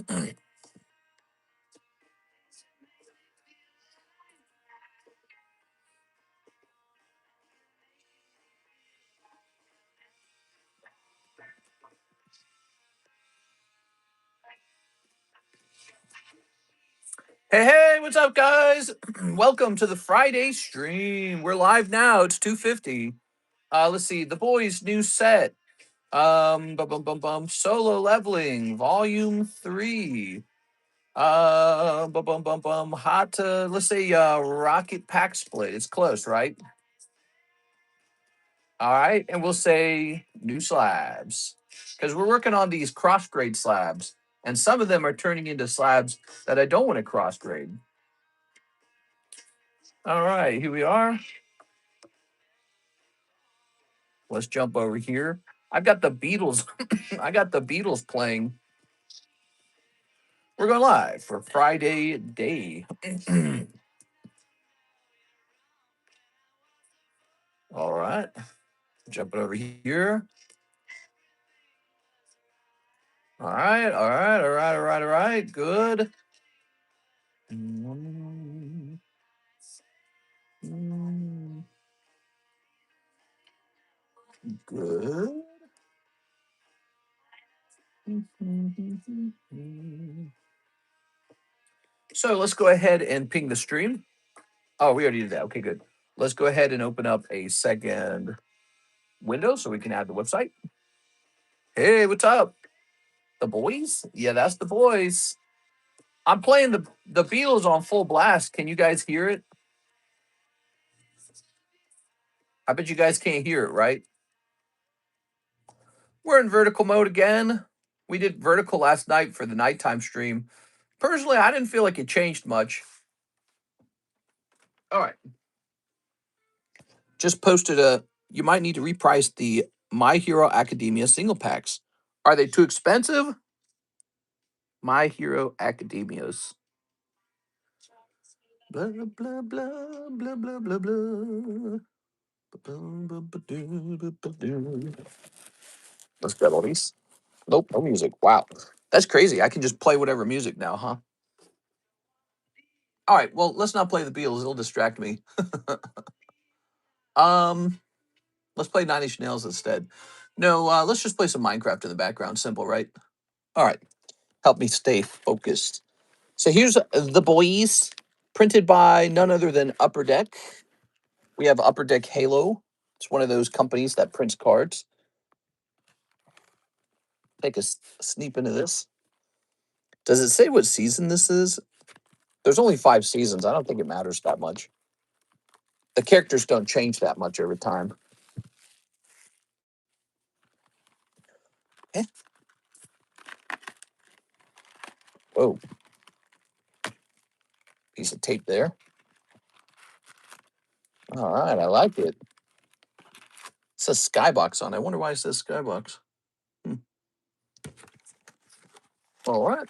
Hey, what's up, guys? Welcome to the Friday stream. We're live now. It's 2:50. Let's see. The boys' new set. Solo leveling, volume 3. Hot. Let's say rocket pack split. It's close, right? All right, and we'll say new slabs because we're working on these cross grade slabs, and some of them are turning into slabs that I don't want to cross grade. All right, here we are. Let's jump over here. I've got the Beatles. I got the Beatles playing. We're going live for Friday day. All right. Jumping over here. All right. All right. All right. All right. All right. Good. Good. So let's go ahead and ping the stream. Oh, we already did that. Okay, good. Let's go ahead and open up a second window so we can add the website. Hey, what's up? The boys? Yeah, that's the boys. I'm playing the Beatles on full blast. Can you guys hear it? I bet you guys can't hear it, right? We're in vertical mode again. We did vertical last night for the nighttime stream. Personally, I didn't feel like it changed much. All right. Just posted you might need to reprice the My Hero Academia single packs. Are they too expensive? My Hero Academias. Blah, blah, blah, blah, blah, blah, blah. Let's get all these. Nope, no music. Wow. That's crazy. I can just play whatever music now, huh? All right, well, let's not play the Beatles. It'll distract me. Let's play Nine Inch Nails instead. No, let's just play some Minecraft in the background. Simple, right? All right. Help me stay focused. So here's the boys, printed by none other than Upper Deck. We have Upper Deck Halo. It's one of those companies that prints cards. Take a sneak into this. Does it say what season this is? There's only 5 seasons. I don't think it matters that much. The characters don't change that much over time. Eh? Whoa. Piece of tape there. All right, I like it. It says Skybox on it. I wonder why it says Skybox. All right.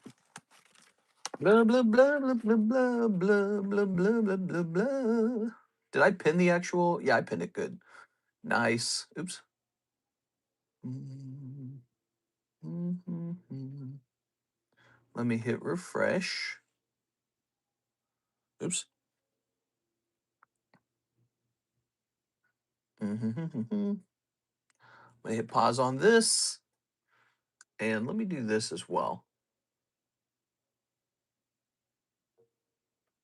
Blah, blah, blah, blah, blah, blah, blah, blah, blah, blah, blah, blah. Did I pin the actual? Yeah, I pinned it good. Nice. Oops. Let me hit refresh. Oops. Let me hit pause on this. And let me do this as well.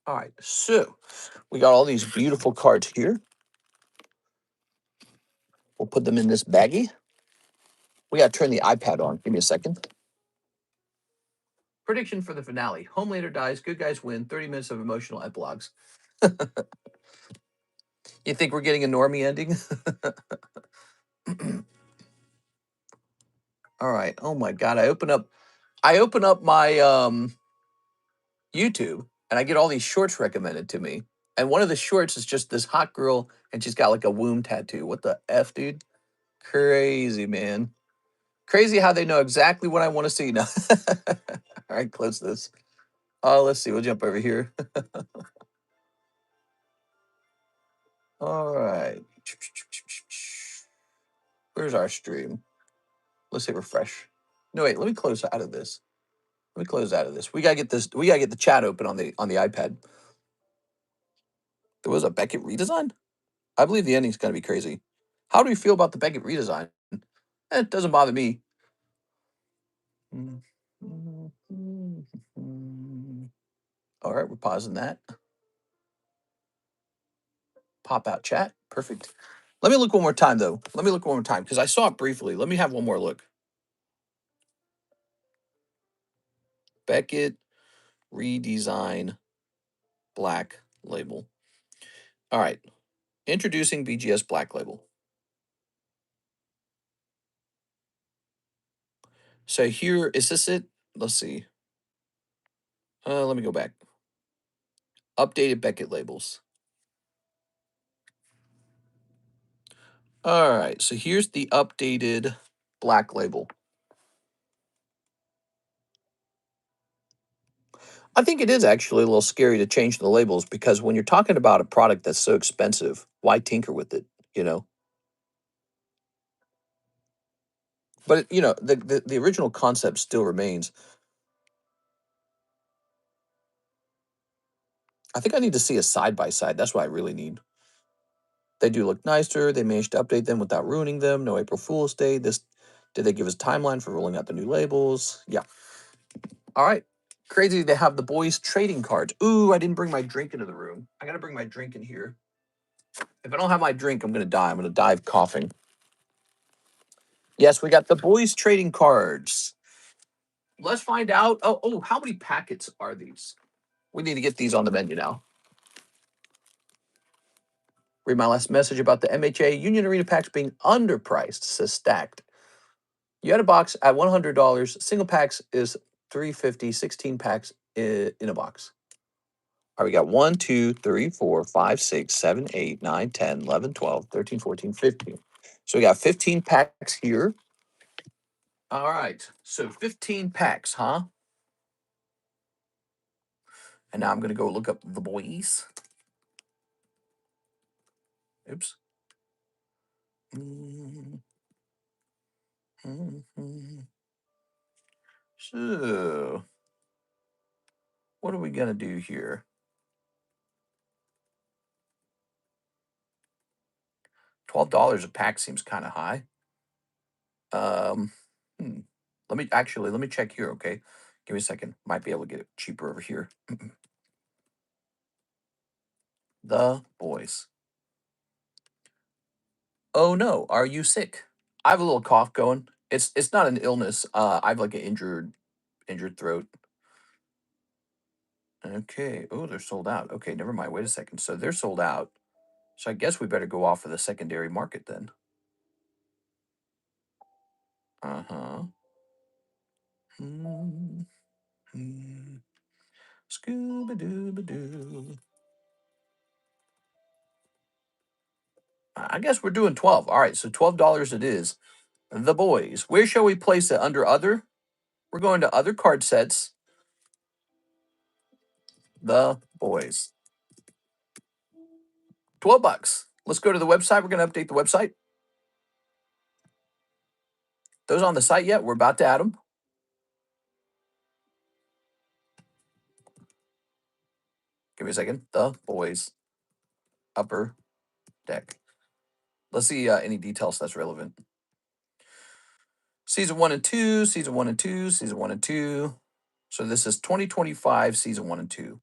All right, so we got all these beautiful cards here. We'll put them in this baggie. We got to turn the iPad on. Give me a second. Prediction for the finale. Homelander dies, good guys win, 30 minutes of emotional epilogues. You think we're getting a normie ending? All right. Oh my God. I open up my YouTube and I get all these shorts recommended to me. And one of the shorts is just this hot girl and she's got like a womb tattoo. What the F, dude? Crazy, man. Crazy how they know exactly what I want to see now. All right, close this. Oh, let's see. We'll jump over here. All right. Where's our stream? Let's hit refresh. No, wait. Let me close out of this. Let me close out of this. We gotta get this. We gotta get the chat open on the iPad. There was a Beckett redesign. I believe the ending's gonna be crazy. How do you feel about the Beckett redesign? It doesn't bother me. All right, we're pausing that. Pop out chat. Perfect. Let me look one more time, though. Let me look one more time because I saw it briefly. Let me have one more look. Beckett redesign black label. All right. Introducing BGS black label. So here, is this it? Let's see. Let me go back. Updated Beckett labels. All right. So here's the updated black label. I think it is actually a little scary to change the labels because when you're talking about a product that's so expensive, why tinker with it, you know? But, you know, the original concept still remains. I think I need to see a side-by-side. That's what I really need. They do look nicer. They managed to update them without ruining them. No April Fool's Day. Did they give us a timeline for rolling out the new labels? Yeah. All right. Crazy they have the boys trading cards. Ooh, I didn't bring my drink into the room. I got to bring my drink in here. If I don't have my drink, I'm going to die. I'm going to die of coughing. Yes, we got the boys trading cards. Let's find out. Oh, how many packets are these? We need to get these on the menu now. Read my last message about the MHA Union Arena packs being underpriced, says Stacked. You had a box at $100. Single packs is $350. 16 packs in a box. All right, we got 1, 2, 3, 4, 5, 6, 7, 8, 9, 10, 11, 12, 13, 14, 15. So we got 15 packs here. All right, so 15 packs, huh? And now I'm going to go look up the boys. Oops. So, what are we going to do here? $12 a pack seems kind of high. Let me check here, okay? Give me a second. Might be able to get it cheaper over here. The boys. Oh no, are you sick? I have a little cough going. It's not an illness. I have like an injured throat. Okay. Oh, they're sold out. Okay, never mind. Wait a second. So they're sold out. So I guess we better go off of the secondary market then. Uh-huh. Scooby-Dooby-Doo. I guess we're doing 12. All right, so $12 it is. The boys. Where shall we place it? Under other? We're going to other card sets. The boys. $12. Let's go to the website. We're going to update the website. Those on the site yet? We're about to add them. Give me a second. The boys. Upper deck. Let's see any details that's relevant. Season 1 and 2, Season 1 and 2, Season 1 and 2. So this is 2025, Season 1 and 2.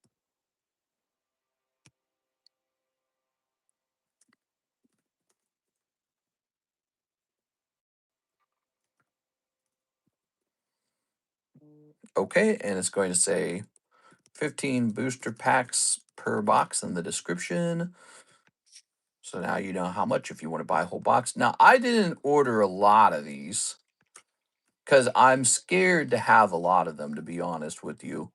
Okay, and it's going to say 15 booster packs per box in the description. So now you know how much if you want to buy a whole box. Now, I didn't order a lot of these because I'm scared to have a lot of them, to be honest with you.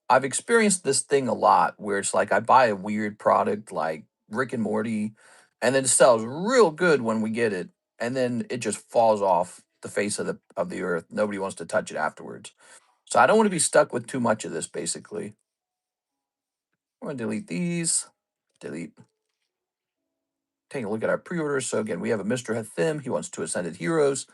I've experienced this thing a lot where it's like I buy a weird product like Rick and Morty, and then it sells real good when we get it, and then it just falls off the face of the earth. Nobody wants to touch it afterwards. So I don't want to be stuck with too much of this, basically. I'm going to delete these. Delete. Take a look at our pre-orders. So again, we have a Mr. Hathim. He wants two Ascended Heroes.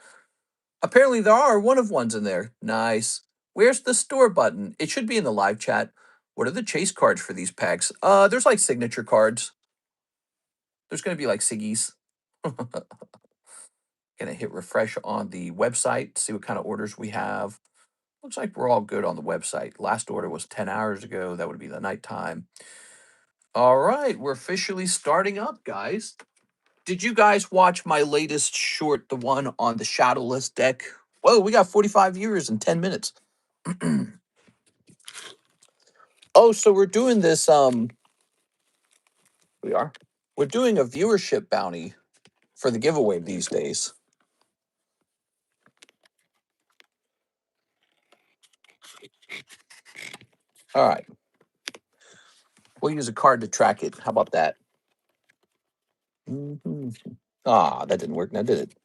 Apparently there are one of ones in there. Nice. Where's the store button? It should be in the live chat. What are the chase cards for these packs? There's like signature cards. There's going to be like Siggies. Gonna hit refresh on the website, see what kind of orders we have. Looks like we're all good on the website. Last order was 10 hours ago. That would be the nighttime. All right, we're officially starting up, guys. Did you guys watch my latest short, the one on the Shadowless deck? Whoa, we got 45 viewers in 10 minutes. Oh, so we're doing this, we are. We're doing a viewership bounty for the giveaway these days. All right. We'll use a card to track it. How about that? Ah, that didn't work now, did it?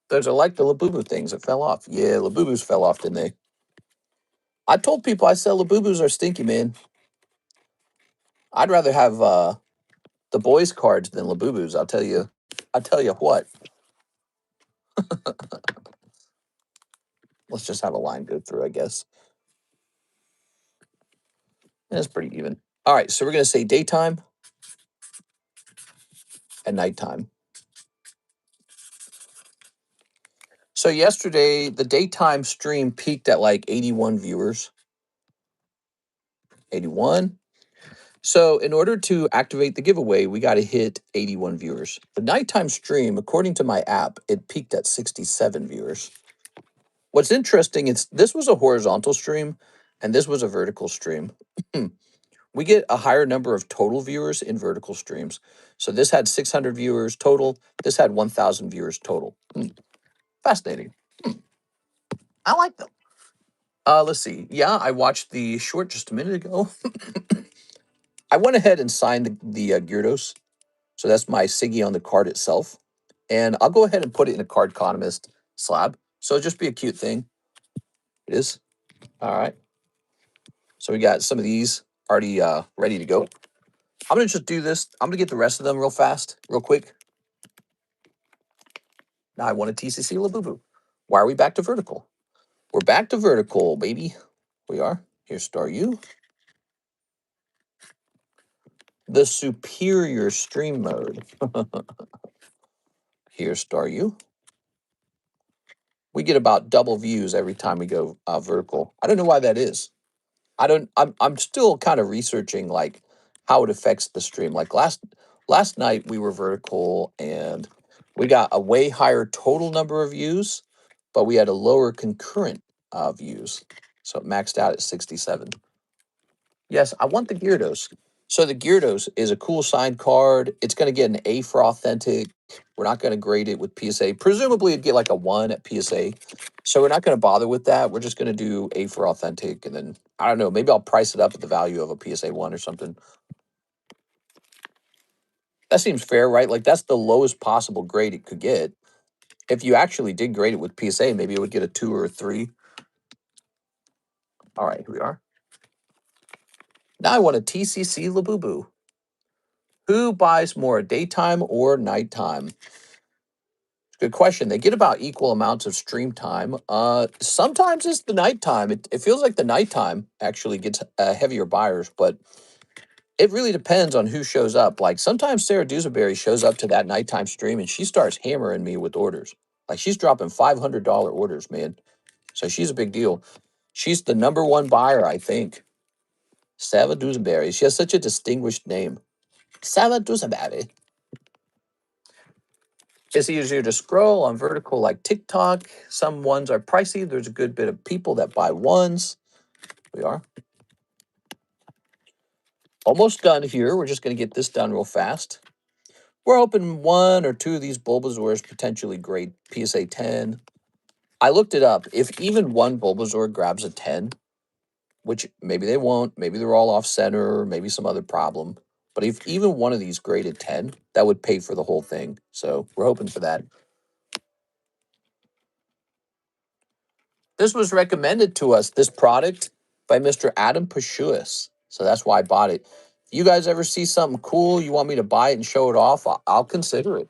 Those are like the Labubu things that fell off. Yeah, Labubus fell off, didn't they? I told people I said Labubus are stinky, man. I'd rather have the boys cards than Labubus. I'll tell you. I'll tell you what. Let's just have a line go through, I guess. That's pretty even. All right, so we're gonna say daytime and nighttime. So yesterday, the daytime stream peaked at like 81 viewers. 81. So in order to activate the giveaway, we got to hit 81 viewers. The nighttime stream, according to my app, it peaked at 67 viewers. What's interesting is this was a horizontal stream and this was a vertical stream. We get a higher number of total viewers in vertical streams. So this had 600 viewers total. This had 1,000 viewers total. Fascinating. I like them. Let's see. Yeah, I watched the short just a minute ago. I went ahead and signed the Gyarados. So that's my Siggy on the card itself. And I'll go ahead and put it in a Cardconomist slab. So it'll just be a cute thing. It is. All right. So we got some of these already ready to go. I'm going to just do this. I'm going to get the rest of them real fast, real quick. Now I want a TCC Labubu. Why are we back to vertical? We're back to vertical, baby. We are. Here's Star U. The superior stream mode. Here's Star U. We get about double views every time we go vertical. I don't know why that is. I'm still kind of researching like how it affects the stream. Like last night we were vertical and we got a way higher total number of views, but we had a lower concurrent views. So it maxed out at 67. Yes, I want the Gyarados. So the Gyarados is a cool signed card. It's going to get an A for authentic. We're not going to grade it with PSA. Presumably it'd get like a 1 at PSA. So we're not going to bother with that. We're just going to do A for authentic. And then, I don't know, maybe I'll price it up at the value of a PSA 1 or something. That seems fair, right? Like that's the lowest possible grade it could get. If you actually did grade it with PSA, maybe it would get a 2 or a 3. All right, here we are. Now I want a TCC Labubu. Who buys more, daytime or nighttime? Good question. They get about equal amounts of stream time. Sometimes it's the nighttime. It feels like the nighttime actually gets heavier buyers, but it really depends on who shows up. Like sometimes Sarah Dewsbury shows up to that nighttime stream and she starts hammering me with orders. Like she's dropping $500 orders, man. So she's a big deal. She's the #1 buyer, I think. Sarah Dewsbury. She has such a distinguished name. Sarah Dewsbury. It's easier to scroll on vertical like TikTok. Some ones are pricey. There's a good bit of people that buy ones. We are almost done here. We're just going to get this done real fast. We're hoping 1 or 2 of these Bulbasaurs potentially grade PSA 10. I looked it up. If even one Bulbasaur grabs a 10, which maybe they won't, maybe they're all off center, maybe some other problem. But if even one of these graded 10, that would pay for the whole thing. So we're hoping for that. This was recommended to us, this product, by Mr. Adam Pashuis. So that's why I bought it. If you guys ever see something cool, you want me to buy it and show it off, I'll consider it.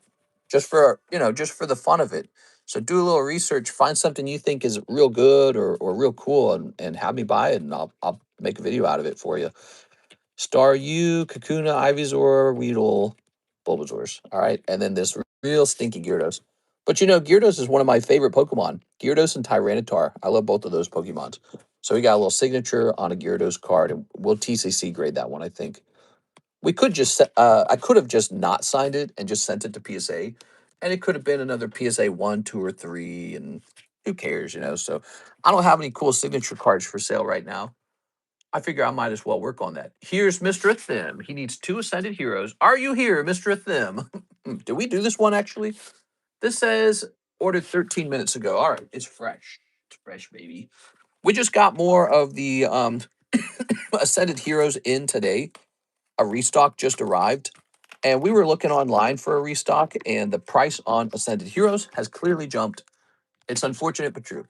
Just for, just for the fun of it. So do a little research, find something you think is real good or real cool, and have me buy it, and I'll make a video out of it for you. Staryu, Kakuna, Ivysaur, Weedle, Bulbasaurs. All right. And then this real stinky Gyarados. But you know, Gyarados is one of my favorite Pokemon. Gyarados and Tyranitar. I love both of those Pokemons. So we got a little signature on a Gyarados card, and we'll TCC grade that one, I think. We could just, I could have just not signed it and just sent it to PSA. And it could have been another PSA 1, 2, or 3. And who cares, you know? So I don't have any cool signature cards for sale right now. I figure I might as well work on that. Here's Mr. Thim. He needs 2 Ascended Heroes. Are you here, Mr. Thim? Did we do this one, actually? This says ordered 13 minutes ago. All right, it's fresh. It's fresh, baby. We just got more of the Ascended Heroes in today. A restock just arrived. And we were looking online for a restock, and the price on Ascended Heroes has clearly jumped. It's unfortunate, but true.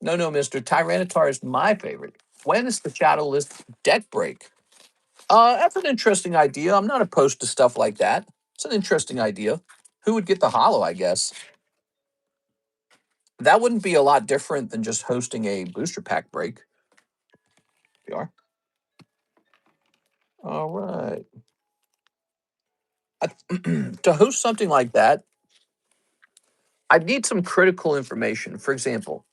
No, mister. Tyranitar is my favorite. When is the Shadowless deck break? That's an interesting idea. I'm not opposed to stuff like that. It's an interesting idea. Who would get the hollow, I guess? That wouldn't be a lot different than just hosting a booster pack break. We are. All right. To host something like that, I'd need some critical information. For example,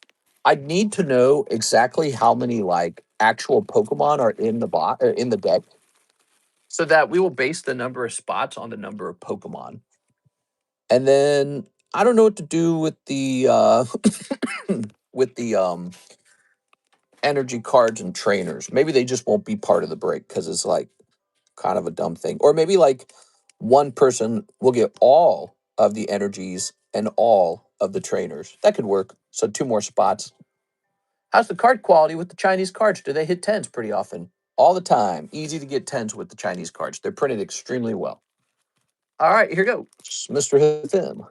I'd need to know exactly how many like actual Pokemon are in the in the deck, so that we will base the number of spots on the number of Pokemon. And then I don't know what to do with the with the energy cards and trainers. Maybe they just won't be part of the break because it's like kind of a dumb thing. Or maybe like one person will get all of the energies and all of the trainers. That could work. So 2 more spots. How's the card quality with the Chinese cards? Do they hit 10s pretty often? All the time. Easy to get 10s with the Chinese cards. They're printed extremely well. All right, here goes. Mr. Hithim.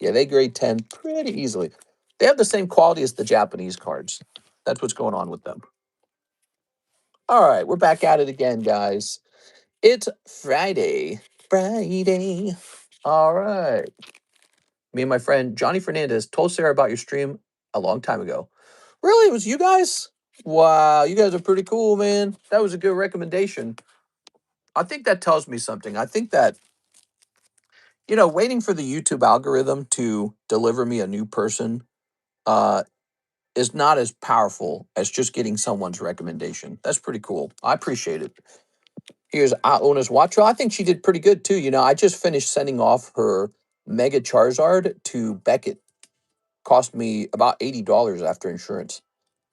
Yeah, they grade 10 pretty easily. They have the same quality as the Japanese cards. That's what's going on with them. All right, we're back at it again, guys. It's Friday. Friday. All right. Me and my friend Johnny Fernandez told Sarah about your stream a long time ago. Really? It was you guys? Wow, you guys are pretty cool, man. That was a good recommendation. I think that tells me something. I think that, you know, waiting for the YouTube algorithm to deliver me a new person uh, is not as powerful as just getting someone's recommendation. That's pretty cool. I appreciate it. Here's Iona's Watcho. I think she did pretty good too. You know, I just finished sending off her Mega Charizard to Beckett. Cost me about $80 after insurance.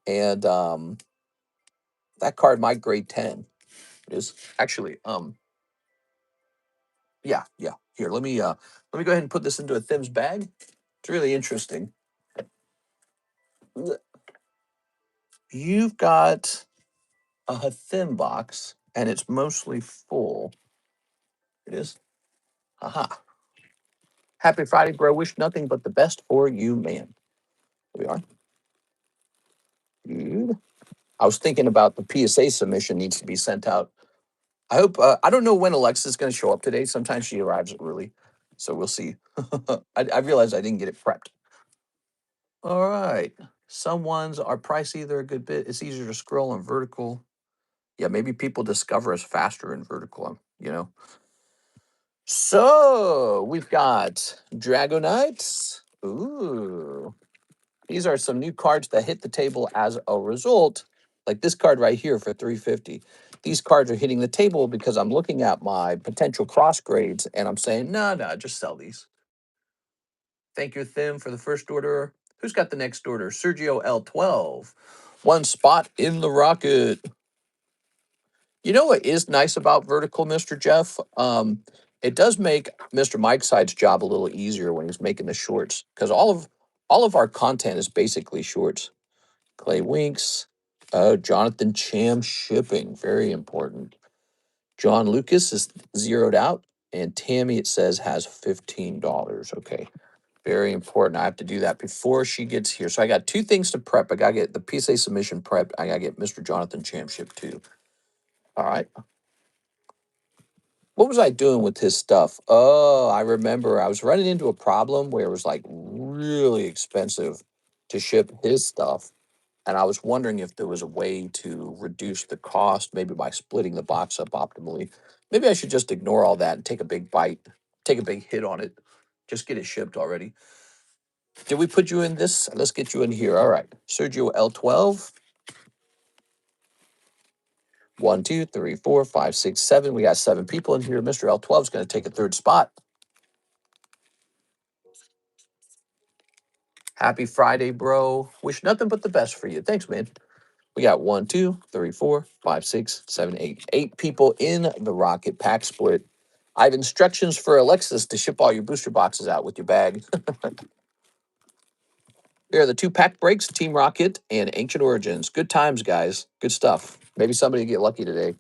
And that card might grade 10. It is actually yeah. Here, let me go ahead and put this into a Thim's bag. It's really interesting. You've got a Thim box and it's mostly full. It is. Aha. Happy Friday, bro. Wish nothing but the best for you, man. Here we are. Dude. I was thinking about the PSA submission needs to be sent out. I hope, I don't know when Alexa's going to show up today. Sometimes she arrives early. So we'll see. I realized I didn't get it prepped. All right. Some ones are pricey. They're a good bit. It's easier to scroll on vertical. Yeah, maybe people discover us faster in vertical, you know. So we've got Dragonites. Ooh. These are some new cards that hit the table as a result. Like this card right here for 350. These cards are hitting the table because I'm looking at my potential cross grades and I'm saying, no, just sell these. Thank you, Thim, for the first order. Who's got the next order? Sergio L12. 1 spot in the rocket. You know what is nice about vertical, Mr. Jeff? It does make Mr. Mike Side's job a little easier when he's making the shorts because all of our content is basically shorts. Clay Winks, Jonathan Cham shipping, very important. John Lucas is zeroed out, and Tammy, it says, has $15. Okay, very important. I have to do that before she gets here. So I got 2 things to prep. I got to get the PSA submission prepped. I got to get Mr. Jonathan Cham shipped too. All right. What was I doing with his stuff? Oh, I remember I was running into a problem where it was like really expensive to ship his stuff. And I was wondering if there was a way to reduce the cost, maybe by splitting the box up optimally. Maybe I should just ignore all that and take a big bite, take a big hit on it, just get it shipped already. Did we put you in this? Let's get you in here. All right. Sergio L12. 1, 2, 3, 4, 5, 6, 7. We got 7 people in here. Mr. L12 is going to take a third spot. Happy Friday, bro. Wish nothing but the best for you. Thanks, man. We got 1, 2, 3, 4, 5, 6, 7, 8. 8 people in the Rocket Pack Split. I have instructions for Alexis to ship all your booster boxes out with your bag. Here are the 2 pack breaks, Team Rocket and Ancient Origins. Good times, guys. Good stuff. Maybe somebody will get lucky today.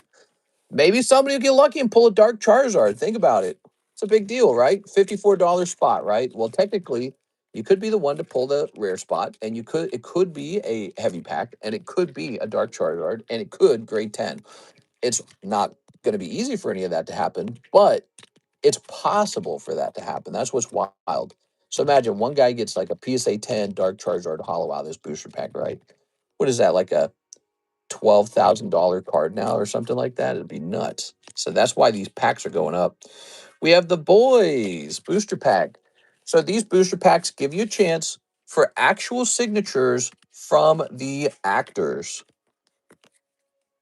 Maybe somebody will get lucky and pull a Dark Charizard. Think about it. It's a big deal, right? $54 spot, right? Well, technically, you could be the one to pull the rare spot, and it could be a heavy pack, and it could be a Dark Charizard, and it could grade 10. It's not going to be easy for any of that to happen, but it's possible for that to happen. That's what's wild. So imagine one guy gets like a PSA 10 Dark Charizard hollow out of this booster pack, right? What is that, like a $12,000 card now or something like that? It'd be nuts. So that's why these packs are going up. We have the boys booster pack. So these booster packs give you a chance for actual signatures from the actors.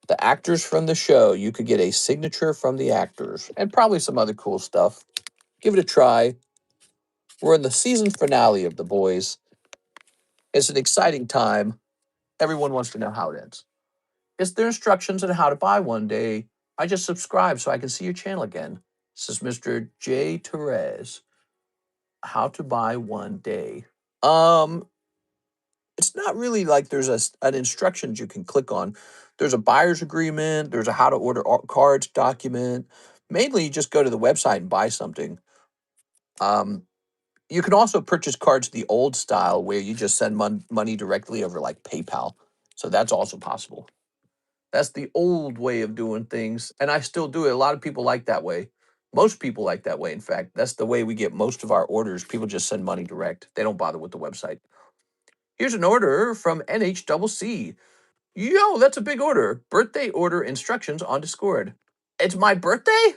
The actors from the show. You could get a signature from the actors and probably some other cool stuff. Give it a try. We're in the season finale of The Boys. It's an exciting time. Everyone wants to know how it ends. Is there instructions on how to buy one day? I just subscribe so I can see your channel again. This is Mr. J. Therese. How to buy one day. It's not really like there's an instructions you can click on. There's a buyer's agreement. There's a how to order cards document. Mainly, you just go to the website and buy something. You can also purchase cards the old style where you just send money directly over like PayPal. So that's also possible. That's the old way of doing things. And I still do it. A lot of people like that way. Most people like that way. In fact, that's the way we get most of our orders. People just send money direct. They don't bother with the website. Here's an order from NHCC. Yo, that's a big order. Birthday order instructions on Discord. It's my birthday?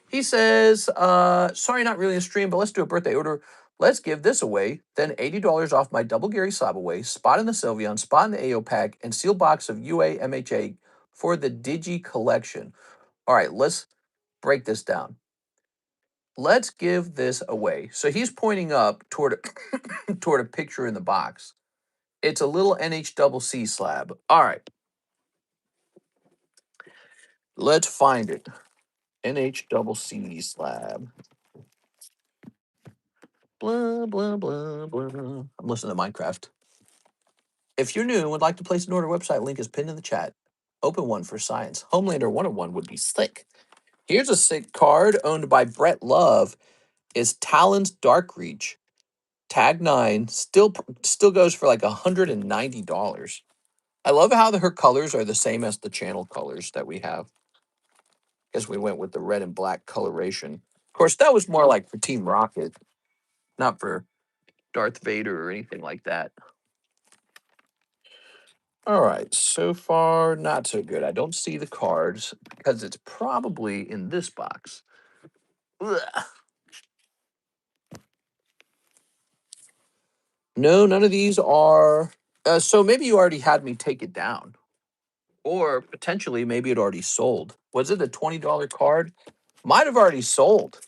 He says, sorry, not really a stream, but let's do a birthday order. Let's give this away. Then $80 off my double Gary Slab away, spot in the Sylveon, spot in the AO pack, and sealed box of UA MHA for the Digi collection. All right, let's break this down. Let's give this away. So he's pointing up toward toward a picture in the box. It's a little NHCC slab. All right. Let's find it. NHCC slab. Blah, blah, blah, blah. I'm listening to Minecraft. If you're new and would like to place an order, website link is pinned in the chat. Open one for science. Homelander 101 would be slick. Here's a sick card owned by Brett Love. Is Talon's Dark Reach. Tag 9 still goes for like $190. I love how her colors are the same as the channel colors that we have. Because we went with the red and black coloration. Of course, that was more like for Team Rocket, not for Darth Vader or anything like that. All right, so far, not so good. I don't see the cards because it's probably in this box. Ugh. No, none of these are. So maybe you already had me take it down. Or potentially, maybe it already sold. Was it a $20 card? Might have already sold.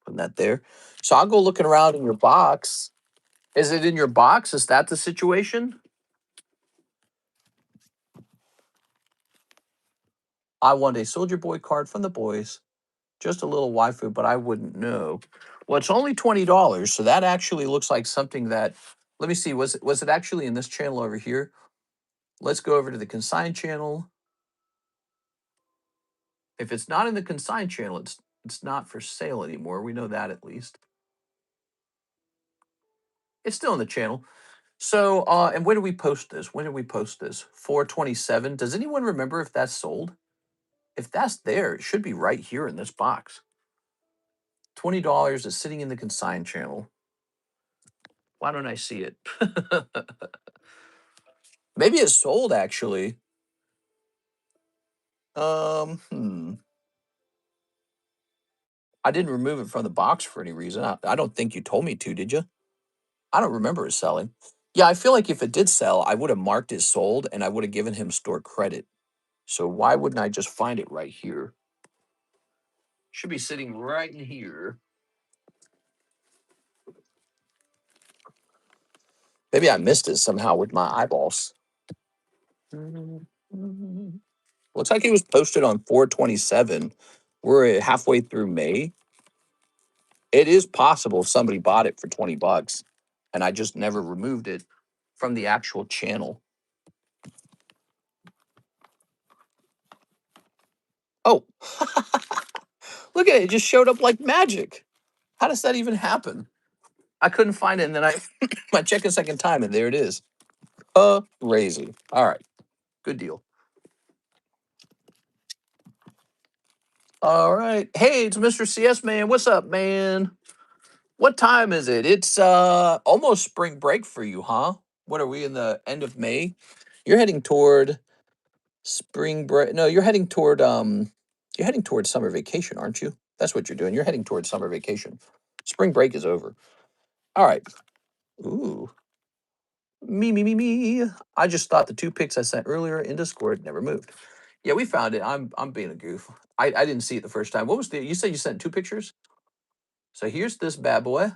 Putting that there. So I'll go looking around in your box. Is it in your box? Is that the situation? I want a Soldier Boy card from the boys. Just a little waifu, but I wouldn't know. Well, it's only $20, so that actually looks like something that. Let me see. Was it actually in this channel over here? Let's go over to the consign channel. If it's not in the consign channel, it's not for sale anymore. We know that at least. It's still in the channel. So, and when did we post this? When did we post this? 4/27. Does anyone remember if that's sold? If that's there, it should be right here in this box. $20 is sitting in the consign channel. Why don't I see it? Maybe it's sold actually. I didn't remove it from the box for any reason. I don't think you told me to, did you? I don't remember it selling. Yeah, I feel like if it did sell, I would have marked it sold and I would have given him store credit. So why wouldn't I just find it right here? Should be sitting right in here. Maybe I missed it somehow with my eyeballs. Looks like it was posted on 4/27. We're halfway through May. It is possible somebody bought it for $20 and I just never removed it from the actual channel. Oh, look at it. It just showed up like magic. How does that even happen? I couldn't find it. And then I checked a second time and there it is. Crazy. All right. Good deal. All right. Hey, it's Mr. CS man. What's up, man? What time is it? It's almost spring break for you, huh? What are we in the end of May? You're heading toward spring break. No, you're heading toward summer vacation, aren't you? That's what you're doing. You're heading toward summer vacation. Spring break is over. All right. Ooh. Me. I just thought the 2 pics I sent earlier in Discord never moved. Yeah, we found it. I'm being a goof. I didn't see it the first time. What was you said you sent 2 pictures? So here's this bad boy.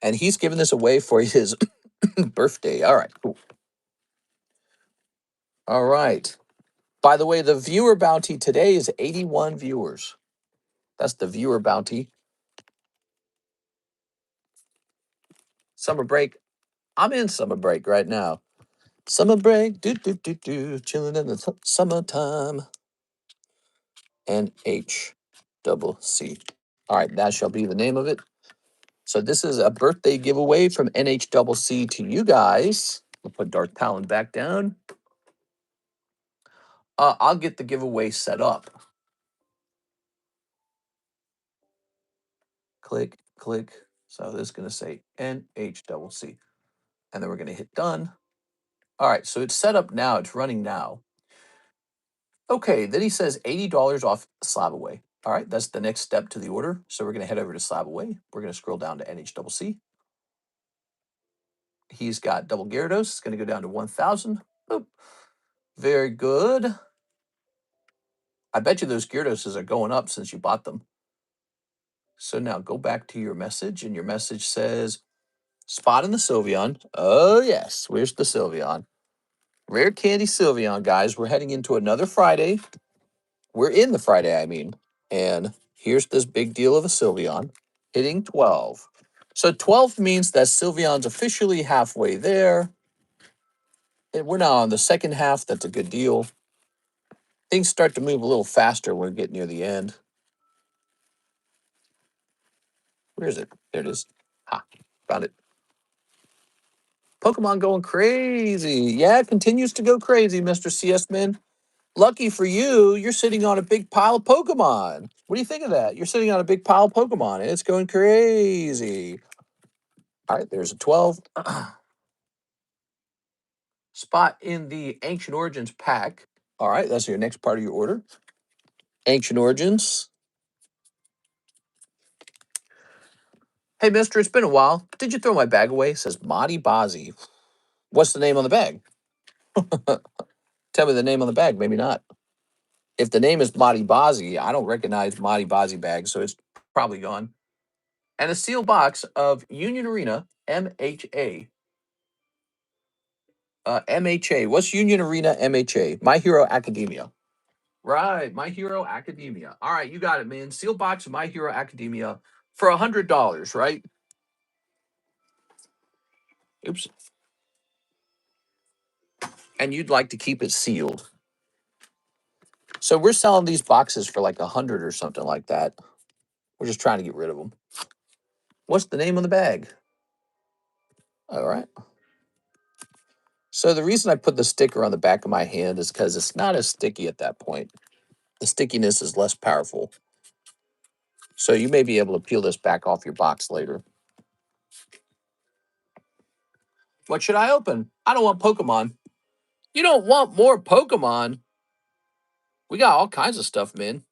And he's giving this away for his birthday. All right, cool. All right. By the way, the viewer bounty today is 81 viewers. That's the viewer bounty. Summer break. I'm in summer break right now. Summer break, chilling in the summertime. NHCC. All right, that shall be the name of it. So this is a birthday giveaway from NHCC to you guys. I'll put Dark Talon back down. I'll get the giveaway set up. Click. So this is going to say NHCC. And then we're going to hit done. All right, so it's set up now. It's running now. Okay, then he says $80 off Slab Away. All right, that's the next step to the order. So we're going to head over to Slab Away. We're going to scroll down to NHCC. He's got double Gyarados. It's going to go down to 1,000. Boop. Very good. I bet you those Gyarados are going up since you bought them. So now go back to your message, and your message says, spot in the Sylveon. Oh, yes. Where's the Sylveon? Rare Candy Sylveon, guys. We're heading into another Friday. We're in the Friday, I mean. And here's this big deal of a Sylveon hitting 12. So 12 means that Sylveon's officially halfway there. And we're now on the second half. That's a good deal. Things start to move a little faster when we get near the end. Where is it? There it is. Ha, found it. Pokemon going crazy. Yeah, it continues to go crazy, Mr. CS Man. Lucky for you, you're sitting on a big pile of Pokemon. What do you think of that? You're sitting on a big pile of Pokemon, and it's going crazy. All right, there's a 12. Spot in the Ancient Origins pack. All right, that's your next part of your order. Ancient Origins. Hey, mister, it's been a while. Did you throw my bag away? It says Madi Bazi. What's the name on the bag? Tell me the name on the bag. Maybe not. If the name is Madi Bazi, I don't recognize Madi Bazi bag, so it's probably gone. And a sealed box of Union Arena MHA. MHA. What's Union Arena MHA? My Hero Academia. Right, My Hero Academia. All right, you got it, man. Sealed box of My Hero Academia for $100, right? Oops. And you'd like to keep it sealed. So we're selling these boxes for like 100 or something like that. We're just trying to get rid of them. What's the name on the bag? All right. So the reason I put the sticker on the back of my hand is because it's not as sticky at that point. The stickiness is less powerful. So you may be able to peel this back off your box later. What should I open? I don't want Pokemon. You don't want more Pokemon? We got all kinds of stuff, man.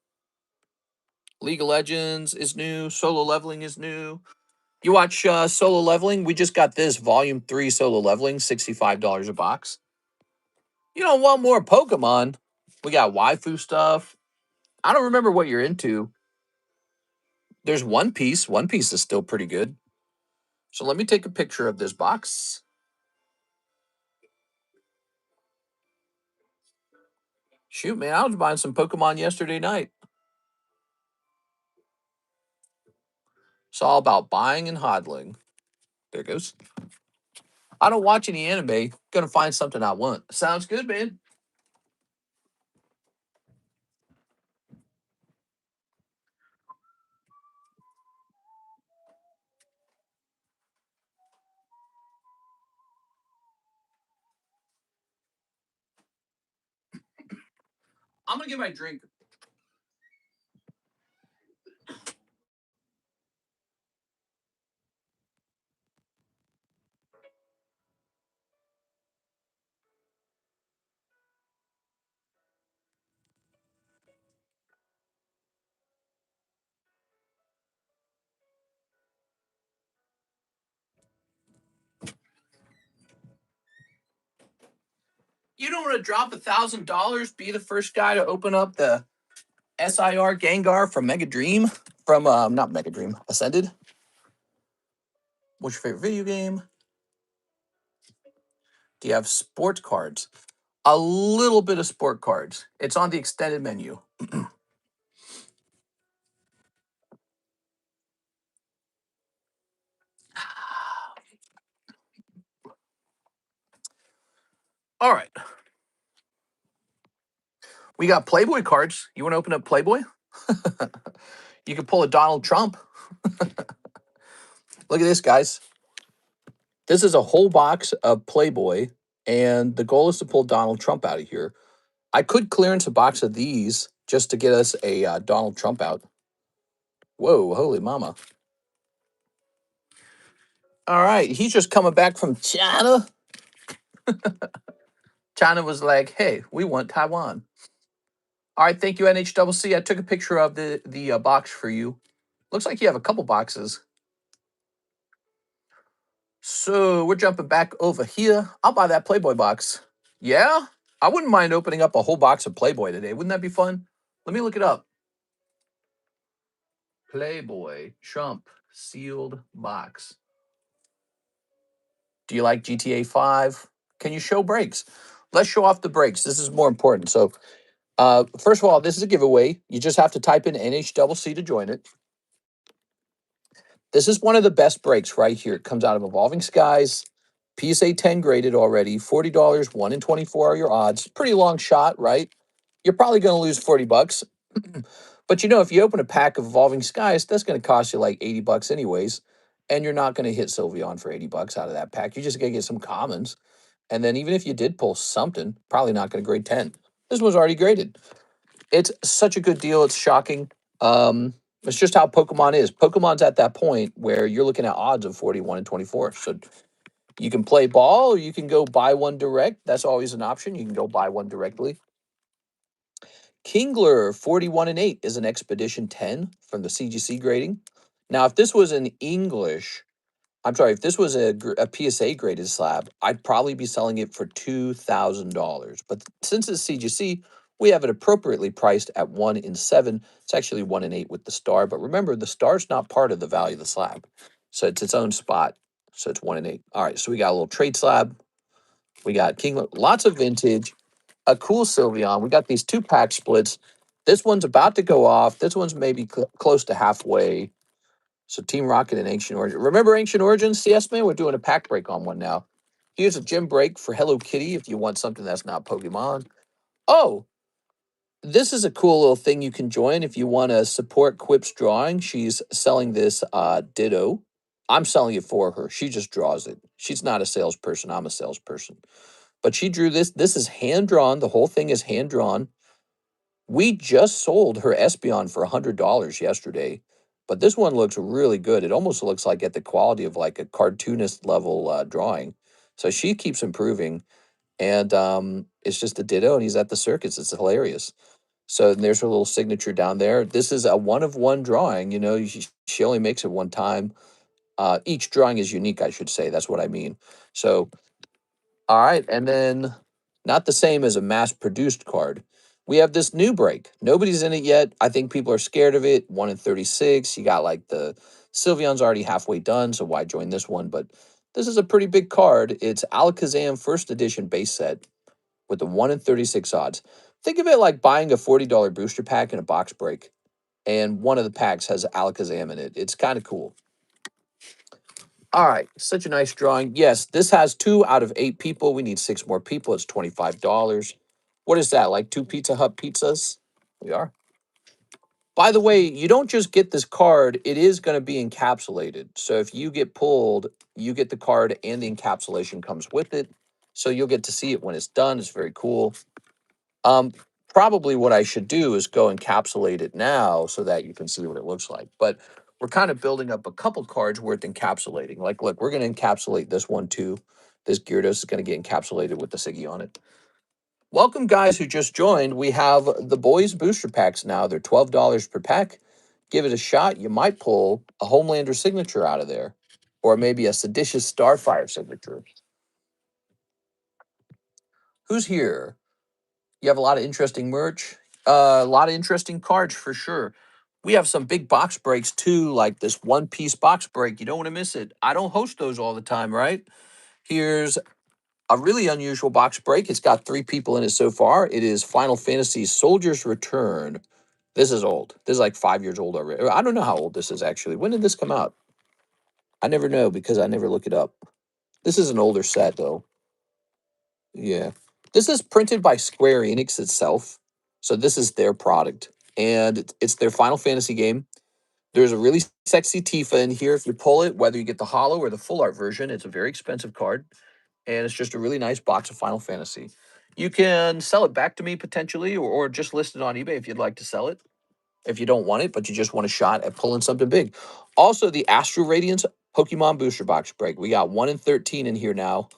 League of Legends is new. Solo Leveling is new. You watch Solo Leveling? We just got this Volume 3 Solo Leveling, $65 a box. You don't want more Pokemon? We got waifu stuff. I don't remember what you're into. There's One Piece. One Piece is still pretty good. So let me take a picture of this box. Shoot, man, I was buying some Pokemon yesterday night. It's all about buying and hodling. There it goes. I don't watch any anime. Gonna find something I want. Sounds good, man. I'm gonna get my drink. You don't want to drop $1,000? Be the first guy to open up the SIR Gengar from Mega Dream. From not Mega Dream, Ascended. What's your favorite video game? Do you have sports cards? A little bit of sport cards. It's on the extended menu. All right. We got Playboy cards. You want to open up Playboy? You can pull a Donald Trump. Look at this, guys. This is a whole box of Playboy, and the goal is to pull Donald Trump out of here. I could clearance a box of these just to get us a Donald Trump out. Whoa, holy mama. All right, he's just coming back from China. China was like, hey, we want Taiwan. All right, thank you, NHCC. I took a picture of the box for you. Looks like you have a couple boxes. So we're jumping back over here. I'll buy that Playboy box. Yeah? I wouldn't mind opening up a whole box of Playboy today. Wouldn't that be fun? Let me look it up. Playboy Trump sealed box. Do you like GTA 5? Can you show breaks? Let's show off the breaks. This is more important. So, first of all, this is a giveaway. You just have to type in NHCC to join it. This is one of the best breaks right here. It comes out of Evolving Skies, PSA 10 graded already, $40, 1 in 24 are your odds. Pretty long shot, right? You're probably going to lose 40 bucks. But you know, if you open a pack of Evolving Skies, that's going to cost you like 80 bucks anyways. And you're not going to hit Sylveon for 80 bucks out of that pack. You're just going to get some commons. And then even if you did pull something, probably not going to grade 10. This was already graded. It's such a good deal. It's shocking. It's just how Pokemon is. Pokemon's at that point where you're looking at odds of 41 and 24. So you can play ball or you can go buy one direct. That's always an option. You can go buy one directly. Kingler 41 and 8 is an Expedition 10 from the CGC grading. Now, if this was in English, if this was a PSA graded slab, I'd probably be selling it for $2,000. But since it's CGC, we have it appropriately priced at 1 in 7. It's actually 1 in 8 with the star. But remember, the star's not part of the value of the slab. So it's its own spot. So it's 1 in 8. All right, so we got a little trade slab. We got Kingler, lots of vintage, a cool Sylveon. We got these 2-pack splits. This one's about to go off. This one's maybe close to halfway. So Team Rocket and Ancient Origin. Remember Ancient Origins? CS Man, we're doing a pack break on one now. Here's a gym break for Hello Kitty if you want something that's not Pokemon. Oh, this is a cool little thing you can join if you want to support Quip's drawing. She's selling this Ditto. I'm selling it for her. She just draws it. She's not a salesperson. I'm a salesperson. But she drew this. This is hand-drawn. The whole thing is hand-drawn. We just sold her Espeon for $100 yesterday. But this one looks really good. It almost looks like at the quality of like a cartoonist level drawing. So she keeps improving, and it's just a ditto, and he's at the circus. It's hilarious. So there's her little signature down there. This is a one of one drawing. You know, she only makes it one time. Each drawing is unique, I should say. That's what I mean. So, all right, and then not the same as a mass-produced card. We have this new break. Nobody's in it yet. I think people are scared of it. 1 in 36. You got like the Sylveon's already halfway done, so why join this one? But this is a pretty big card. It's Alakazam first edition base set with the 1 in 36 odds. Think of it like buying a $40 booster pack in a box break, and one of the packs has Alakazam in it. It's kind of cool. All right, such a nice drawing. Yes, this has 2 out of 8 people. We need 6 more people. It's $25. What is that, like 2 Pizza Hut pizzas? We are. By the way, you don't just get this card, it is going to be encapsulated. So if you get pulled, you get the card and the encapsulation comes with it. So you'll get to see it when it's done. It's very cool. Um, Probably what I should do is go encapsulate it now so that you can see what it looks like. But we're kind of building up a couple cards worth encapsulating. Like, look, we're going to encapsulate this one too. This Gyarados is going to get encapsulated with the Siggy on it. Welcome, guys who just joined. We have the boys booster packs now. They're $12 per pack. Give it a shot. You might pull a Homelander signature out of there, or maybe a Seditious Starfire signature. Who's here? You have a lot of interesting merch, a lot of interesting cards for sure. We have some big box breaks too, like this One Piece box break. You don't want to miss it. I don't host those all the time, right? Here's a really unusual box break. It's got 3 people in it so far. It is Final Fantasy Soldier's Return. This is old. This is like 5 years old already. I don't know how old this is actually. When did this come out? I never know because I never look it up. This is an older set though. Yeah. This is printed by Square Enix itself. So this is their product. And it's their Final Fantasy game. There's a really sexy Tifa in here. If you pull it, whether you get the holo or the full art version, it's a very expensive card. And it's just a really nice box of Final Fantasy. You can sell it back to me potentially, or just list it on eBay if you'd like to sell it. If you don't want it, but you just want a shot at pulling something big. Also, the Astral Radiance Pokemon Booster Box break. We got 1 in 13 in here now.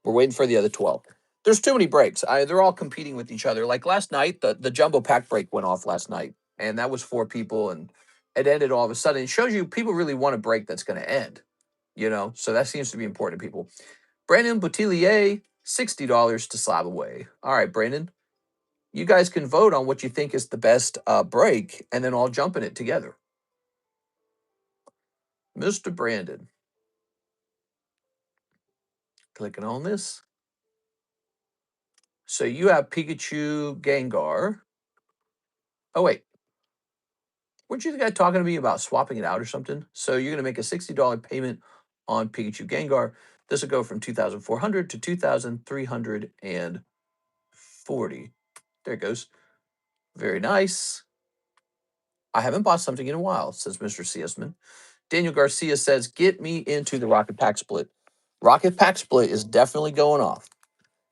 We're waiting for the other 12. There's too many breaks. They're all competing with each other. Like last night, the Jumbo Pack break went off last night, and that was 4 people, and it ended all of a sudden. It shows you people really want a break that's going to end, you know? So that seems to be important to people. Brandon Boutillier, $60 to slab away. All right, Brandon. You guys can vote on what you think is the best break, and then I'll jump in it together. Mr. Brandon. Clicking on this. So you have Pikachu Gengar. Oh, wait. Weren't you the guy talking to me about swapping it out or something? So you're going to make a $60 payment on Pikachu Gengar. This will go from 2,400 to 2,340. There it goes. Very nice. I haven't bought something in a while, says Mr. Ciasman. Daniel Garcia says, get me into the Rocket Pack Split. Rocket Pack Split is definitely going off.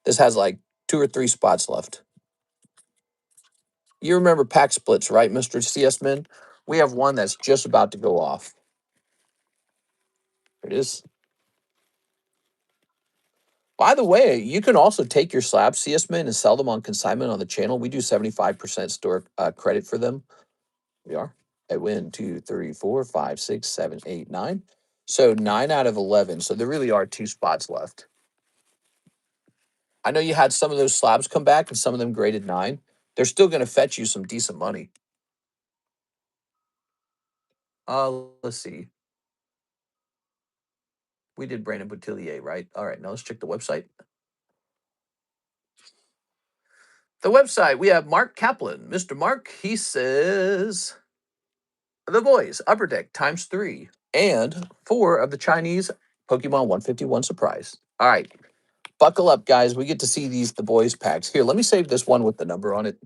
This has like 2 or 3 spots left. You remember pack splits, right, Mr. Ciasman? We have one that's just about to go off. There it is. By the way, you can also take your Slabs, Ciasman, and sell them on consignment on the channel. We do 75% store credit for them. We are. I win 2, 3, 4, 5, 6, 7, 8, 9. So 9 out of 11. So there really are 2 spots left. I know you had some of those slabs come back and some of them graded 9. They're still going to fetch you some decent money. Let's see. We did Brandon Boutillier, right? All right, now let's check the website. The website, we have Mark Kaplan. Mr. Mark, he says, the boys, Upper Deck ×3, and 4 of the Chinese Pokemon 151 Surprise. All right, buckle up, guys. We get to see the boys packs. Here, let me save this one with the number on it.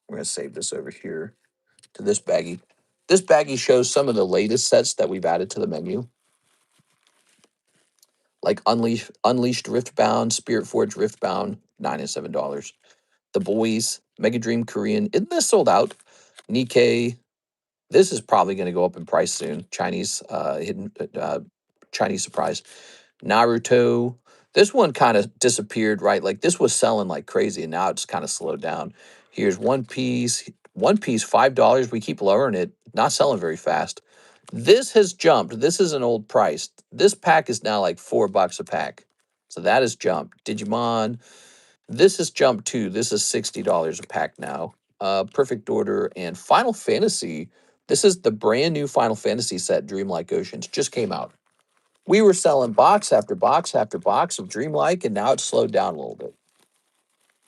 We're going to save this over here to this baggie. This baggie shows some of the latest sets that we've added to the menu. Like Unleashed Riftbound, Spirit Forge Riftbound, $9 and $7. The Boys, Mega Dream Korean. Isn't this sold out? Nikkei, This is probably going to go up in price soon. Chinese hidden Chinese surprise. Naruto. This one kind of disappeared, right? Like this was selling like crazy, and now it's kind of slowed down. Here's One Piece. One Piece, $5. We keep lowering it. Not selling very fast. This has jumped. This is an old price. This pack is now like $4 a pack. So that has jumped. Digimon. This has jumped too. This is $60 a pack now. Perfect Order and Final Fantasy. This is the brand new Final Fantasy set, Dreamlike Oceans. Just came out. We were selling box after box after box of Dreamlike, and now it's slowed down a little bit.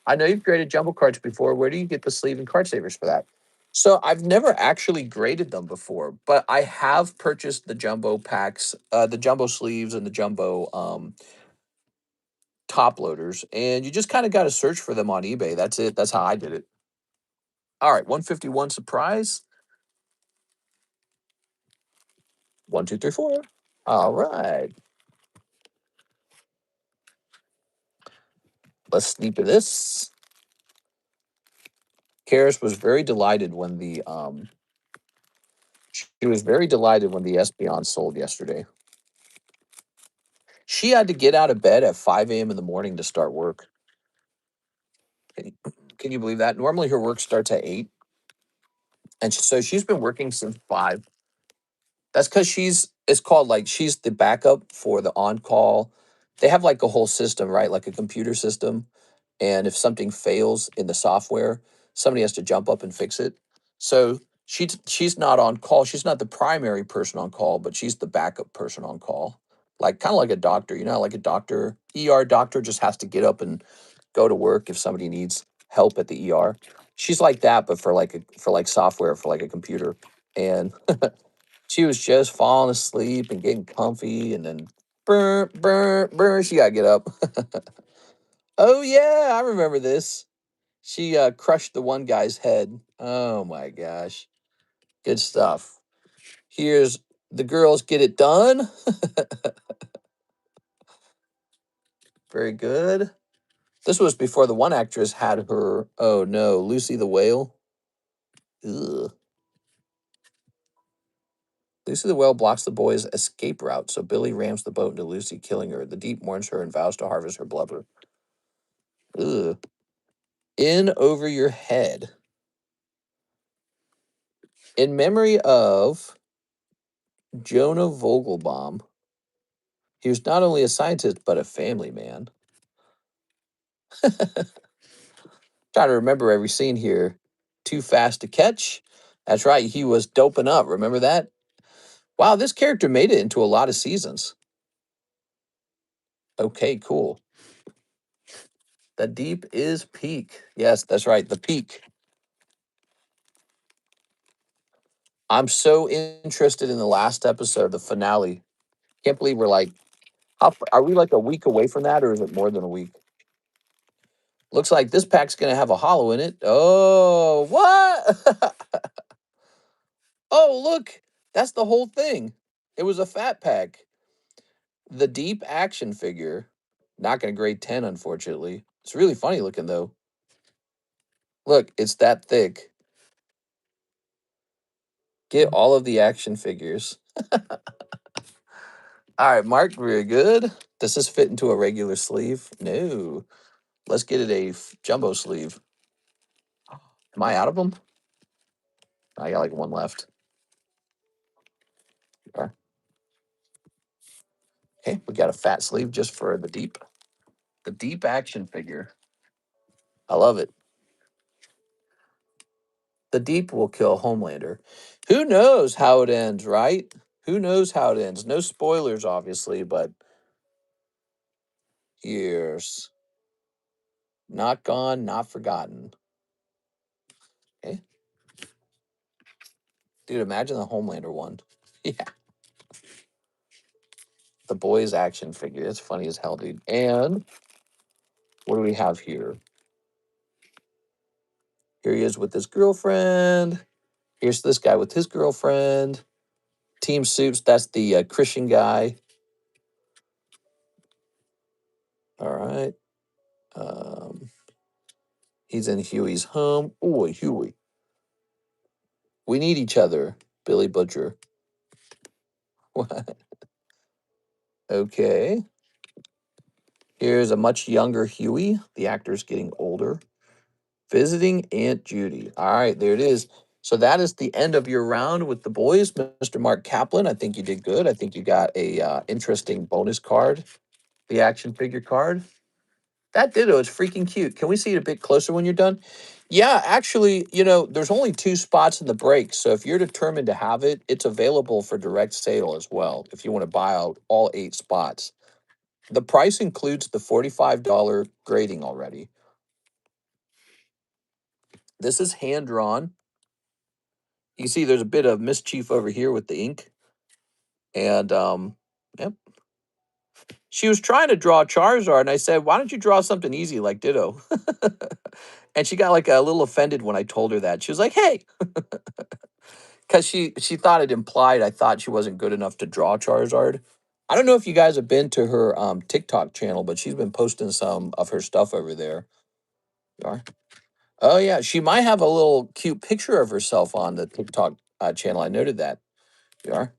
I know you've graded jumbo cards before. Where do you get the sleeve and card savers for that? So I've never actually graded them before, but I have purchased the jumbo packs, the jumbo sleeves and the jumbo top loaders, and you just kind of got to search for them on eBay. That's it. That's how I did it. All right, 151 surprise. 1, 2, 3, 4. All right. Let's sneak to this. Karis was very delighted when the she was very delighted when the Espeon sold yesterday. She had to get out of bed at 5 a.m. in the morning to start work. Can you believe that? Normally her work starts at 8. And so she's been working since 5. That's because it's called like, she's the backup for the on call. They have like a whole system, right? Like a computer system. And if something fails in the software, somebody has to jump up and fix it. So she's not on call. She's not the primary person on call, but she's the backup person on call. Like kind of like a doctor, like a doctor, ER doctor just has to get up and go to work if somebody needs help at the ER. She's like that, but for like software for like a computer. And she was just falling asleep and getting comfy, and then burr, burr, burr, she gotta get up. Oh yeah, I remember this. She crushed the one guy's head. Oh my gosh. Good stuff. Here's The Girls Get It Done. Very good. This was before the one actress had her, oh no, Lucy the Whale. Ugh. Lucy the Whale blocks the boy's escape route, so Billy rams the boat into Lucy, killing her. The Deep mourns her and vows to harvest her blubber. Ugh. In Over Your Head. In memory of Jonah Vogelbaum. He was not only a scientist, but a family man. Trying to remember every scene here. Too Fast to Catch. That's right, he was doping up. Remember that? Wow, this character made it into a lot of seasons. Okay, cool. The Deep is Peak. Yes, that's right, the Peak. I'm so interested in the last episode, the finale. Can't believe we're like, are we like a week away from that, or is it more than a week? Looks like this pack's gonna have a hollow in it. Oh, what? Oh, look, that's the whole thing. It was a fat pack. The Deep action figure. Not gonna grade 10, unfortunately. It's really funny looking though. Look, it's that thick. Get all of the action figures. All right, Mark, very good. Does this fit into a regular sleeve? No. Let's get it a jumbo sleeve. Am I out of them? I got like one left. Okay. Okay, we got a fat sleeve just for the Deep. The Deep action figure. I love it. The Deep will kill Homelander. Who knows how it ends, right? Who knows how it ends? No spoilers, obviously, but here's Not Gone, Not Forgotten. Okay. Dude, imagine the Homelander one. Yeah. The boys action figure. It's funny as hell, dude. And what do we have here? Here he is with his girlfriend. Here's this guy with his girlfriend. Team Suits, that's the Christian guy. All right. He's in Huey's home. Oh, Huey. We need each other. Billy Butcher. What? Okay. Here's a much younger Huey. The actor's getting older. Visiting Aunt Judy. All right, there it is. So that is the end of your round with the boys, Mr. Mark Kaplan. I think you did good. I think you got a interesting bonus card, the action figure card. That ditto is freaking cute. Can we see it a bit closer when you're done? Yeah, actually, there's only 2 spots in the break. So if you're determined to have it, it's available for direct sale as well. If you want to buy out all 8 spots, the price includes the $45 grading already. This is hand drawn. You can see there's a bit of mischief over here with the ink. And yep. She was trying to draw Charizard, and I said, "Why don't you draw something easy like Ditto?" And she got like a little offended when I told her that. She was like, "Hey," because she thought it implied I thought she wasn't good enough to draw Charizard. I don't know if you guys have been to her TikTok channel, but she's been posting some of her stuff over there. You are? Oh yeah, she might have a little cute picture of herself on the TikTok channel. I noted that. You are?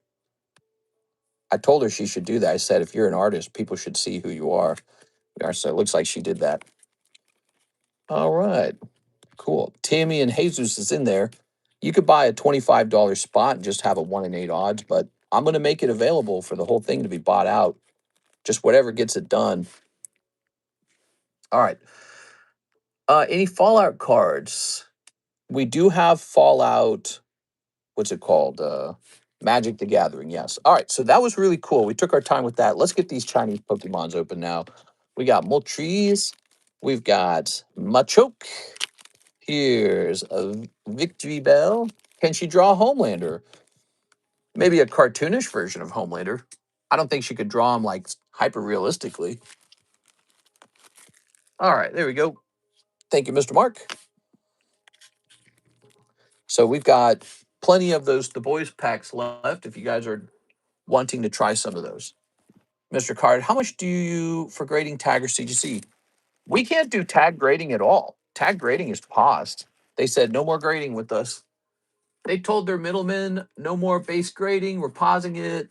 I told her she should do that. I said, if you're an artist, people should see who you are. Yeah, so it looks like she did that. All right. Cool. Tammy and Jesus is in there. You could buy a $25 spot and just have a 1 in 8 odds, but I'm going to make it available for the whole thing to be bought out. Just whatever gets it done. All right. Any Fallout cards? We do have Fallout. What's it called? Magic the Gathering. Yes. All right. So that was really cool. We took our time with that. Let's get these Chinese Pokemons open now. We got Moltres. We've got Machoke. Here's a Victory Bell. Can she draw Homelander? Maybe a cartoonish version of Homelander. I don't think she could draw him like hyper realistically. All right, there we go. Thank you, Mr. Mark. So we've got plenty of those The Boys packs left if you guys are wanting to try some of those. Mr. Card, how much do you for grading tag or CGC? We can't do tag grading at all. Tag grading is paused. They said no more grading with us. They told their middlemen no more base grading. We're pausing it.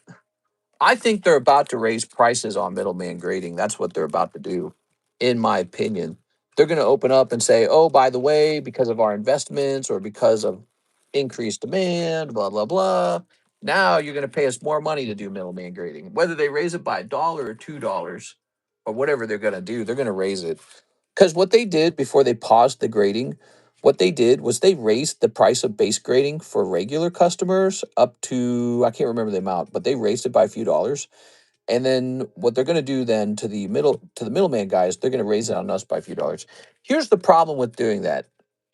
I think they're about to raise prices on middleman grading. That's what they're about to do, in my opinion. They're going to open up and say, oh, by the way, because of our investments or because of increased demand, blah, blah, blah. Now you're going to pay us more money to do middleman grading. Whether they raise it by $1 or $2 or whatever they're going to do, they're going to raise it. Because what they did before they paused the grading, what they did was they raised the price of base grading for regular customers up to, I can't remember the amount, but they raised it by a few dollars. And then what they're going to do then to the middleman guys, they're going to raise it on us by a few dollars. Here's the problem with doing that.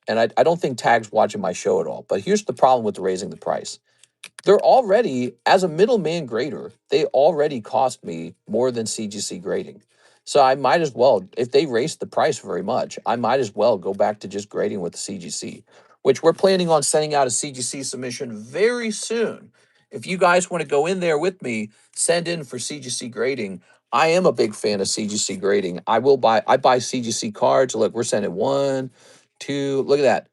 And I don't think Tag's watching my show at all, but here's the problem with raising the price. They're already, as a middleman grader, they already cost me more than CGC grading. So I might as well, if they raise the price very much, I might as well go back to just grading with the CGC, which we're planning on sending out a CGC submission very soon. If you guys want to go in there with me, send in for CGC grading. I am a big fan of CGC grading. I buy CGC cards. Look, we're sending 1, 2, look at that.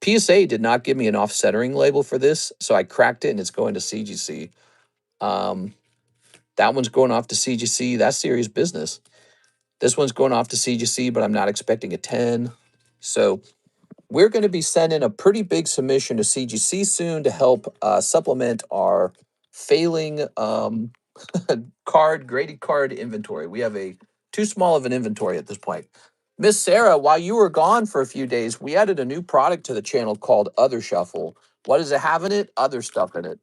PSA did not give me an offsetting label for this, so I cracked it and it's going to CGC. That one's going off to CGC. That's serious business. This one's going off to CGC, but I'm not expecting a 10. So we're going to be sending a pretty big submission to CGC soon to help supplement our failing graded card inventory. We have a too small of an inventory at this point. Miss Sarah, while you were gone for a few days, we added a new product to the channel called Other Shuffle. What does it have in it? Other stuff in it.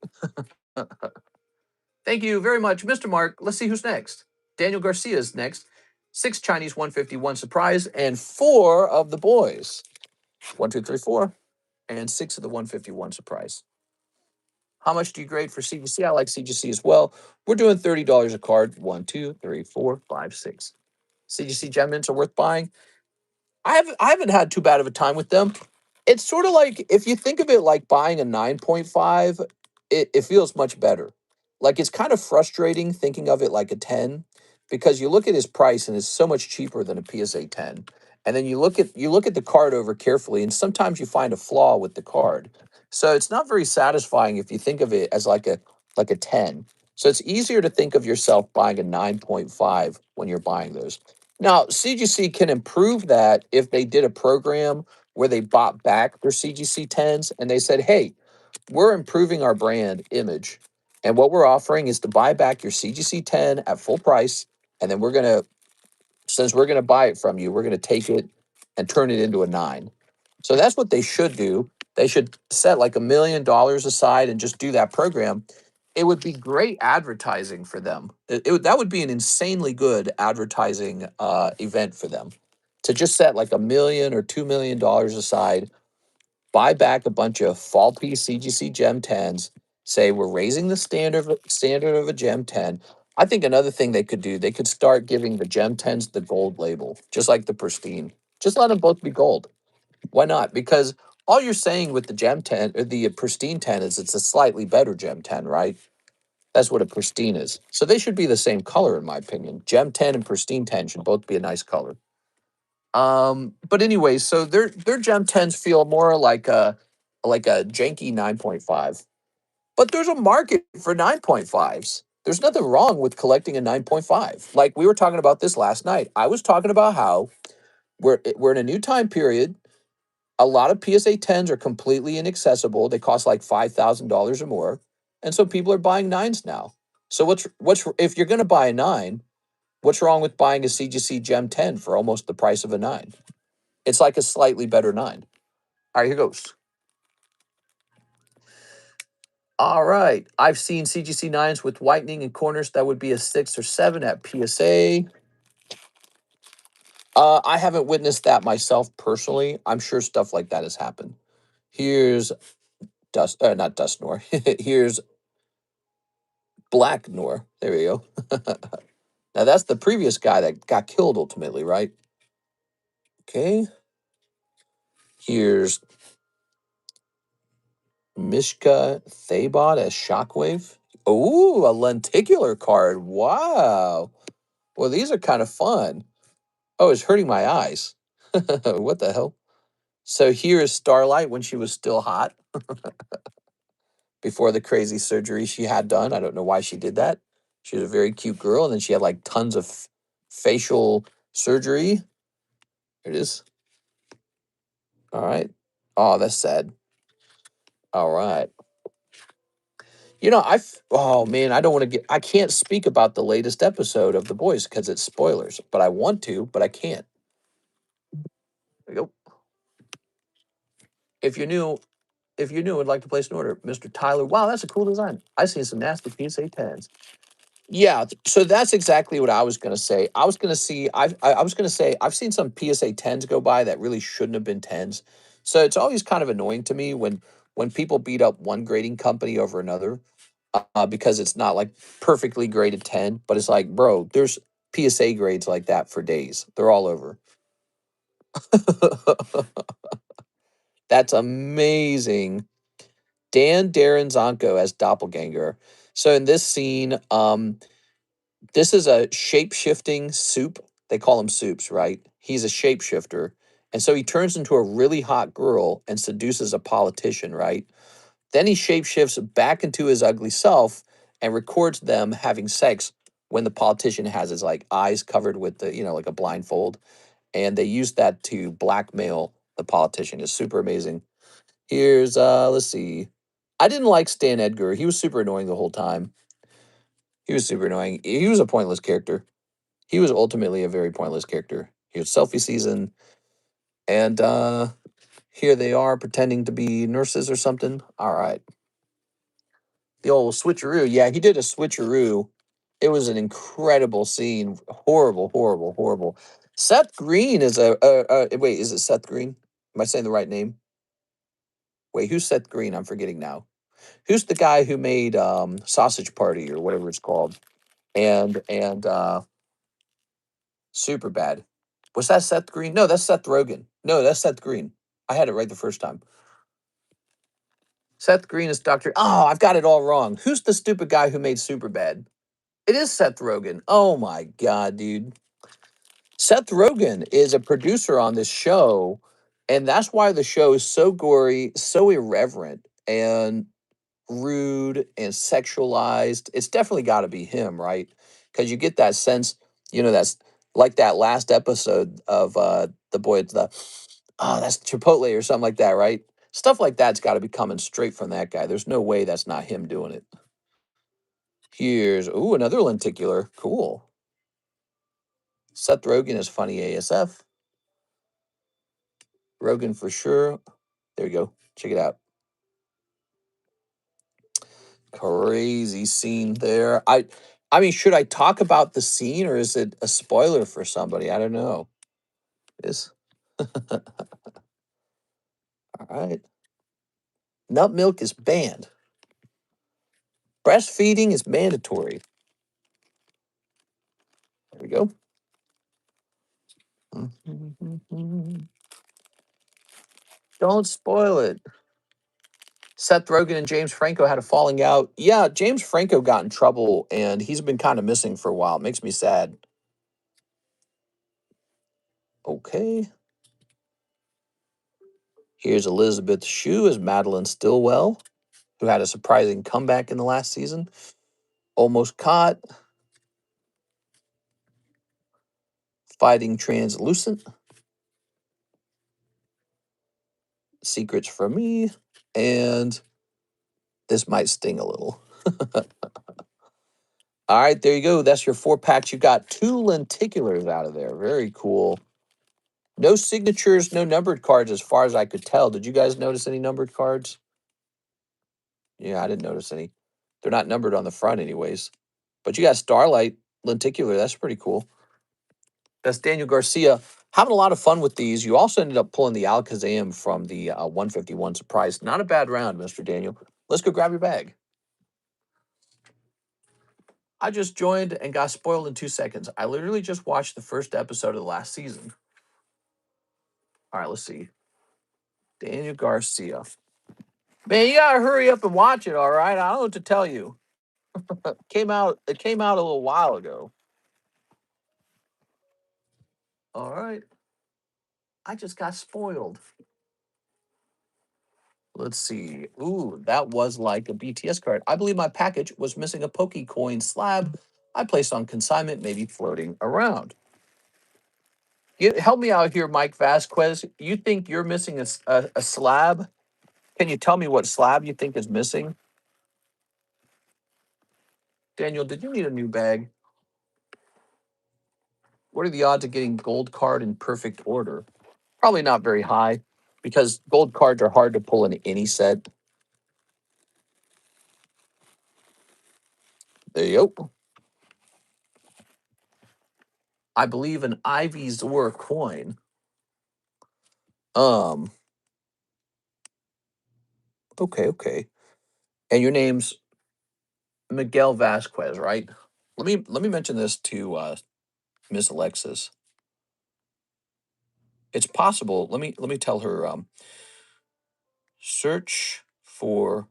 Thank you very much, Mr. Mark. Let's see who's next. Daniel Garcia is next. 6 Chinese 151 surprise and 4 of the boys. 1, 2, 3, 4, and 6 of the 151 surprise. How much do you grade for CGC? I like CGC as well. We're doing $30 a card. 1, 2, 3, 4, 5, 6. CGC gem mints are worth buying. I haven't had too bad of a time with them. It's sort of like, if you think of it like buying a 9.5, it feels much better. Like, it's kind of frustrating thinking of it like a 10 because you look at his price and it's so much cheaper than a PSA 10. And then you look at the card over carefully, and sometimes you find a flaw with the card. So it's not very satisfying if you think of it as like a 10. So it's easier to think of yourself buying a 9.5 when you're buying those. Now, CGC can improve that if they did a program where they bought back their CGC 10s and they said, hey, we're improving our brand image. And what we're offering is to buy back your CGC 10 at full price. And then since we're going to buy it from you, we're going to take it and turn it into a 9. So that's what they should do. They should set like $1 million aside and just do that program. It would be great advertising for them. That would be an insanely good advertising event for them to just set like $1 million or $2 million aside, buy back a bunch of faulty CGC Gem 10s, say we're raising the standard of a Gem 10. I think another thing they could do, they could start giving the Gem 10s the gold label, just like the pristine. Just let them both be gold. Why not? Because all you're saying with the Gem 10 or the pristine 10 is it's a slightly better Gem 10, right? That's what a pristine is. So they should be the same color, in my opinion. Gem 10 and pristine 10 should both be a nice color. But anyway, so their Gem 10s feel more like a janky 9.5. But there's a market for 9.5s. There's nothing wrong with collecting a 9.5. Like we were talking about this last night. I was talking about how we're in a new time period. A lot of PSA 10s are completely inaccessible. They cost like $5,000 or more. And so people are buying 9s now. So what's if you're going to buy a 9, what's wrong with buying a CGC Gem 10 for almost the price of a 9? It's like a slightly better 9. All right, here goes. All right. I've seen CGC 9s with whitening and corners that would be a 6 or 7 at PSA. I haven't witnessed that myself personally. I'm sure stuff like that has happened. Here's not Dust Nor. Here's Black Nor. There we go. Now that's the previous guy that got killed ultimately, right? Okay. Here's Mishka Thabot as Shockwave. Oh, a lenticular card. Wow. Well, these are kind of fun. Oh, it's hurting my eyes. What the hell? So here is Starlight when she was still hot before the crazy surgery she had done. I don't know why she did that. She was a very cute girl, and then she had like tons of facial surgery. There it is. All right. Oh, that's sad. All right. Oh man, I don't want to I can't speak about the latest episode of The Boys because it's spoilers, but I want to, but I can't. There you go. If you're new, and like to place an order, Mr. Tyler. Wow, that's a cool design. I seen some nasty PSA 10s. Yeah, so that's exactly what I was gonna say. I was gonna see. I was gonna say I've seen some PSA 10s go by that really shouldn't have been 10s. So it's always kind of annoying to me when people beat up one grading company over another because it's not like perfectly graded 10, but it's like, bro, there's PSA grades like that for days. They're all over. That's amazing. Darren Zonko as Doppelganger. So in this scene, this is a shape-shifting soup. They call him soups, right? He's a shapeshifter. And so he turns into a really hot girl and seduces a politician, right? Then he shapeshifts back into his ugly self and records them having sex when the politician has his like eyes covered with like a blindfold. And they use that to blackmail the politician. It's super amazing. Here's let's see. I didn't like Stan Edgar. He was super annoying the whole time. He was super annoying. He was a pointless character. He was ultimately a very pointless character. He was selfie season, and here they are pretending to be nurses or something. All right. The old switcheroo. Yeah, he did a switcheroo. It was an incredible scene. Horrible, horrible, horrible. Seth Green is wait, is it Seth Green? Am I saying the right name? Wait, who's Seth Green? I'm forgetting now. Who's the guy who made Sausage Party or whatever it's called? And Super Bad. Was that Seth Green? No, that's Seth Rogen. No, that's Seth Green. I had it right the first time. Seth Green is Dr. Oh, I've got it all wrong. Who's the stupid guy who made Super Bad? It is Seth Rogen. Oh my God, dude. Seth Rogen is a producer on this show, and that's why the show is so gory, so irreverent. and rude and sexualized. It's definitely got to be him, right? Because you get that sense, that's like that last episode of the boy at the, oh, that's Chipotle or something like that, right? Stuff like that's got to be coming straight from that guy. There's no way that's not him doing it. Here's, ooh, another lenticular. Cool. Seth Rogen is funny ASF. Rogen for sure. There you go. Check it out. Crazy scene there. I mean, should I talk about the scene or is it a spoiler for somebody? I don't know. This. All right. Nut milk is banned. Breastfeeding is mandatory. There we go. Don't spoil it. Seth Rogen and James Franco had a falling out. Yeah, James Franco got in trouble and he's been kind of missing for a while. It makes me sad. Okay. Here's Elizabeth Shue as Madeline Stillwell, who had a surprising comeback in the last season. Almost Caught. Fighting Translucent. Secrets from Me. And This Might Sting a Little. All right, there you go. That's your 4-packs. You got 2 lenticulars out of there. Very cool. No signatures, no numbered cards as far as I could tell. Did you guys notice any numbered cards? Yeah, I didn't notice any. They're not numbered on the front anyways. But you got Starlight lenticular. That's pretty cool. That's Daniel Garcia. Having a lot of fun with these. You also ended up pulling the Alakazam from the 151 surprise. Not a bad round, Mr. Daniel. Let's go grab your bag. I just joined and got spoiled in 2 seconds. I literally just watched the first episode of the last season. All right, let's see. Daniel Garcia. Man, you gotta hurry up and watch it, all right? I don't know what to tell you. It came out a little while ago. All right. I just got spoiled. Let's see. Ooh, that was like a BTS card. I believe my package was missing a Pokecoin slab I placed on consignment, maybe floating around. Help me out here, Mike Vasquez. You think you're missing a slab? Can you tell me what slab you think is missing? Daniel, did you need a new bag? What are the odds of getting gold card in perfect order? Probably not very high because gold cards are hard to pull in any set. There you go. I believe an Ivysaur coin. Um, okay. And your name's Miguel Vasquez, right? Let me mention this to Miss Alexis. It's possible. Let me tell her. Search for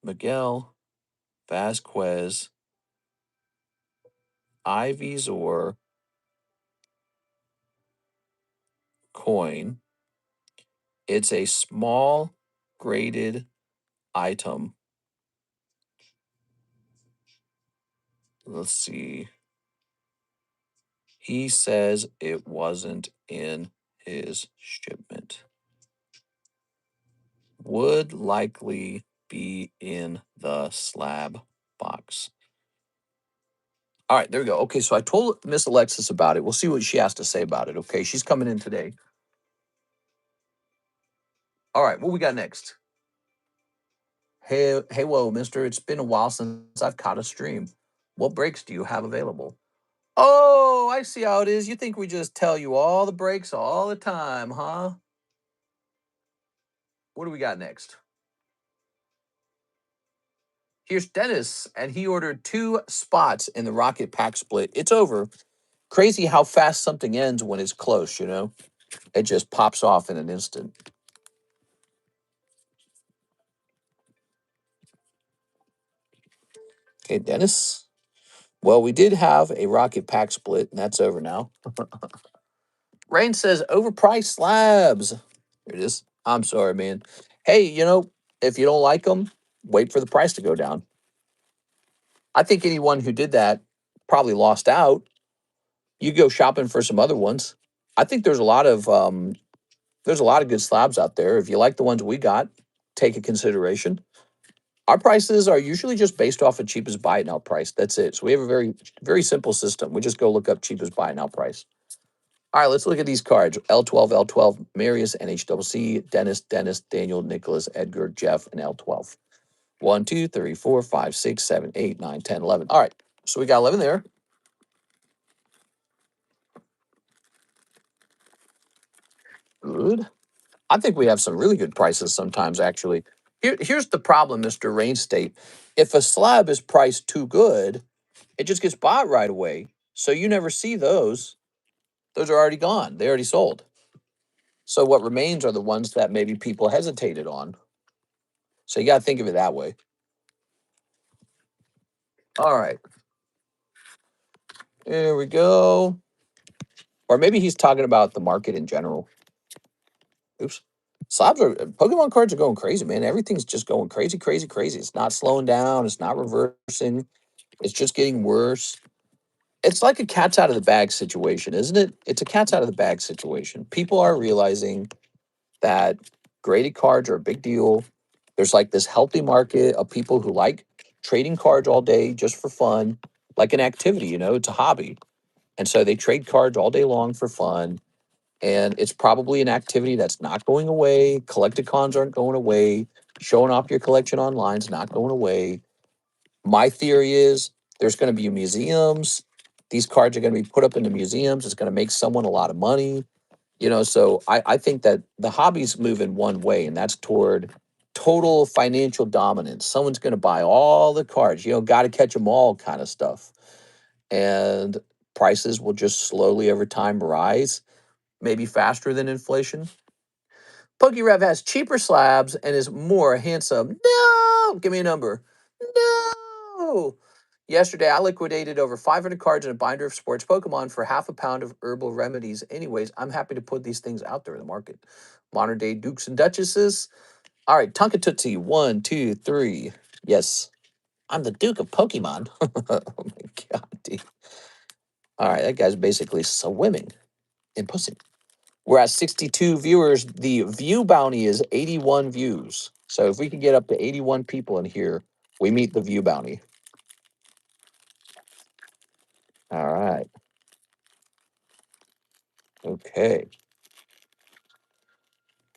Miguel Vasquez Ivysaur coin. It's a small graded item. Let's see. He says it wasn't in his shipment. Would likely be in the slab box. All right, there we go. Okay, so I told Miss Alexis about it. We'll see what she has to say about it. Okay, she's coming in today. All right, what we got next? Hey, whoa, mister. It's been a while since I've caught a stream. What breaks do you have available? Oh, I see how it is. You think we just tell you all the breaks all the time, huh? What do we got next? Here's Dennis, and he ordered 2 spots in the Rocket Pack split. It's over. Crazy how fast something ends when it's close, you know? It just pops off in an instant. Okay, Dennis. Well, we did have a Rocket Pack split, and that's over now. Rain says overpriced slabs. Here it is. I'm sorry, man. Hey, If you don't like them, wait for the price to go down. I think anyone who did that probably lost out. You go shopping for some other ones. I think there's a lot of good slabs out there. If you like the ones we got, take a consideration. Our prices are usually just based off of cheapest buy it now price. That's it. So we have a very simple system. We just go look up cheapest buy it now price. All right, let's look at these cards. L12, Marius, NHCC, Dennis, Daniel, Nicholas, Edgar, Jeff, and L12. 1, 2, 3, 4, 5, 6, 7, 8, 9, 10, 11. All right, so we got 11 there. Good. I think we have some really good prices sometimes, actually. Here's the problem, Mr. Rain State. If a slab is priced too good, it just gets bought right away. So you never see those. Those are already gone. They already sold. So what remains are the ones that maybe people hesitated on. So you got to think of it that way. All right. There we go. Or maybe he's talking about the market in general. Oops. Pokemon cards are going crazy, man. Everything's just going crazy, crazy, crazy. It's not slowing down. It's not reversing. It's just getting worse. It's like a cat's out of the bag situation, isn't it? It's a cat's out of the bag situation. People are realizing that graded cards are a big deal. There's like this healthy market of people who like trading cards all day just for fun, like an activity, it's a hobby. And so they trade cards all day long for fun. And it's probably an activity that's not going away. Collecticons aren't going away. Showing off your collection online is not going away. My theory is there's going to be museums. These cards are going to be put up into museums. It's going to make someone a lot of money. So I think that the hobbies move in one way, and that's toward total financial dominance. Someone's going to buy all the cards, got to catch them all kind of stuff. And prices will just slowly over time rise, maybe faster than inflation. PokeRev has cheaper slabs and is more handsome. No! Give me a number. No! Yesterday, I liquidated over 500 cards in a binder of sports Pokemon for half a pound of herbal remedies. Anyways, I'm happy to put these things out there in the market. Modern day Dukes and Duchesses. All right, Tonka Tootsie. 1, 2, 3. Yes, I'm the Duke of Pokemon. Oh my God, dude. All right, that guy's basically swimming in pussy. We're at 62 viewers. The view bounty is 81 views. So if we can get up to 81 people in here, we meet the view bounty. All right. Okay.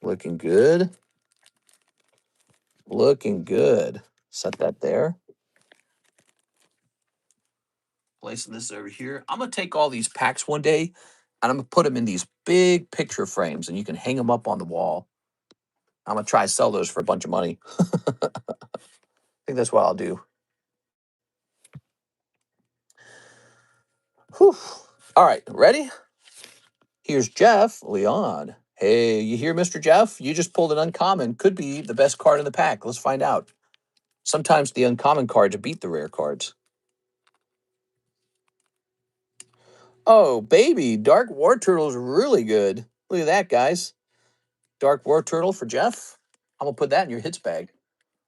Looking good. Looking good. Set that there. Placing this over here. I'm going to take all these packs one day and I'm going to put them in these big picture frames and you can hang them up on the wall. I'm going to try to sell those for a bunch of money. I think that's what I'll do. Whew. All right. Ready? Here's Jeff Leon. Hey, you hear, Mr. Jeff? You just pulled an uncommon. Could be the best card in the pack. Let's find out. Sometimes the uncommon cards beat the rare cards. Oh, baby. Dark War Turtle's really good. Look at that, guys. Dark War Turtle for Jeff. I'm going to put that in your hits bag.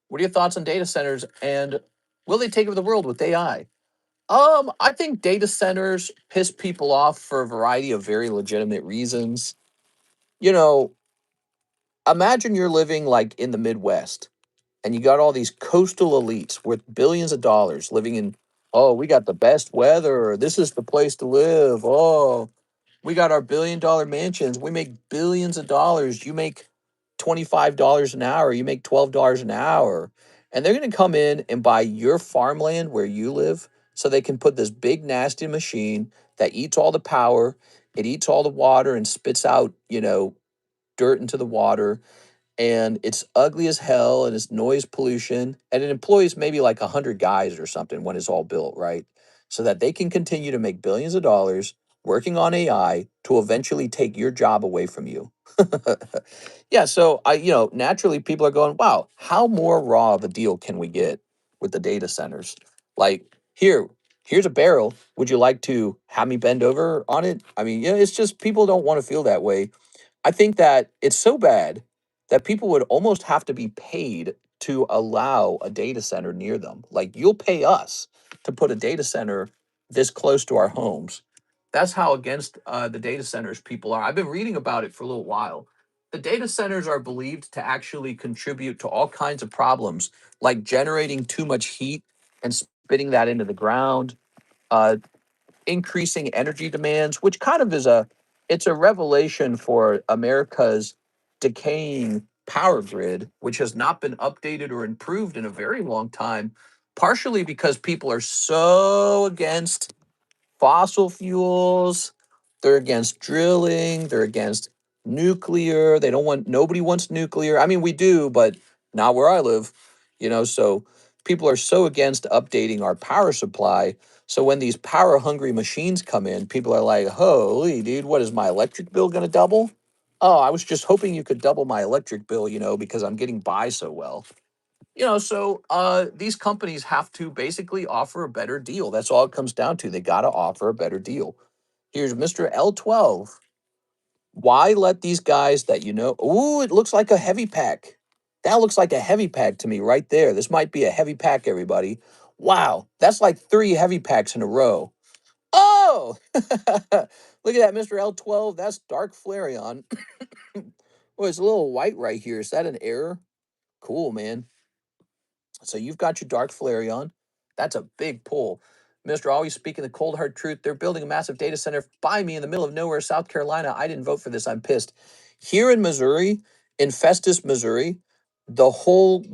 What are your thoughts on data centers and will they take over the world with AI? I think data centers piss people off for a variety of very legitimate reasons. You know, imagine you're living like in the Midwest and you got all these coastal elites worth billions of dollars living in, oh, we got the best weather. This is the place to live. Oh, we got our $1 billion mansions. We make billions of dollars. You make $25 an hour. You make $12 an hour. And they're going to come in and buy your farmland where you live so they can put this big, nasty machine that eats all the power. It eats all the water and spits out, dirt into the water and it's ugly as hell and it's noise pollution and it employs maybe like 100 guys or something when it's all built, right? So that they can continue to make billions of dollars working on AI to eventually take your job away from you. Yeah, so naturally people are going, wow, how more raw of a deal can we get with the data centers? Like, here's a barrel. Would you like to have me bend over on it? I mean, it's just people don't want to feel that way. I think that it's so bad that people would almost have to be paid to allow a data center near them. Like, you'll pay us to put a data center this close to our homes. That's how against the data centers people are. I've been reading about it for a little while. The data centers are believed to actually contribute to all kinds of problems, like generating too much heat and spitting that into the ground, uh, increasing energy demands, which kind of is it's a revelation for America's decaying power grid, which has not been updated or improved in a very long time, partially because people are so against fossil fuels. They're against drilling. They're against nuclear. They don't want, nobody wants nuclear. I mean, we do, but not where I live, so people are so against updating our power supply. So when these power hungry machines come in, people are like, holy dude, what is my electric bill going to double? Oh, I was just hoping you could double my electric bill, because I'm getting by so well. So these companies have to basically offer a better deal. That's all it comes down to. They got to offer a better deal. Here's Mr. L12. Why let these guys that ooh, it looks like a heavy pack. That looks like a heavy pack to me right there. This might be a heavy pack, everybody. Wow, that's like 3 heavy packs in a row. Oh, look at that, Mr. L12. That's Dark Flareon. Oh, it's a little white right here. Is that an error? Cool, man. So you've got your Dark Flareon. That's a big pull. Mr. Always speaking the cold hard truth. They're building a massive data center by me in the middle of nowhere, South Carolina. I didn't vote for this. I'm pissed. Here in Missouri, in Festus, Missouri, the whole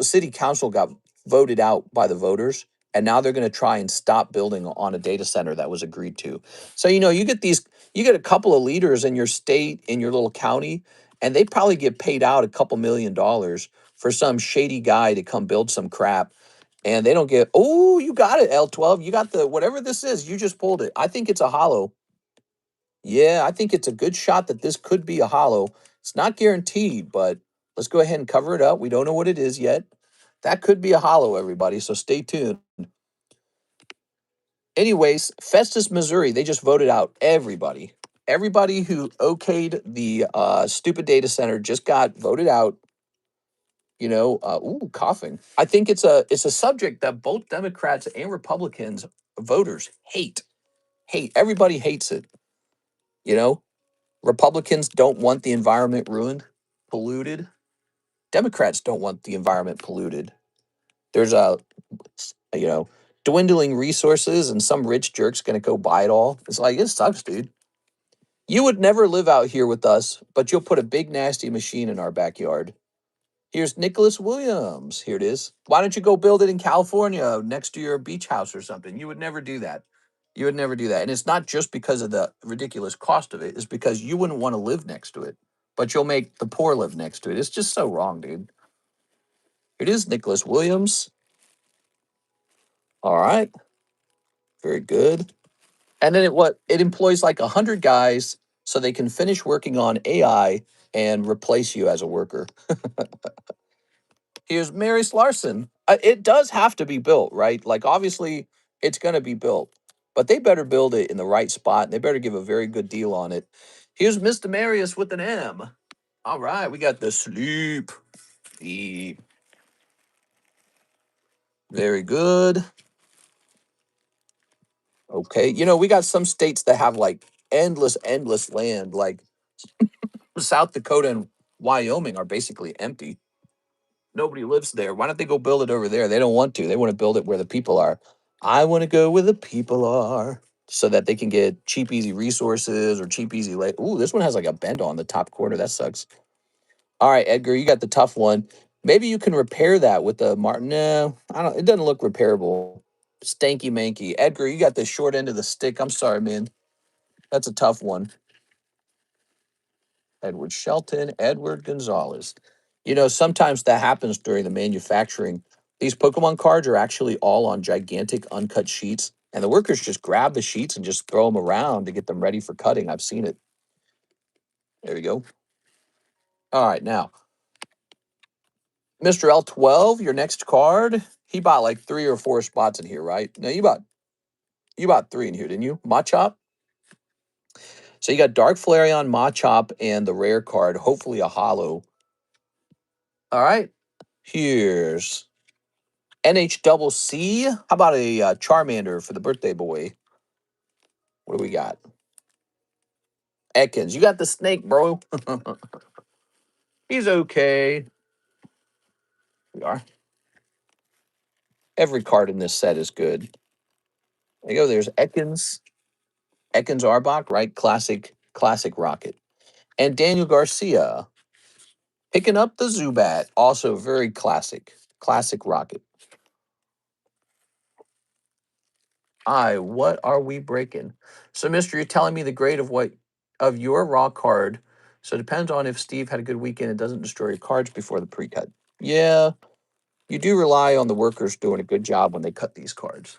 city council got voted out by the voters, and now they're going to try and stop building on a data center that was agreed to. So you get a couple of leaders in your state, in your little county, and they probably get paid out a couple $1,000,000 for some shady guy to come build some crap, and they don't get, oh, you got it, L12. You got the, whatever this is, you just pulled it. I think it's a hollow. Yeah, I think it's a good shot that this could be a hollow. It's not guaranteed, but let's go ahead and cover it up. We don't know what it is yet. That could be a hollow, everybody, so stay tuned. Anyways, Festus, Missouri, they just voted out everybody. Everybody who okayed the stupid data center just got voted out. Ooh, coughing. I think it's a subject that both Democrats and Republicans voters hate. Hate. Everybody hates it. You know, Republicans don't want the environment ruined, polluted. Democrats don't want the environment polluted. There's you know, dwindling resources, and some rich jerk's gonna go buy it all. It's like, it sucks, dude. You would never live out here with us, but you'll put a big nasty machine in our backyard. Here's Nicholas Williams. Here it is. Why don't you go build it in California next to your beach house or something? You would never do that. You would never do that. And it's not just because of the ridiculous cost of it. It's because you wouldn't want to live next to it, but you'll make the poor live next to it. It's just so wrong, dude. Here it is, Nicholas Williams. All right. Very good. And then it employs like 100 guys so they can finish working on AI and replace you as a worker. Here's Mary Larson. It does have to be built, right? Like, obviously, it's going to be built, but they better build it in the right spot. And they better give a very good deal on it. Here's Mr. Marius with an M. All right, we got the sleep. Sleep. Very good. Okay, we got some states that have like endless land, like South Dakota and Wyoming are basically empty. Nobody lives there. Why don't they go build it over there? They don't want to. They want to build it where the people are. I want to go where the people are so that they can get cheap, easy resources or cheap, easy. Ooh, this one has like a bend on the top corner. That sucks. All right, Edgar, you got the tough one. Maybe you can repair that with the Martin. No, I don't. It doesn't look repairable. Stanky manky. Edgar, you got the short end of the stick. I'm sorry, man. That's a tough one. Edward Shelton, Edward Gonzalez. Sometimes that happens during the manufacturing. These Pokemon cards are actually all on gigantic uncut sheets, and the workers just grab the sheets and just throw them around to get them ready for cutting. I've seen it. There you go. All right, now, Mr. L12, your next card. He bought like 3 or 4 spots in here, right? No, you bought 3 in here, didn't you? Machop. So you got Dark Flareon, Machop, and the rare card, hopefully a hollow. All right. Here's NHCC. How about a Charmander for the birthday boy? What do we got? Ekans. You got the snake, bro. He's okay. We are. Every card in this set is good. There you go. There's Ekans. Ekans Arbok, right? Classic Rocket. And Daniel Garcia picking up the Zubat. Also very classic Rocket. What are we breaking? So, Mister, you're telling me the grade of your raw card. So it depends on if Steve had a good weekend and doesn't destroy your cards before the pre-cut. Yeah, you do rely on the workers doing a good job when they cut these cards.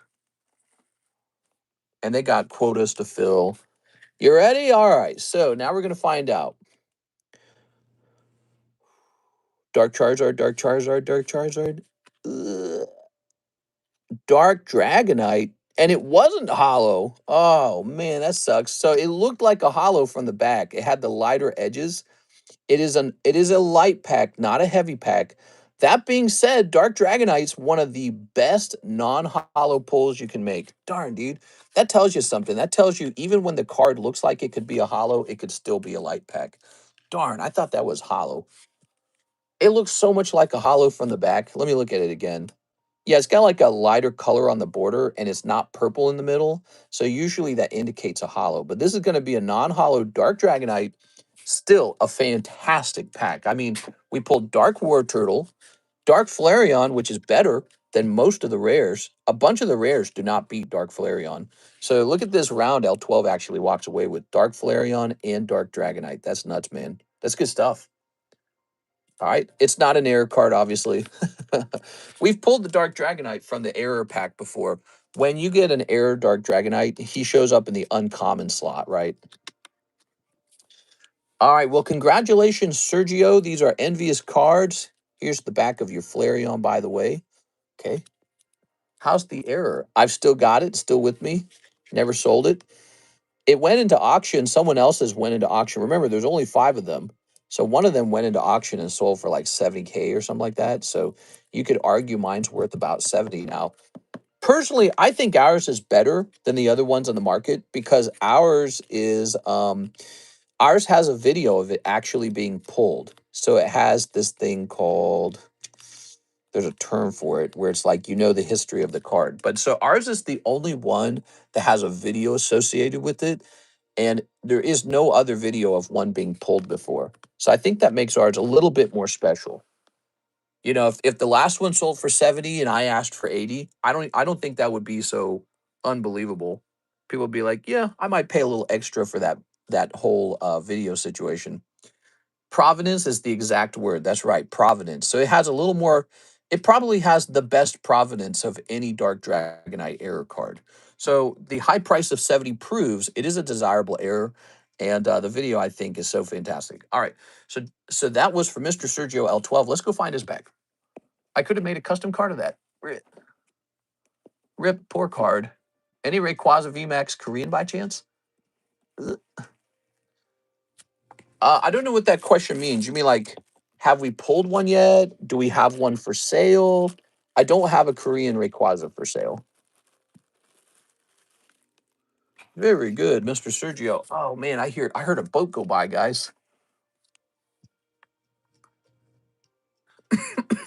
And they got quotas to fill. You ready? All right. So now we're going to find out. Dark Charizard, Dark Charizard, Dark Charizard. Dark Dragonite. And it wasn't hollow. Oh, man, that sucks. So it looked like a hollow from the back. It had the lighter edges. It is a light pack, not a heavy pack. That being said, Dark Dragonite's one of the best non-hollow pulls you can make. Darn, dude. That tells you something. That tells you even when the card looks like it could be a hollow, it could still be a light pack. Darn, I thought that was hollow. It looks so much like a hollow from the back. Let me look at it again. Yeah, it's got like a lighter color on the border, and it's not purple in the middle. So usually that indicates a hollow. But this is going to be a non-hollow Dark Dragonite. Still a fantastic pack. I mean, we pulled Dark War Turtle, Dark Flareon, which is better than most of the rares. A bunch of the rares do not beat Dark Flareon. So look at this round. L12 actually walks away with Dark Flareon and Dark Dragonite. That's nuts, man. That's good stuff. All right. It's not an error card, obviously. We've pulled the Dark Dragonite from the error pack before. When you get an error Dark Dragonite, he shows up in the uncommon slot, right? All right. Well, congratulations, Sergio. These are envious cards. Here's the back of your Flareon, by the way. Okay. How's the error? I've still got it, still with me. Never sold it. It went into auction. Someone else's went into auction. Remember, there's only 5 of them. So one of them went into auction and sold for like 70K or something like that. So you could argue mine's worth about 70 now. Personally, I think ours is better than the other ones on the market because ours has a video of it actually being pulled. So it has this thing called, there's a term for it where it's like the history of the card. But so ours is the only one that has a video associated with it. And there is no other video of one being pulled before. So I think that makes ours a little bit more special. If the last one sold for 70 and I asked for 80, I don't think that would be so unbelievable. People would be like, yeah, I might pay a little extra for that whole video situation. Provenance is the exact word. That's right, provenance. So it has a little more, it probably has the best provenance of any Dark Dragonite error card. So the high price of 70 proves it is a desirable error. And the video, I think, is so fantastic. All right. So that was for Mr. Sergio L12. Let's go find his bag. I could have made a custom card of that. Rip, poor card. Any Rayquaza VMAX Korean by chance? I don't know what that question means. You mean like, have we pulled one yet? Do we have one for sale? I don't have a Korean Rayquaza for sale. Very good, Mr. Sergio. Oh man, I heard a boat go by, guys.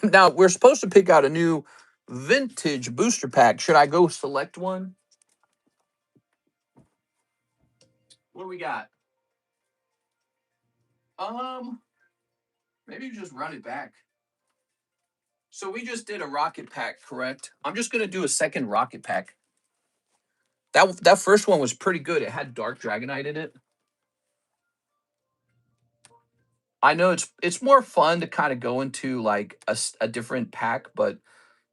Now we're supposed to pick out a new vintage booster pack. Should I go select one? What do we got? Maybe just run it back. So we just did a rocket pack, correct? I'm just gonna do a second rocket pack. That first one was pretty good. It had Dark Dragonite in it. I know it's more fun to kind of go into like a different pack, but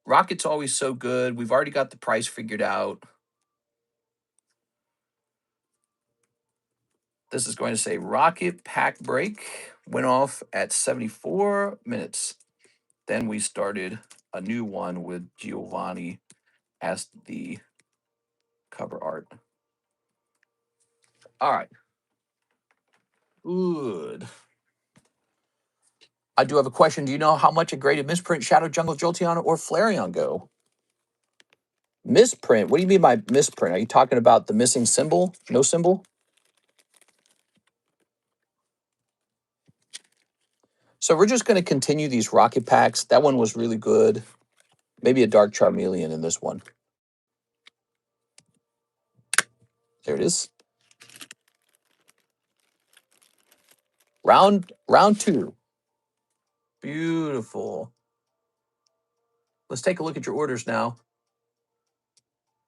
Rocket's always so good. We've already got the price figured out. This is going to say Rocket pack break went off at 74 minutes. Then we started a new one with Giovanni as the cover art. All right. Good. I do have a question. Do you know how much a graded misprint Shadow Jungle Jolteon or Flareon go? Misprint? What do you mean by misprint? Are you talking about the missing symbol? No symbol? So we're just going to continue these rocket packs. That one was really good. Maybe a Dark Charmeleon in this one. There it is. Round 2. Beautiful. Let's take a look at your orders now.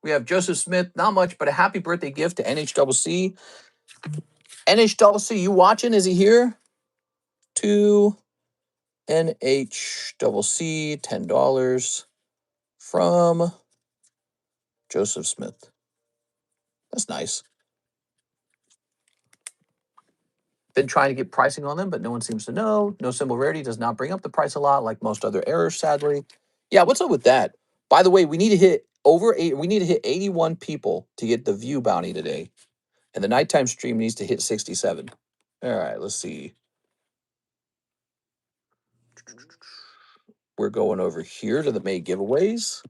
We have Joseph Smith, not much, but a happy birthday gift to NHCC. NHCC, you watching? Is he here? To NHCC, $10 from Joseph Smith. That's nice. Been trying to get pricing on them, but no one seems to know. No symbol rarity does not bring up the price a lot, like most other errors, sadly. Yeah, what's up with that? By the way, we need to hit we need to hit 81 people to get the view bounty today. And the nighttime stream needs to hit 67. All right, let's see. We're going over here to the May giveaways.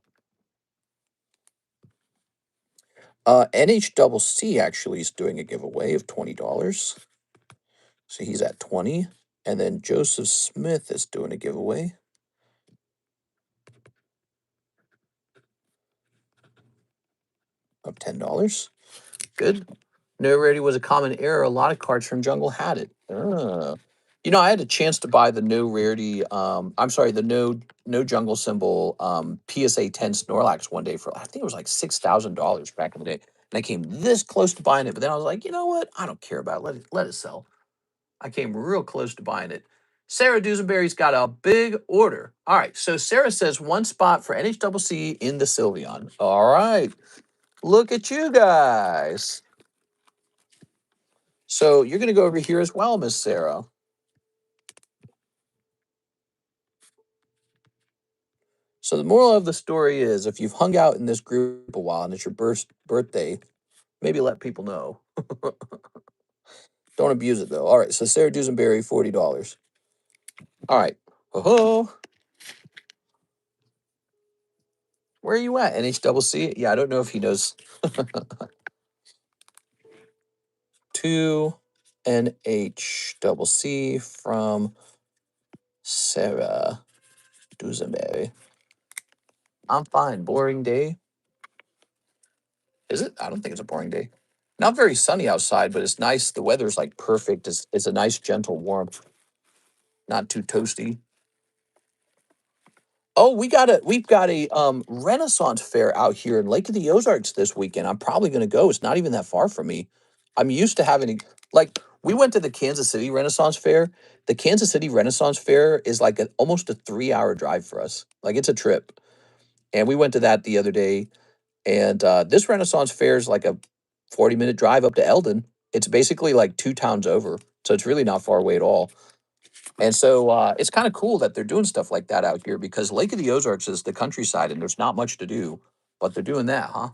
NHCC actually is doing a giveaway of $20. So he's at 20. And then Joseph Smith is doing a giveaway of $10. Good. No rarity was a common error. A lot of cards from Jungle had it. You know, I had a chance to buy the no rarity, the no jungle symbol PSA 10 Snorlax one day for, I think it was like $6,000 back in the day. And I came this close to buying it, but then I was like, you know what? I don't care about it. Let it sell. I came real close to buying it. Sarah Dusenberry's got a big order. All right, so Sarah says 1 spot for NHCC in the Sylveon. All right, look at you guys. So you're going to go over here as well, Miss Sarah. So the moral of the story is, if you've hung out in this group a while and it's your birthday, maybe let people know. Don't abuse it, though. All right, so Sarah Dusenberry, $40. All right. Oh, where are you at, NHCC? Yeah, I don't know if he knows. To NHCC from Sarah Dusenberry. I'm fine. Boring day. Is it? I don't think it's a boring day. Not very sunny outside, but it's nice. The weather's like perfect. It's a nice, gentle warmth. Not too toasty. Oh, we've got a Renaissance fair out here in Lake of the Ozarks this weekend. I'm probably gonna go. It's not even that far from me. I'm used to having like we went to the Kansas City Renaissance Fair. The Kansas City Renaissance Fair is like almost a 3-hour drive for us. Like it's a trip. And we went to that the other day. And this Renaissance Fair is like a 40-minute drive up to Eldon. It's basically like 2 towns over. So it's really not far away at all. And so it's kind of cool that they're doing stuff like that out here, because Lake of the Ozarks is the countryside and there's not much to do, but they're doing that, huh?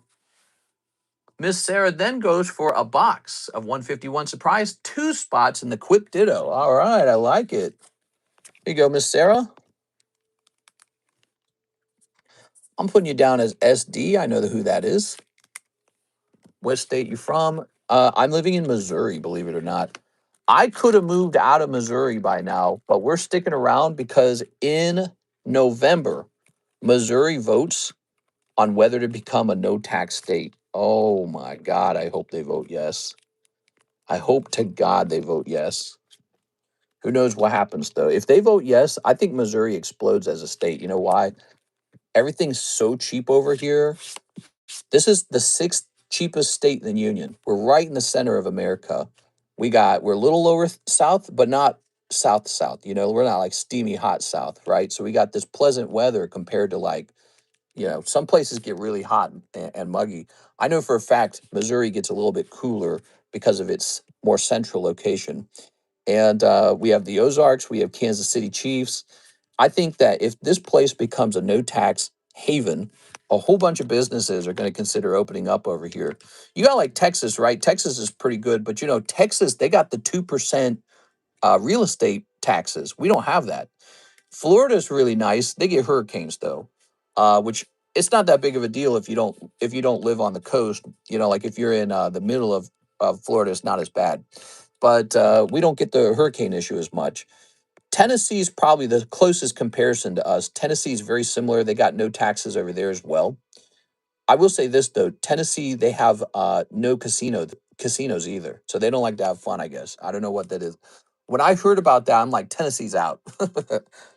Miss Sarah then goes for a box of 151 surprise, 2 spots in the Quip Ditto. All right, I like it. Here you go, Miss Sarah. I'm putting you down as SD. I know who that is. What state you from? I'm living in Missouri, believe it or not. I could have moved out of Missouri by now, but we're sticking around because in November, Missouri votes on whether to become a no-tax state. Oh my God, I hope they vote yes. I hope to God they vote yes. Who knows what happens, though? If they vote yes, I think Missouri explodes as a state. You know why? Everything's so cheap over here. This is the 6th cheapest state in the union. We're right in the center of America. We're a little lower south, but not south. You know, we're not like steamy hot south, right? So we got this pleasant weather compared to like, you know, some places get really hot and muggy. I know for a fact Missouri gets a little bit cooler because of its more central location. And we have the Ozarks, we have Kansas City Chiefs. I think that if this place becomes a no tax haven, a whole bunch of businesses are going to consider opening up over here. You got like Texas, right? Texas is pretty good, but you know, Texas, they got the 2% real estate taxes. We don't have that. Florida's really nice. They get hurricanes though, which it's not that big of a deal if you don't live on the coast. You know, like if you're in the middle of Florida, it's not as bad. But we don't get the hurricane issue as much. Tennessee's probably the closest comparison to us. Tennessee's very similar. They got no taxes over there as well. I will say this though, Tennessee they have no casinos either, so they don't like to have fun. I guess I don't know what that is. When I heard about that, I'm like Tennessee's out.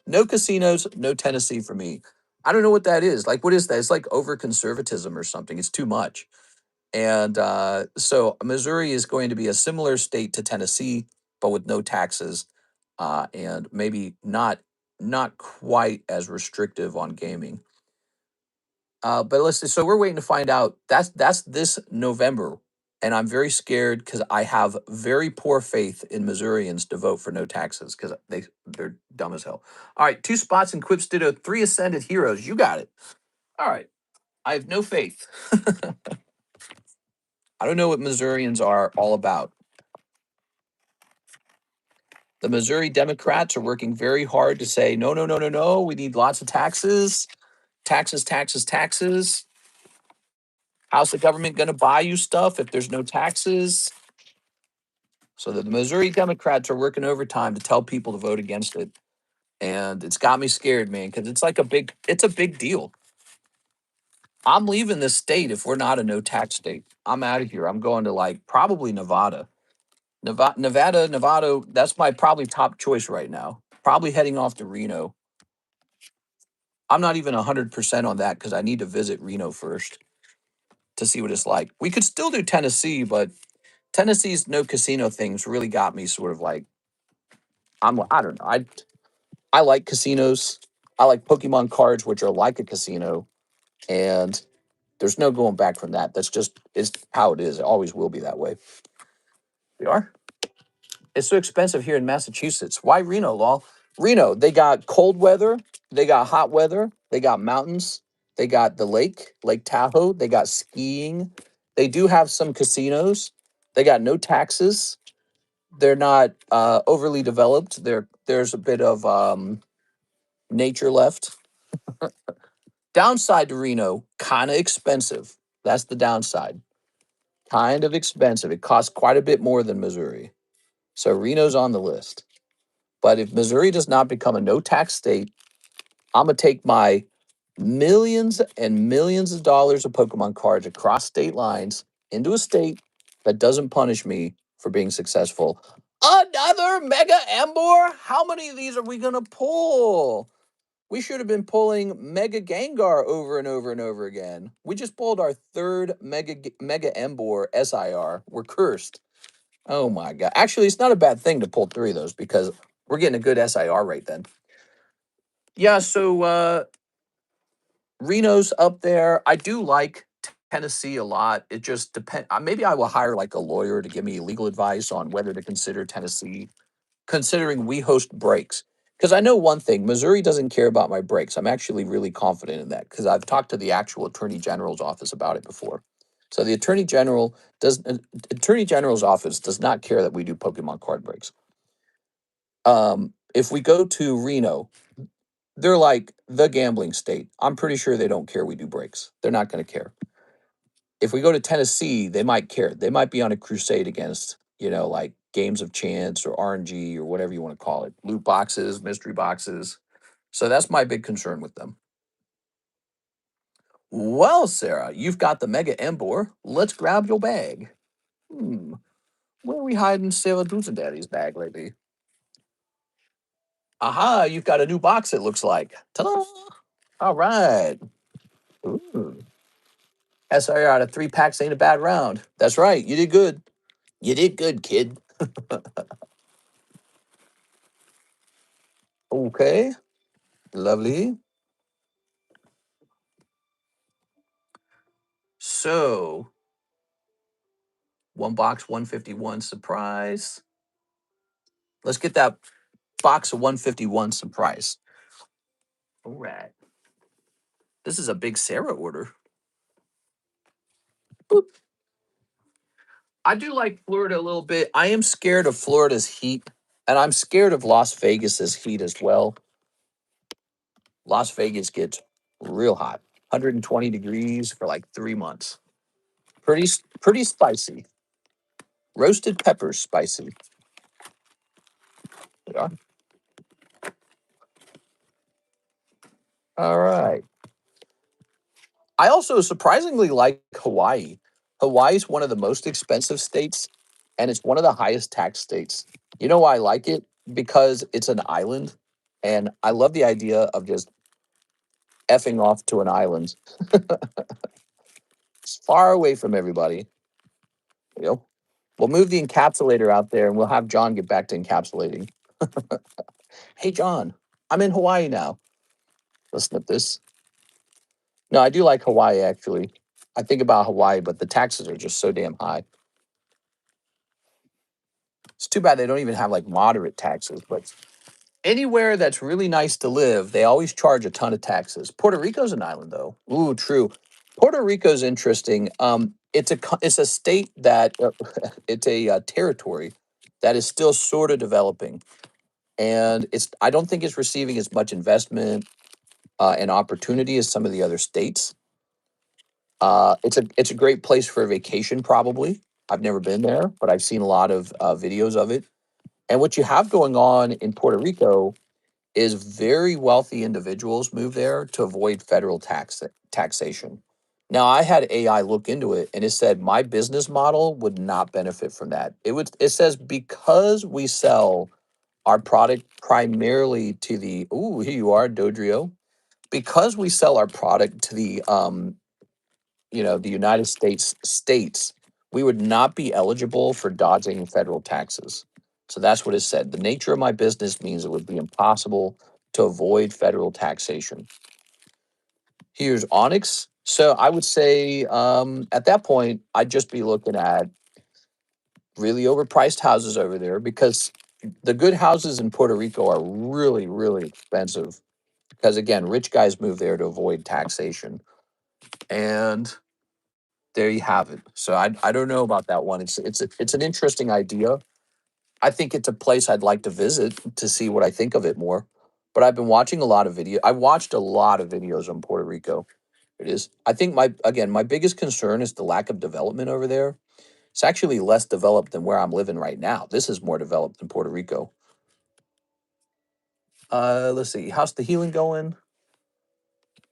No casinos, no Tennessee for me. I don't know what that is. Like, what is that? It's like over conservatism or something. It's too much. And so Missouri is going to be a similar state to Tennessee, but with no taxes, and maybe not quite as restrictive on gaming. But let's see. So we're waiting to find out. That's this November, and I'm very scared because I have very poor faith in Missourians to vote for no taxes because they're dumb as hell. All right, 2 spots in Quip Studio, 3 ascended heroes. You got it. All right, I have no faith. I don't know what Missourians are all about. The Missouri Democrats are working very hard to say no, no, no, no, no. We need lots of taxes, taxes, taxes, taxes. How's the government going to buy you stuff if there's no taxes? So the Missouri Democrats are working overtime to tell people to vote against it, and it's got me scared, man, because it's a big deal. I'm leaving this state if we're not a no tax state. I'm out of here. I'm going to like probably Nevada. Nevada. That's my probably top choice right now. Probably heading off to Reno. I'm not even 100% on that because I need to visit Reno first to see what it's like. We could still do Tennessee, but Tennessee's no casino things really got me sort of like I don't know. I like casinos. I like Pokemon cards, which are like a casino, and there's no going back from that. That's just is how it is. It always will be that way. We are. It's so expensive here in Massachusetts. Why Reno, Law? Reno, they got cold weather, they got hot weather, they got mountains, they got the lake, Lake Tahoe, they got skiing. They do have some casinos. They got no taxes. They're not overly developed. There's a bit of nature left. Downside to Reno, kind of expensive. That's the downside. Kind of expensive. It costs quite a bit more than Missouri. So Reno's on the list. But if Missouri does not become a no tax state, I'm going to take my millions and millions of dollars of Pokemon cards across state lines into a state that doesn't punish me for being successful. Another Mega Emboar? How many of these are we going to pull? We should have been pulling Mega Gengar over and over and over again. We just pulled our third Mega Emboar SIR. We're cursed. Oh my god. Actually, it's not a bad thing to pull 3 of those because we're getting a good SIR rate then. Yeah, so Reno's up there. I do like Tennessee a lot. It just depends. Maybe I will hire like a lawyer to give me legal advice on whether to consider Tennessee, considering we host breaks. Because I know one thing, Missouri doesn't care about my breaks. I'm actually really confident in that because I've talked to the actual Attorney General's office about it before. So the Attorney General's office does not care that we do Pokemon card breaks. If we go to Reno, they're like the gambling state. I'm pretty sure they don't care we do breaks. They're not going to care. If we go to Tennessee, they might care. They might be on a crusade against, like games of chance or RNG or whatever you want to call it, loot boxes, mystery boxes. So that's my big concern with them. Well, Sarah, you've got the Mega Embor. Let's grab your bag. Where are we hiding Sarah Daddy's bag lately? Aha, you've got a new box, it looks like. Ta-da! All right. Ooh. SIR out of 3 packs ain't a bad round. That's right. You did good. You did good, kid. Okay. Lovely. So, 1 box, 151 surprise. Let's get that box of 151 surprise. All right. This is a big Sarah order. Boop. I do like Florida a little bit. I am scared of Florida's heat And I'm scared of Las Vegas's heat as well. Las Vegas gets real hot, 120 degrees for like 3 months. Pretty spicy. Roasted peppers, spicy. They are. All right. I also surprisingly like Hawaii. Hawaii is one of the most expensive states, and it's one of the highest tax states. You know why I like it? Because it's an island, and I love the idea of just effing off to an island. It's far away from everybody. You know, we'll move the encapsulator out there, and we'll have John get back to encapsulating. Hey, John, I'm in Hawaii now. Let's snip this. No, I do like Hawaii actually. I think about Hawaii, but the taxes are just so damn high. It's too bad they don't even have like moderate taxes, but anywhere that's really nice to live, they always charge a ton of taxes. Puerto Rico's an island though. Ooh, true. Puerto Rico's interesting. It's a state that it's a territory that is still sort of developing, and I don't think it's receiving as much investment and opportunity as some of the other states. It's a great place for a vacation, probably. I've never been there, but I've seen a lot of videos of it. And what you have going on in Puerto Rico is very wealthy individuals move there to avoid federal taxation. Now, I had AI look into it, and it said my business model would not benefit from that. It says because we sell our product primarily to the here you are, Dodrio. Because we sell our product to the the United States, we would not be eligible for dodging federal taxes. So that's what it said. The nature of my business means it would be impossible to avoid federal taxation. Here's Onyx. So I would say at that point, I'd just be looking at really overpriced houses over there because the good houses in Puerto Rico are really, really expensive. Because again, rich guys move there to avoid taxation. And there you have it. So I don't know about that one. It's an interesting idea. I think it's a place I'd like to visit to see what I think of it more. But I've been watching a lot of video. I watched a lot of videos on Puerto Rico. It is. I think my biggest concern is the lack of development over there. It's actually less developed than where I'm living right now. This is more developed than Puerto Rico. Let's see. How's the healing going?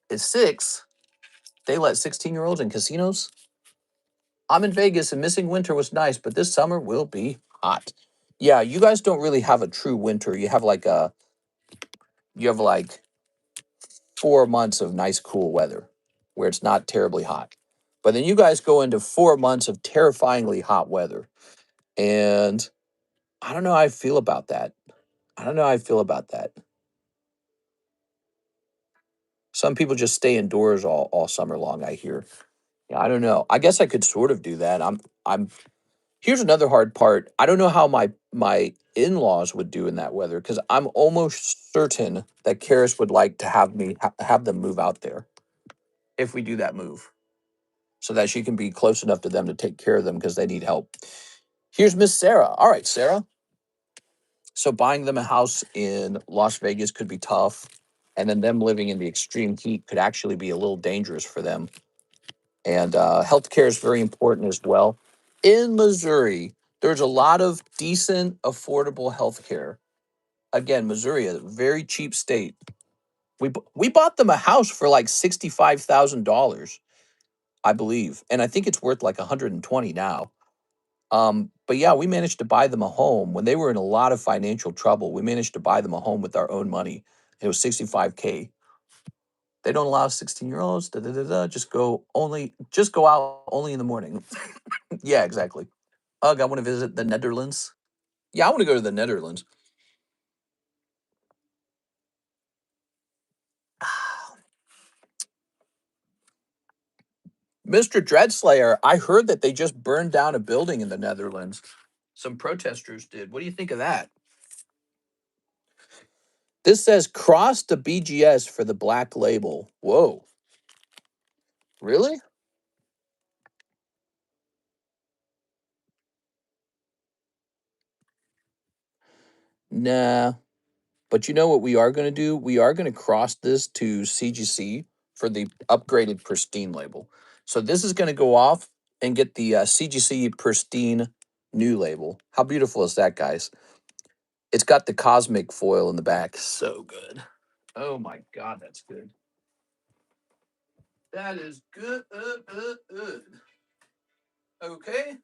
It's 6. They let 16-year-olds in casinos. I'm in Vegas and missing winter was nice, but this summer will be hot. Yeah, you guys don't really have a true winter. You have like 4 months of nice cool weather where it's not terribly hot. But then you guys go into 4 months of terrifyingly hot weather. And I don't know how I feel about that. I don't know how I feel about that. Some people just stay indoors all summer long, I hear. Yeah, I don't know. I guess I could sort of do that. I'm Here's another hard part. I don't know how my in-laws would do in that weather because I'm almost certain that Karis would like to have me have them move out there if we do that move, so that she can be close enough to them to take care of them because they need help. Here's Miss Sarah. All right, Sarah. So buying them a house in Las Vegas could be tough, and then them living in the extreme heat could actually be a little dangerous for them. And healthcare is very important as well. In Missouri, there's a lot of decent, affordable healthcare. Again, Missouri, a very cheap state. We bought them a house for like $65,000, I believe, and I think it's worth like 120 now. But yeah, we managed to buy them a home when they were in a lot of financial trouble. We managed to buy them a home with our own money. It was 65K. They don't allow 16-year-olds. Just go out only in the morning. Yeah, exactly. Ugh, I want to visit the Netherlands. Yeah, I want to go to the Netherlands. Mr. Dreadslayer, I heard that they just burned down a building in the Netherlands. Some protesters did. What do you think of that? This says cross the BGS for the black label. Whoa. Really? Nah. But you know what we are going to do? We are going to cross this to CGC for the upgraded pristine label. So this is going to go off and get the CGC pristine new label. How beautiful is that, guys? It's got the cosmic foil in the back. So good. Oh my God, that's good. That is good. Okay.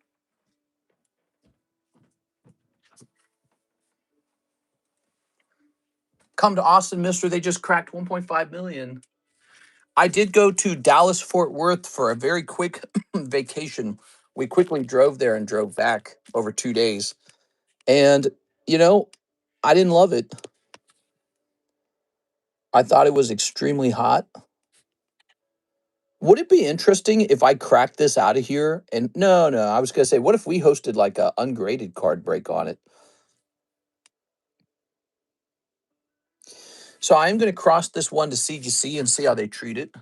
Come to Austin, mister. They just cracked 1.5 million. I did go to Dallas Fort Worth for a very quick vacation. We quickly drove there and drove back over 2 days. And, you know, I didn't love it. I thought it was extremely hot. Would it be interesting if I cracked this out of here? And no, I was going to say, what if we hosted like a ungraded card break on it? So I'm going to cross this one to CGC and see how they treat it.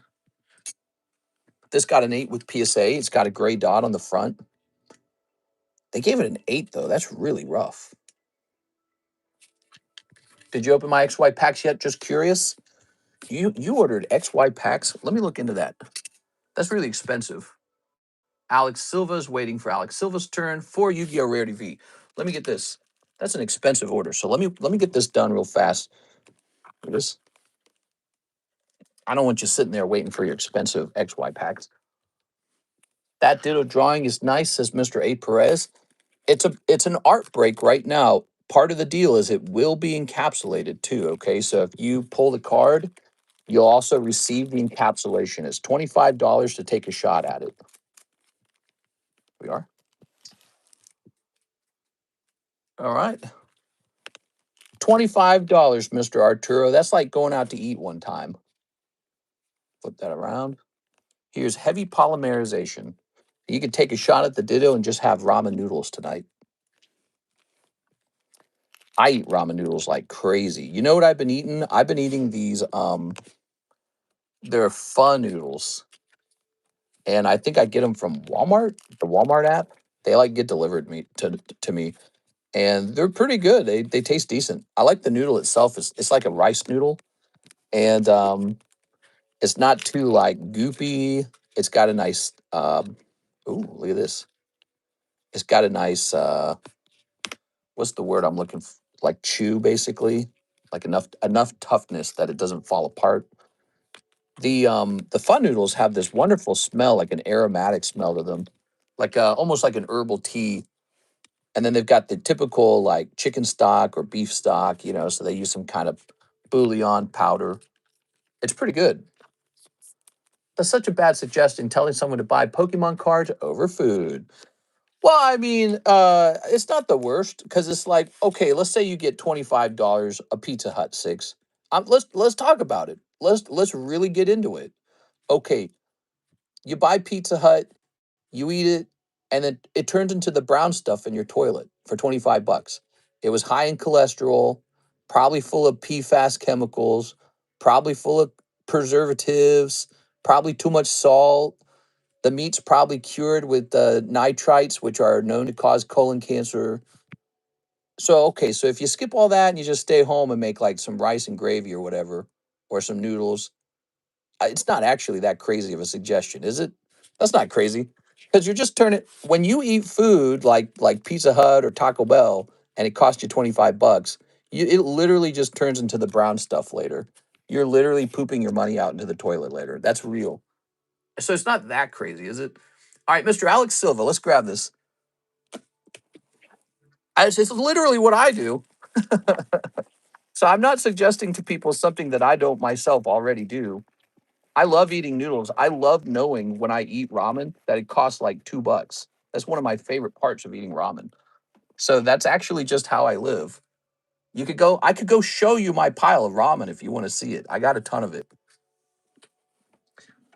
This got an 8 with PSA. It's got a gray dot on the front. They gave it an 8, though. That's really rough. Did you open my XY packs yet? Just curious. You ordered XY packs? Let me look into that. That's really expensive. Alex Silva's waiting for Alex Silva's turn for Yu-Gi-Oh! Rarity V. Let me get this. That's an expensive order. So let me get this done real fast. This I don't want you sitting there waiting for your expensive XY packs. That ditto drawing is nice, says Mr. A. Perez. It's an art break right now. Part of the deal is it will be encapsulated too. Okay, so if you pull the card, you'll also receive the encapsulation. It's $25 to take a shot at it. We are. All right. $25, Mr. Arturo. That's like going out to eat one time. Flip that around. Here's heavy polymerization. You could take a shot at the ditto and just have ramen noodles tonight. I eat ramen noodles like crazy. You know what I've been eating? I've been eating these they're pho noodles. And I think I get them from Walmart, the Walmart app. They like get delivered to me, and they're pretty good. They taste decent. I like the noodle itself. It's like a rice noodle, and it's not too like goopy. It's got a nice ooh, look at this. It's got a nice what's the word I'm looking for? Like chew basically. Like enough toughness that it doesn't fall apart. The fun noodles have this wonderful smell, like an aromatic smell to them, like almost like an herbal tea. And then they've got the typical like chicken stock or beef stock, so they use some kind of bouillon powder. It's pretty good. That's such a bad suggestion, telling someone to buy Pokemon cards over food. Well, I mean, it's not the worst because it's like, okay, let's say you get $25 a Pizza Hut 6. Let's talk about it. Let's really get into it. Okay, you buy Pizza Hut, you eat it, and then it turns into the brown stuff in your toilet for 25 bucks. It was high in cholesterol, probably full of PFAS chemicals, probably full of preservatives, probably too much salt. The meat's probably cured with nitrites, which are known to cause colon cancer. So, okay, so if you skip all that and you just stay home and make like some rice and gravy or whatever, or some noodles, it's not actually that crazy of a suggestion, is it? That's not crazy because you're just turning when you eat food like Pizza Hut or Taco Bell and it costs you 25 bucks, it literally just turns into the brown stuff later. You're literally pooping your money out into the toilet later. That's real. So it's not that crazy, is it? All right, Mr. Alex Silva, let's grab this. It's literally what I do. So I'm not suggesting to people something that I don't myself already do. I love eating noodles. I love knowing when I eat ramen that it costs like $2. That's one of my favorite parts of eating ramen. So that's actually just how I live. I could go show you my pile of ramen if you want to see it. I got a ton of it.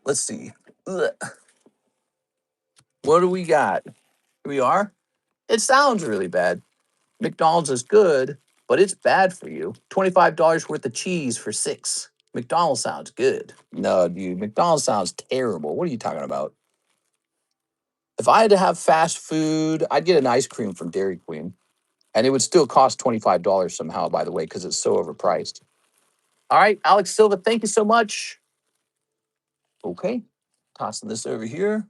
Let's see. Ugh. What do we got? Here we are. It sounds really bad. McDonald's is good, but it's bad for you. $25 worth of cheese for 6. McDonald's sounds good. No, dude, McDonald's sounds terrible. What are you talking about? If I had to have fast food, I'd get an ice cream from Dairy Queen. And it would still cost $25 somehow, by the way, because it's so overpriced. All right, Alex Silva, thank you so much. Okay, tossing this over here.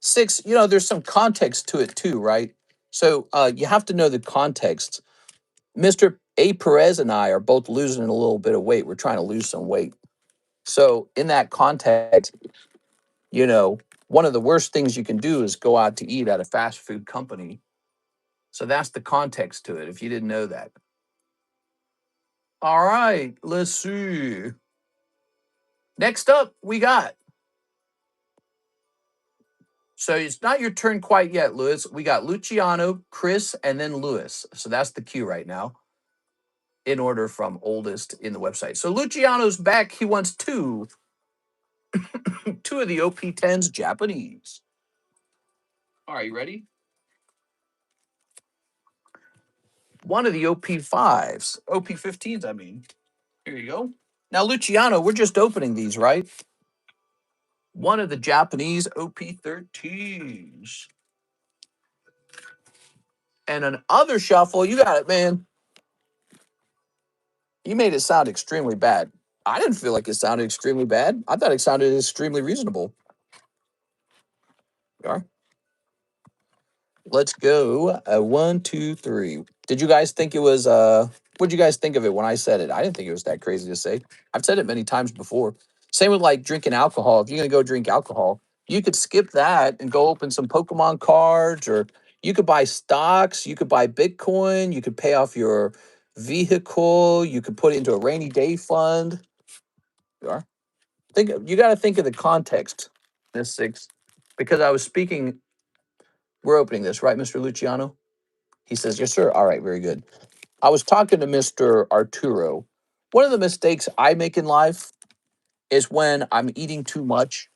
6, there's some context to it too, right? So you have to know the context. Mr. A. Perez and I are both losing a little bit of weight. We're trying to lose some weight. So in that context, one of the worst things you can do is go out to eat at a fast food company. So that's the context to it, if you didn't know that. All right, let's see. Next up, we got. So it's not your turn quite yet, Lewis. We got Luciano, Chris, and then Lewis. So that's the queue right now in order from oldest in the website. So Luciano's back. He wants two of the OP10s Japanese. All right, you ready? One of the OP5s, OP15s, I mean. Here you go. Now, Luciano, we're just opening these, right? One of the Japanese OP13s. And an other shuffle. You got it, man. You made it sound extremely bad. I didn't feel like it sounded extremely bad. I thought it sounded extremely reasonable. You are. Let's go. 1, 2, 3. Did you guys think it was what'd you guys think of it when I said it? I didn't think it was that crazy to say. I've said it many times before. Same with like drinking alcohol. If you're gonna go drink alcohol, you could skip that and go open some Pokemon cards, or you could buy stocks, you could buy Bitcoin, you could pay off your vehicle, you could put it into a rainy day fund. You are. You gotta think of the context. This 6. Because I was speaking, we're opening this, right, Mr. Luciano? He says, yes, sir. All right, very good. I was talking to Mr. Arturo. One of the mistakes I make in life is when I'm eating too much.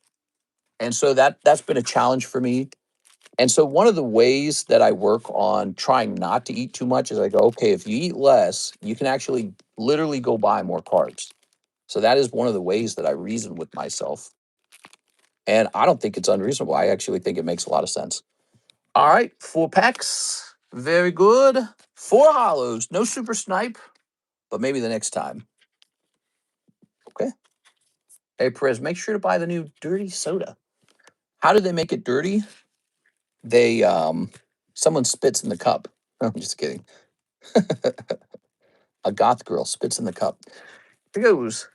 And so that's been a challenge for me. And so one of the ways that I work on trying not to eat too much is I go, okay, if you eat less, you can actually literally go buy more carbs. So that is one of the ways that I reason with myself. And I don't think it's unreasonable. I actually think it makes a lot of sense. All right, 4 packs. Very good. 4 hollows. No super snipe, but maybe the next time. Okay. Hey, Perez, make sure to buy the new dirty soda. How do they make it dirty? They someone spits in the cup. I'm just kidding. A goth girl spits in the cup. Here goes.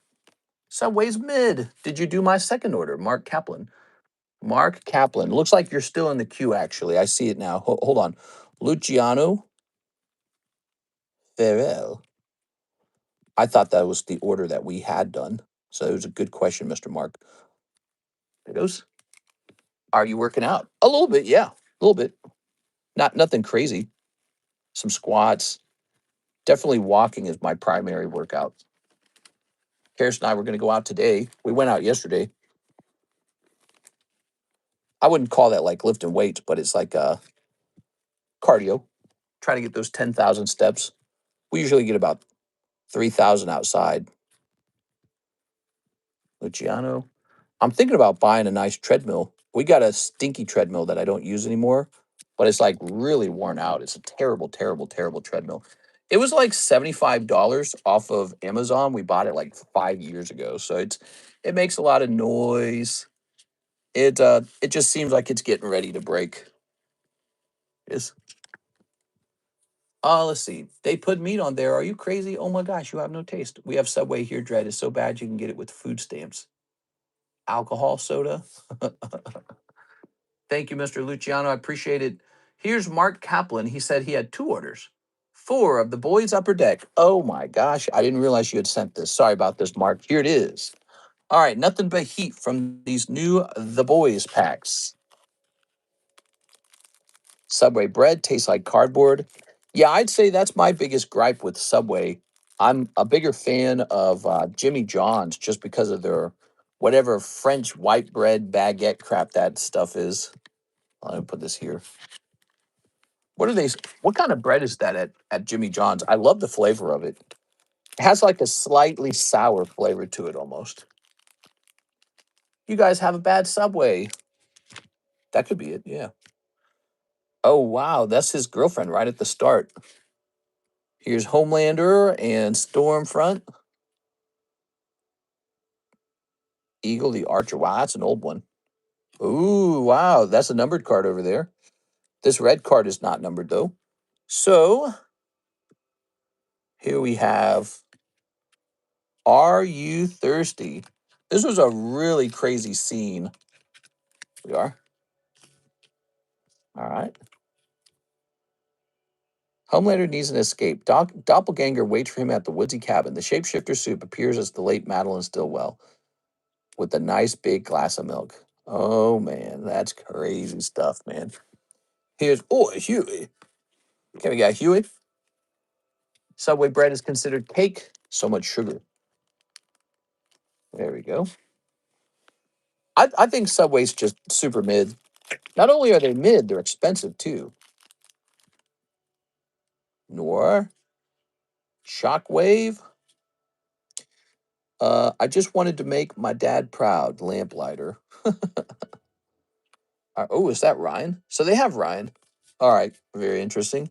Subway's mid. Did you do my second order? Mark Kaplan. Mark Kaplan. Looks like you're still in the queue, actually. I see it now. Hold on. Luciano Ferrell. I thought that was the order that we had done. So it was a good question, Mr. Mark. There goes. Are you working out? A little bit, yeah. A little bit. Nothing crazy. Some squats. Definitely walking is my primary workout. Karis and I were going to go out today. We went out yesterday. I wouldn't call that like lifting weights, but it's like cardio. Trying to get those 10,000 steps. We usually get about 3,000 outside. Luciano. I'm thinking about buying a nice treadmill. We got a stinky treadmill that I don't use anymore, but it's like really worn out. It's a terrible, terrible, terrible treadmill. It was like $75 off of Amazon. We bought it like 5 years ago. So it makes a lot of noise. It just seems like it's getting ready to break. Is let's see. They put meat on there. Are you crazy? Oh my gosh, you have no taste. We have Subway here, Dread. It's so bad you can get it with food stamps. Alcohol soda. Thank you, Mr. Luciano. I appreciate it. Here's Mark Kaplan. He said he had 2 orders. 4 of the boys upper deck. Oh my gosh, I didn't realize you had sent this. Sorry about this, Mark. Here it is. All right, nothing but heat from these new The Boys packs. Subway bread tastes like cardboard. Yeah, I'd say that's my biggest gripe with Subway. I'm a bigger fan of Jimmy John's just because of their whatever French white bread baguette crap that stuff is. Let me put this here. What are they? What kind of bread is that at Jimmy John's? I love the flavor of it. It has like a slightly sour flavor to it almost. You guys have a bad Subway. That could be it, yeah. Oh, wow. That's his girlfriend right at the start. Here's Homelander and Stormfront. Eagle the Archer. Wow, that's an old one. Ooh, wow. That's a numbered card over there. This red card is not numbered, though. So, here we have Are You Thirsty? This was a really crazy scene. We are. All right. Homelander needs an escape. Doppelganger waits for him at the woodsy cabin. The shapeshifter soup appears as the late Madeline Stillwell with a nice big glass of milk. Oh, man. That's crazy stuff, man. Here's, oh, Huey. Okay, we got Huey. Subway bread is considered cake. So much sugar. There we go. I think Subway's just super mid. Not only are they mid, they're expensive too. Noir. Shockwave. I just wanted to make my dad proud. Lamplighter. Oh, is that Ryan? So they have Ryan. All right, very interesting.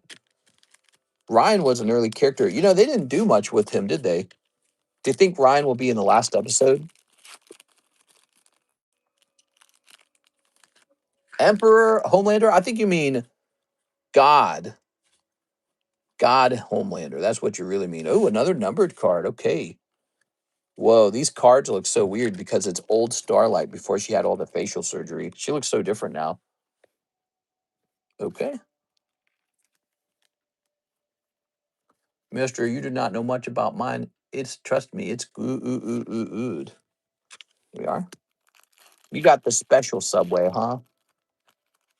Ryan was an early character. You know, they didn't do much with him, did they? Do you think Ryan will be in the last episode? Emperor Homelander? I think you mean God. God Homelander. That's what you really mean. Oh, another numbered card. Okay. Whoa, these cards look so weird because it's old Starlight before she had all the facial surgery. She looks so different now. Okay. Mister, you do not know much about mine. It's, trust me, it's good. We are. You got the special Subway, huh?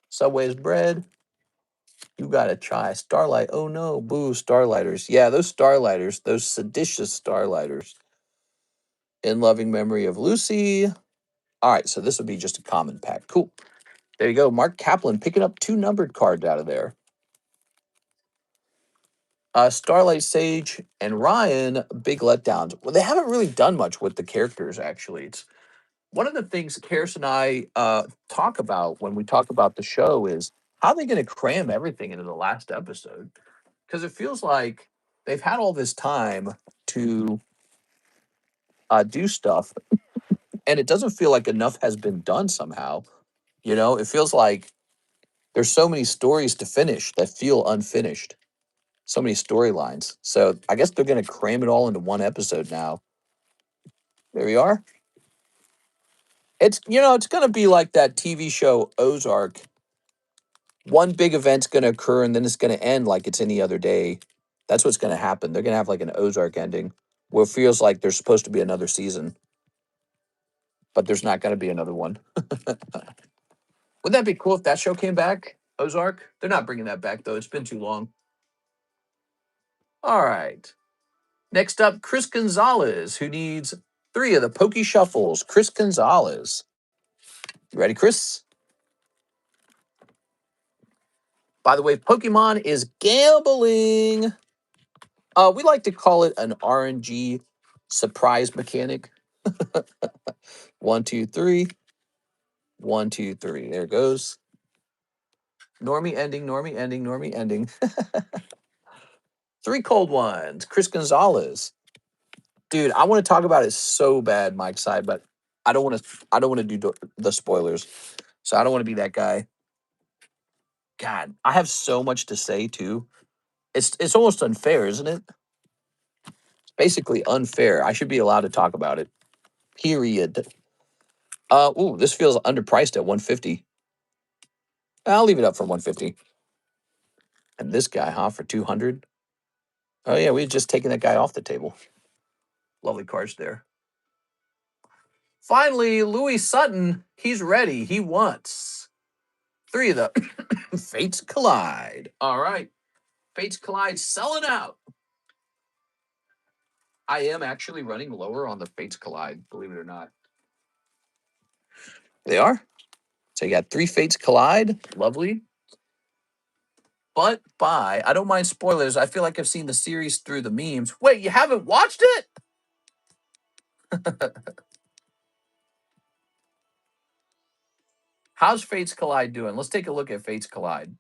Subway's bread. You gotta try Starlight. Oh no, boo, Starlighters. Yeah, those Starlighters, those seditious Starlighters. In loving memory of Lucy. All right, so this would be just a common pack. Cool. There you go. Mark Kaplan picking up 2 numbered cards out of there. Starlight Sage and Ryan, big letdowns. Well, they haven't really done much with the characters, actually. It's one of the things Karis and I talk about when we talk about the show is how are they going to cram everything into the last episode? Because it feels like they've had all this time to do stuff, and it doesn't feel like enough has been done somehow. You know, it feels like there's so many stories to finish that feel unfinished, so many storylines. So I guess they're going to cram it all into one episode now. There we are. It's, you know, it's going to be like that TV show Ozark. One big event's going to occur and then it's going to end like it's any other day. That's what's going to happen. They're going to have like an Ozark ending where it feels like there's supposed to be another season, but there's not going to be another one. Wouldn't that be cool if that show came back? Ozark? They're not bringing that back though. It's been too long. All right. Next up, Chris Gonzalez, who needs 3 of the Pokey Shuffles. Chris Gonzalez. You ready, Chris? By the way, Pokemon is gambling. We like to call it an RNG surprise mechanic. 1, 2, 3. 1, 2, 3. There it goes. Normie ending, normie ending, normie ending. 3 cold ones. Chris Gonzalez. Dude, I want to talk about it so bad, Mike Side, but I don't want to. I don't want to do the spoilers, so I don't want to be that guy. God, I have so much to say too. It's almost unfair, isn't it? It's basically unfair. I should be allowed to talk about it. Period. Ooh, this feels underpriced at 150. I'll leave it up for 150. And this guy, huh, for 200. Oh yeah, we had just taken that guy off the table. Lovely cards there. Finally, Louis Sutton, he's ready. He wants 3 of the Fates Collide. All right. Fates Collide selling out. I am actually running lower on the Fates Collide, believe it or not. They are. So you got 3 Fates Collide. Lovely. But by, I don't mind spoilers. I feel like I've seen the series through the memes. Wait, you haven't watched it? How's Fates Collide doing? Let's take a look at Fates Collide.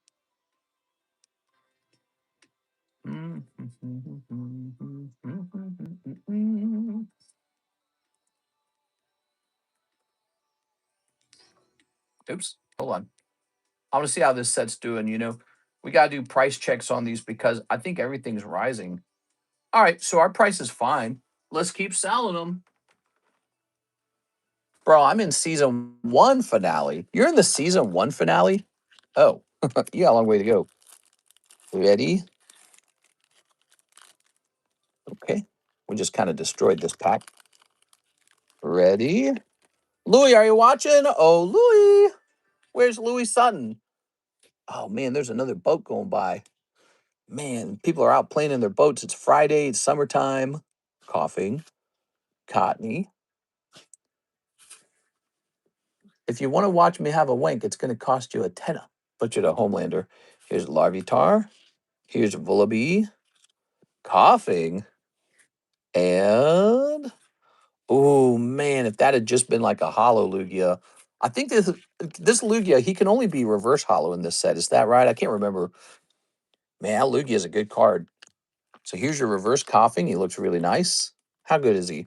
Oops, hold on. I want to see how this set's doing. We got to do price checks on these because I think everything's rising. All right, so our price is fine. Let's keep selling them. Bro, I'm in season 1 finale. You're in the season 1 finale? Oh, you got a long way to go. Ready? Okay. We just kind of destroyed this pack. Ready? Louis, are you watching? Oh, Louis. Where's Louis Sutton? Oh, man, there's another boat going by. Man, people are out playing in their boats. It's Friday. It's summertime. Coughing. Cottony. If you want to watch me have a wank, it's going to cost you a tenner. Butcher the Homelander. Here's Larvitar. Here's Vullaby. Coughing. And oh man, if that had just been like a hollow Lugia, I think this Lugia, he can only be reverse hollow in this set. Is that right? I can't remember. Man, that Lugia is a good card. So here's your reverse Coughing. He looks really nice. How good is he?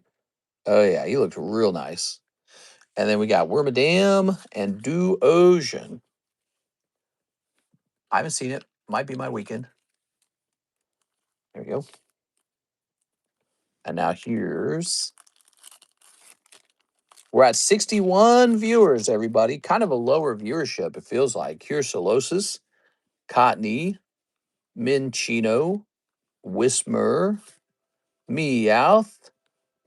Oh yeah, he looks real nice. And then we got Wormadam and Dew Ocean. I haven't seen it. Might be my weekend. There we go. And now we're at 61 viewers, everybody. Kind of a lower viewership, it feels like. Here's Solosis, Cottony, Minchino, Whismer, Meowth,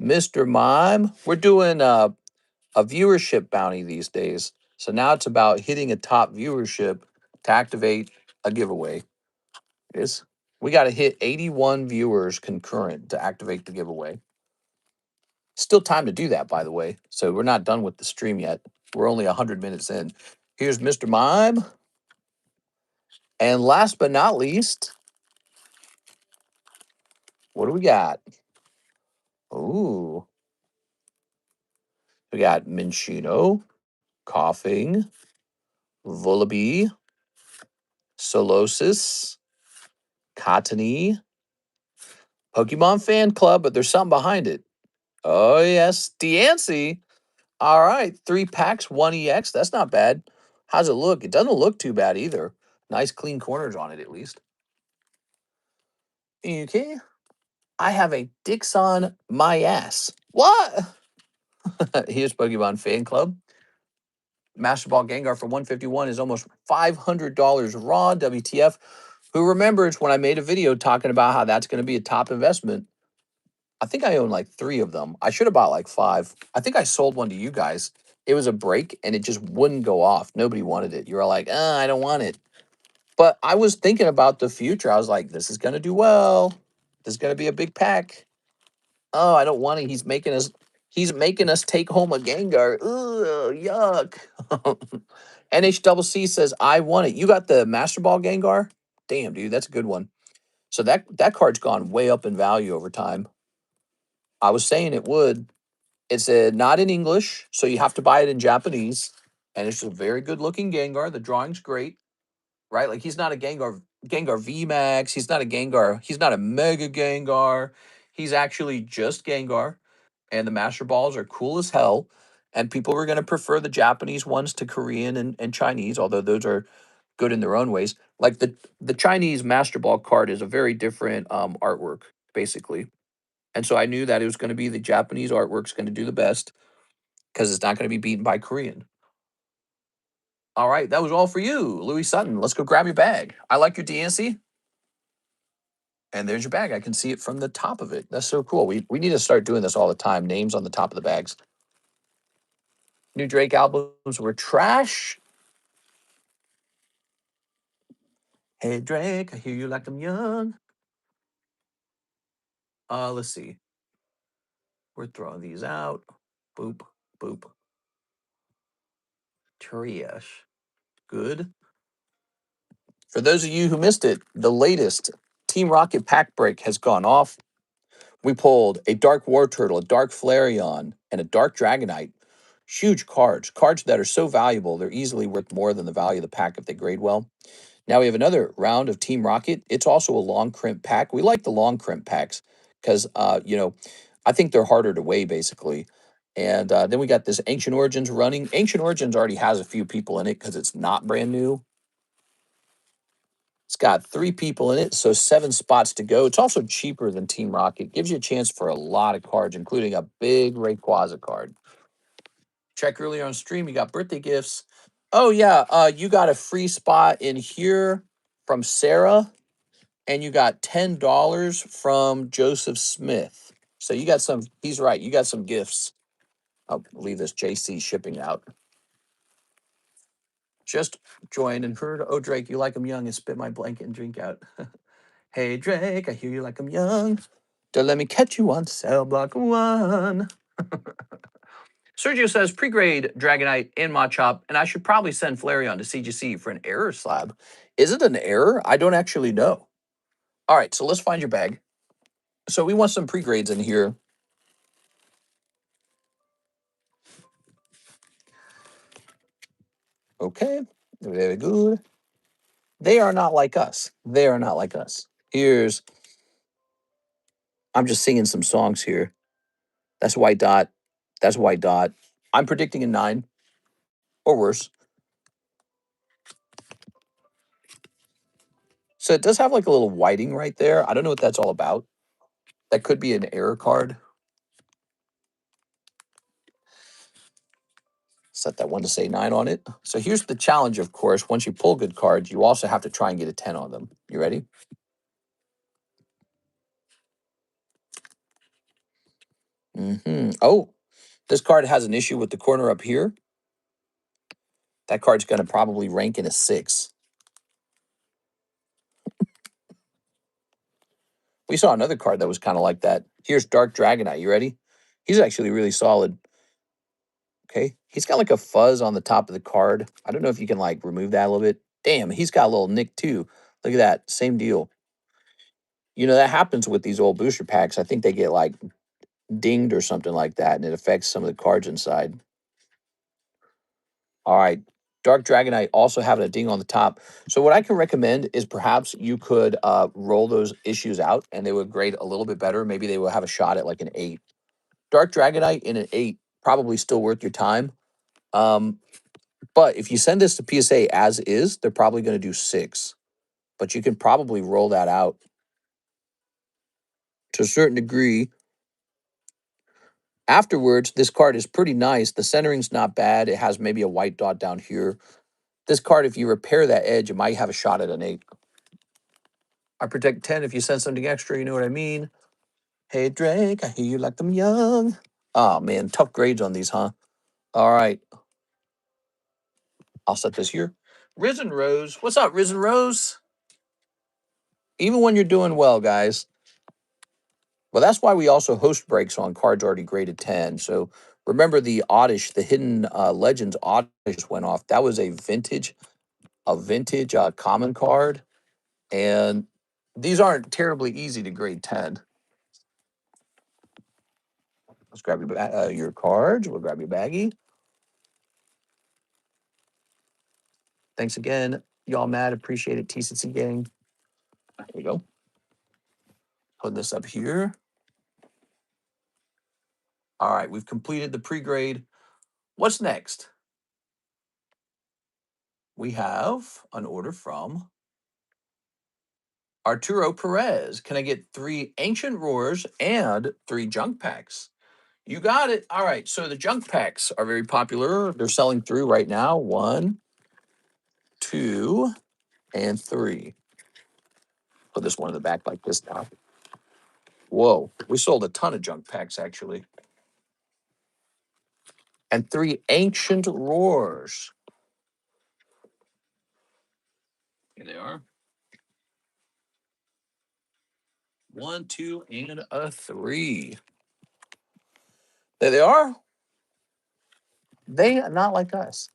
Mr. Mime. We're doing a viewership bounty these days. So now it's about hitting a top viewership to activate a giveaway. We got to hit 81 viewers concurrent to activate the giveaway. Still time to do that, by the way. So we're not done with the stream yet. We're only 100 minutes in. Here's Mr. Mime. And last but not least, what do we got? Ooh. We got Minchino, Coughing, Vullaby, Solosis, Cottony, Pokemon Fan Club, but there's something behind it. Oh, yes, Deancey. All right, 3 packs, 1 EX. That's not bad. How's it look? It doesn't look too bad either. Nice clean corners on it, at least. Okay. I have a dicks on my ass. What? Here's Pokemon Fan Club. Master Ball Gengar for 151 is almost $500 raw. WTF? Who remembers when I made a video talking about how that's going to be a top investment? I think I own like 3 of them. I should have bought like 5. I think I sold one to you guys. It was a break and it just wouldn't go off. Nobody wanted it. You were like, I don't want it. But I was thinking about the future. I was like, this is going to do well. This is going to be a big pack. Oh, I don't want it. He's making us take home a Gengar. Ugh, yuck. NHCC says, I want it. You got the Master Ball Gengar? Damn, dude, that's a good one. So that card's gone way up in value over time. I was saying it would. It's not in English, so you have to buy it in Japanese. And it's a very good looking Gengar. The drawing's great, right? Like he's not a Gengar VMAX. He's not a Gengar. He's not a Mega Gengar. He's actually just Gengar. And the Master Balls are cool as hell. And people are going to prefer the Japanese ones to Korean and Chinese, although those are good in their own ways. Like the Chinese Master Ball card is a very different artwork, basically. And so I knew that it was going to be the Japanese artwork's going to do the best because it's not going to be beaten by Korean. All right, that was all for you, Louis Sutton. Let's go grab your bag. I like your DNC. And there's your bag. I can see it from the top of it. That's so cool. We need to start doing this all the time. Names on the top of the bags. New Drake albums were trash. Hey Drake, I hear you like I'm young. Let's see. We're throwing these out. Boop, boop. Trash. Good. For those of you who missed it, the latest Team Rocket pack break has gone off. We pulled a Dark War Turtle, a Dark Flareon, and a Dark Dragonite. Huge cards that are so valuable, they're easily worth more than the value of the pack if they grade well. Now we have another round of Team Rocket. It's also a long crimp pack. We like the long crimp packs because, I think they're harder to weigh, basically. And then we got this Ancient Origins running. Ancient Origins already has a few people in it because it's not brand new. It's got 3 people in it, so 7 spots to go. It's also cheaper than Team Rocket. Gives you a chance for a lot of cards, including a big Rayquaza card. Check earlier on stream, you got birthday gifts. Oh, yeah, you got a free spot in here from Sarah, and you got $10 from Joseph Smith. So you got some, he's right, you got some gifts. I'll leave this JC shipping out. Just joined and heard, oh, Drake, you like him young, and spit my blanket and drink out. Hey, Drake, I hear you like I'm young. Don't let me catch you on cell block 1. Sergio says, pre-grade Dragonite in Machop, and I should probably send Flareon to CGC for an error slab. Is it an error? I don't actually know. All right, so let's find your bag. So we want some pre-grades in here. Okay, very good. They are not like us. They are not like us. Here's, I'm just singing some songs here. That's White Dot. That's White Dot. I'm predicting a 9 or worse. So it does have like a little whiting right there. I don't know what that's all about. That could be an error card. Set that one to say 9 on it. So here's the challenge, of course. Once you pull good cards, you also have to try and get a 10 on them. You ready? Oh, this card has an issue with the corner up here. That card's going to probably rank in a 6. We saw another card that was kind of like that. Here's Dark Dragonite. You ready? He's actually really solid. Okay. He's got like a fuzz on the top of the card. I don't know if you can like remove that a little bit. Damn, he's got a little nick too. Look at that. Same deal. You know, that happens with these old booster packs. I think they get like dinged or something like that, and it affects some of the cards inside. All right. Dark Dragonite also having a ding on the top. So what I can recommend is perhaps you could roll those issues out and they would grade a little bit better. Maybe they will have a shot at like an 8. Dark Dragonite in an 8, probably still worth your time. But if you send this to PSA as is, they're probably going to do 6. But you can probably roll that out to a certain degree. Afterwards, this card is pretty nice. The centering's not bad. It has maybe a white dot down here. This card, if you repair that edge, it might have a shot at an 8. I protect 10 if you send something extra, you know what I mean? Hey, Drake, I hear you like them young. Oh, man, tough grades on these, huh? All right. I'll set this here. Risen Rose. What's up, Risen Rose? Even when you're doing well, guys. Well, that's why we also host breaks on cards already graded 10. So remember the Oddish, the Hidden Legends Oddish went off. That was a vintage common card. And these aren't terribly easy to grade 10. Let's grab your cards. We'll grab your baggie. Thanks again. Y'all mad. Appreciate it. TCC gang. There we go. Put this up here. All right. We've completed the pre-grade. What's next? We have an order from Arturo Perez. Can I get 3 Ancient Roars and 3 junk packs? You got it. All right. So the junk packs are very popular. They're selling through right now. 1, 2, and 3. Put this one in the back like this now. Whoa. We sold a ton of junk packs, actually. And 3 Ancient Roars. Here they are. 1, 2, and a 3. There they are. They are not like us.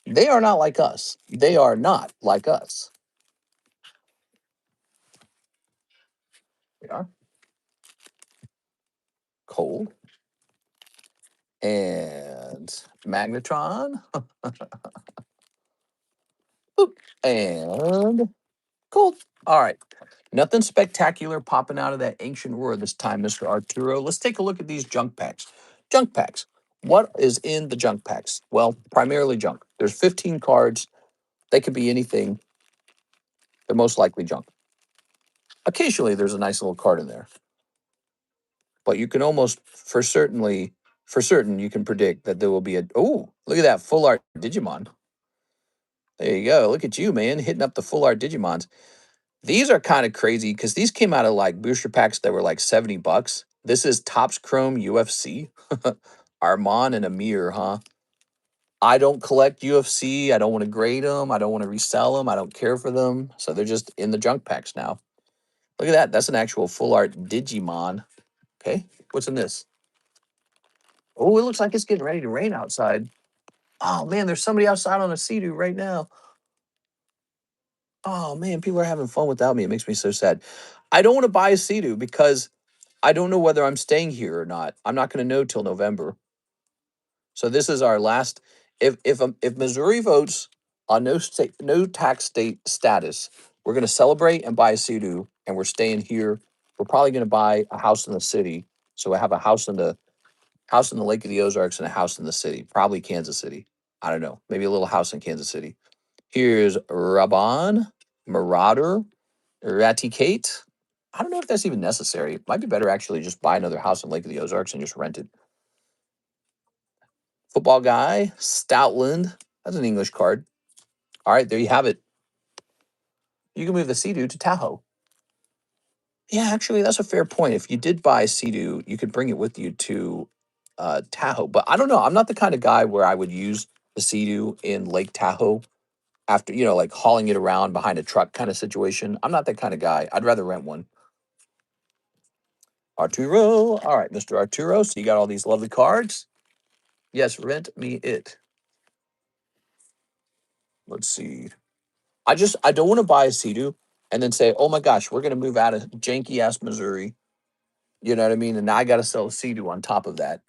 They are not like us. They are not like us. They are cold and magnetron and cold. All right. Nothing spectacular popping out of that ancient roar this time, Mr. Arturo. Let's take a look at these junk packs. Junk packs. What is in the junk packs? Well, primarily junk. There's 15 cards. They could be anything. They're most likely junk. Occasionally, there's a nice little card in there, but you can almost for certain you can predict that there will be a. Oh, look at that full art Digimon. There you go. Look at you, man, hitting up the full art Digimons. These are kind of crazy because these came out of like booster packs that were like $70. This is Topps Chrome UFC. Armand and Amir, huh? I don't collect UFC. I don't want to grade them. I don't want to resell them. I don't care for them. So they're just in the junk packs now. Look at that. That's an actual full art Digimon. Okay. What's in this? Oh, it looks like it's getting ready to rain outside. Oh, man, there's somebody outside on a Sea-Doo right now. Oh, man, people are having fun without me. It makes me so sad. I don't want to buy a Sea-Doo because I don't know whether I'm staying here or not. I'm not going to know till November. So this is our last. If Missouri votes on no tax state status, we're going to celebrate and buy a Sea-Doo, and we're staying here. We're probably going to buy a house in the city. So I have a house in the Lake of the Ozarks and a house in the city, probably Kansas City. I don't know, maybe a little house in Kansas City. Here's Raban, Marauder, Eradicate. I don't know if that's even necessary. It might be better actually just buy another house in Lake of the Ozarks and just rent it. Football guy, Stoutland. That's an English card. All right, there you have it. You can move the Sea-Doo to Tahoe. Yeah, actually, that's a fair point. If you did buy a Sea-Doo, you could bring it with you to Tahoe. But I don't know. I'm not the kind of guy where I would use the Sea-Doo in Lake Tahoe after, like hauling it around behind a truck kind of situation. I'm not that kind of guy. I'd rather rent one. Arturo. All right, Mr. Arturo. So you got all these lovely cards. Yes, rent me it. Let's see. I don't want to buy a Sea-Doo and then say, oh my gosh, we're gonna move out of janky ass Missouri. You know what I mean? And now I gotta sell a Sea-Doo on top of that.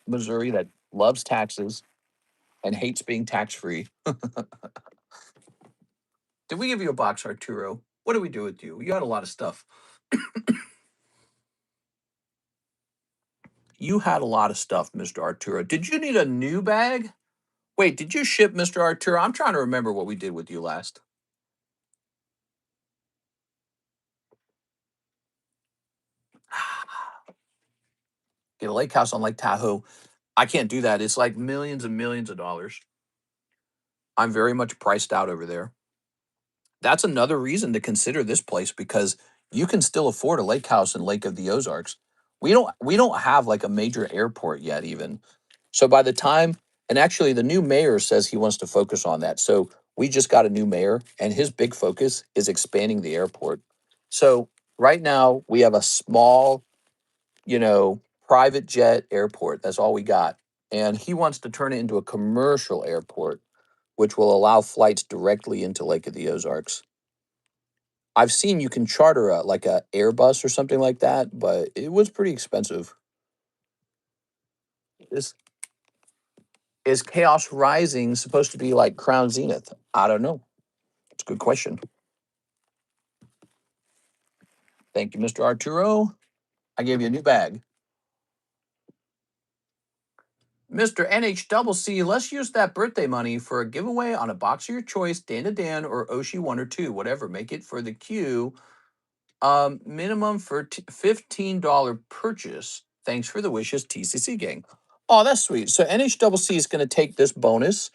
Missouri that loves taxes and hates being tax free. Did we give you a box, Arturo? What did we do with you? You had a lot of stuff. You had a lot of stuff, Mr. Arturo. Did you need a new bag? Wait, did you ship Mr. Arturo? I'm trying to remember what we did with you last. Get a lake house on Lake Tahoe. I can't do that. It's like millions and millions of dollars. I'm very much priced out over there. That's another reason to consider this place because you can still afford a lake house in Lake of the Ozarks. We don't have like a major airport yet even. So by the time and actually the new mayor says he wants to focus on that. So we just got a new mayor and his big focus is expanding the airport. So right now we have a small, private jet airport. That's all we got. And he wants to turn it into a commercial airport, which will allow flights directly into Lake of the Ozarks. I've seen you can charter like a Airbus or something like that, but it was pretty expensive. Is is Chaos Rising supposed to be like Crown Zenith? I don't know. It's a good question. Thank you, Mr. Arturo. I gave you a new bag. Mr. NHCC, let's use that birthday money for a giveaway on a box of your choice, Dan to Dan or Oshi 1 or 2, whatever. Make it for the queue. Minimum for $15 purchase. Thanks for the wishes, TCC gang. Oh, that's sweet. So NHCC is going to take this bonus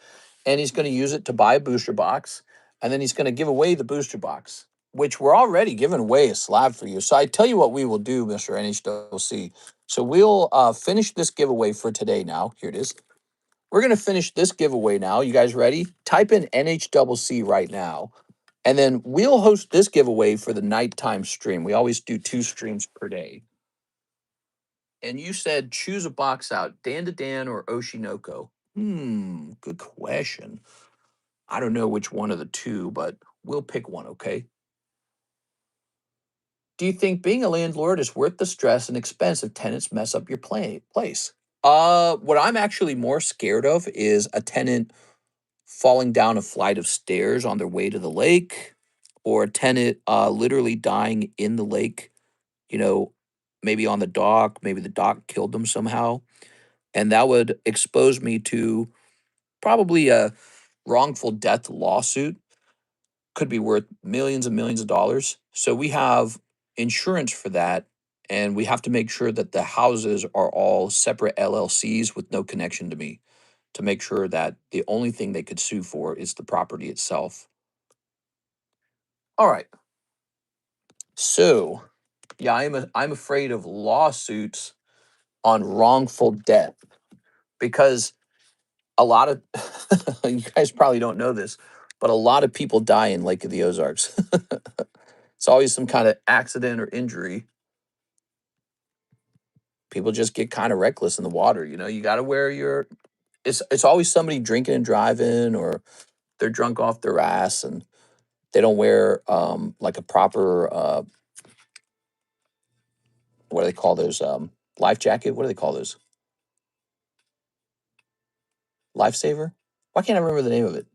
and he's going to use it to buy a booster box. And then he's going to give away the booster box, which we're already giving away a slab for you. So I tell you what we will do, Mr. NHCC. So we'll finish this giveaway for today now. Here it is. We're going to finish this giveaway now. You guys ready? Type in NHCC right now. And then we'll host this giveaway for the nighttime stream. We always do 2 streams per day. And you said choose a box out, Dan to Dan or Oshinoko. Good question. I don't know which one of the two, but we'll pick one, okay? Do you think being a landlord is worth the stress and expense if tenants mess up your place? What I'm actually more scared of is a tenant falling down a flight of stairs on their way to the lake. or a tenant literally dying in the lake, you know, maybe on the dock, maybe the dock killed them somehow. And that would expose me to probably a wrongful death lawsuit, could be worth millions and millions of dollars. So we have insurance for that. And we have to make sure that the houses are all separate LLCs with no connection to me, to make sure that the only thing they could sue for is the property itself. All right. So, yeah, I'm afraid of lawsuits on wrongful death because a lot of you guys probably don't know this, but a lot of people die in Lake of the Ozarks. It's always some kind of accident or injury. People just get kind of reckless in the water. You got to wear your. It's always somebody drinking and driving, or they're drunk off their ass and they don't wear like a proper what do they call those life jacket? What do they call those? Lifesaver? Why can't I remember the name of it?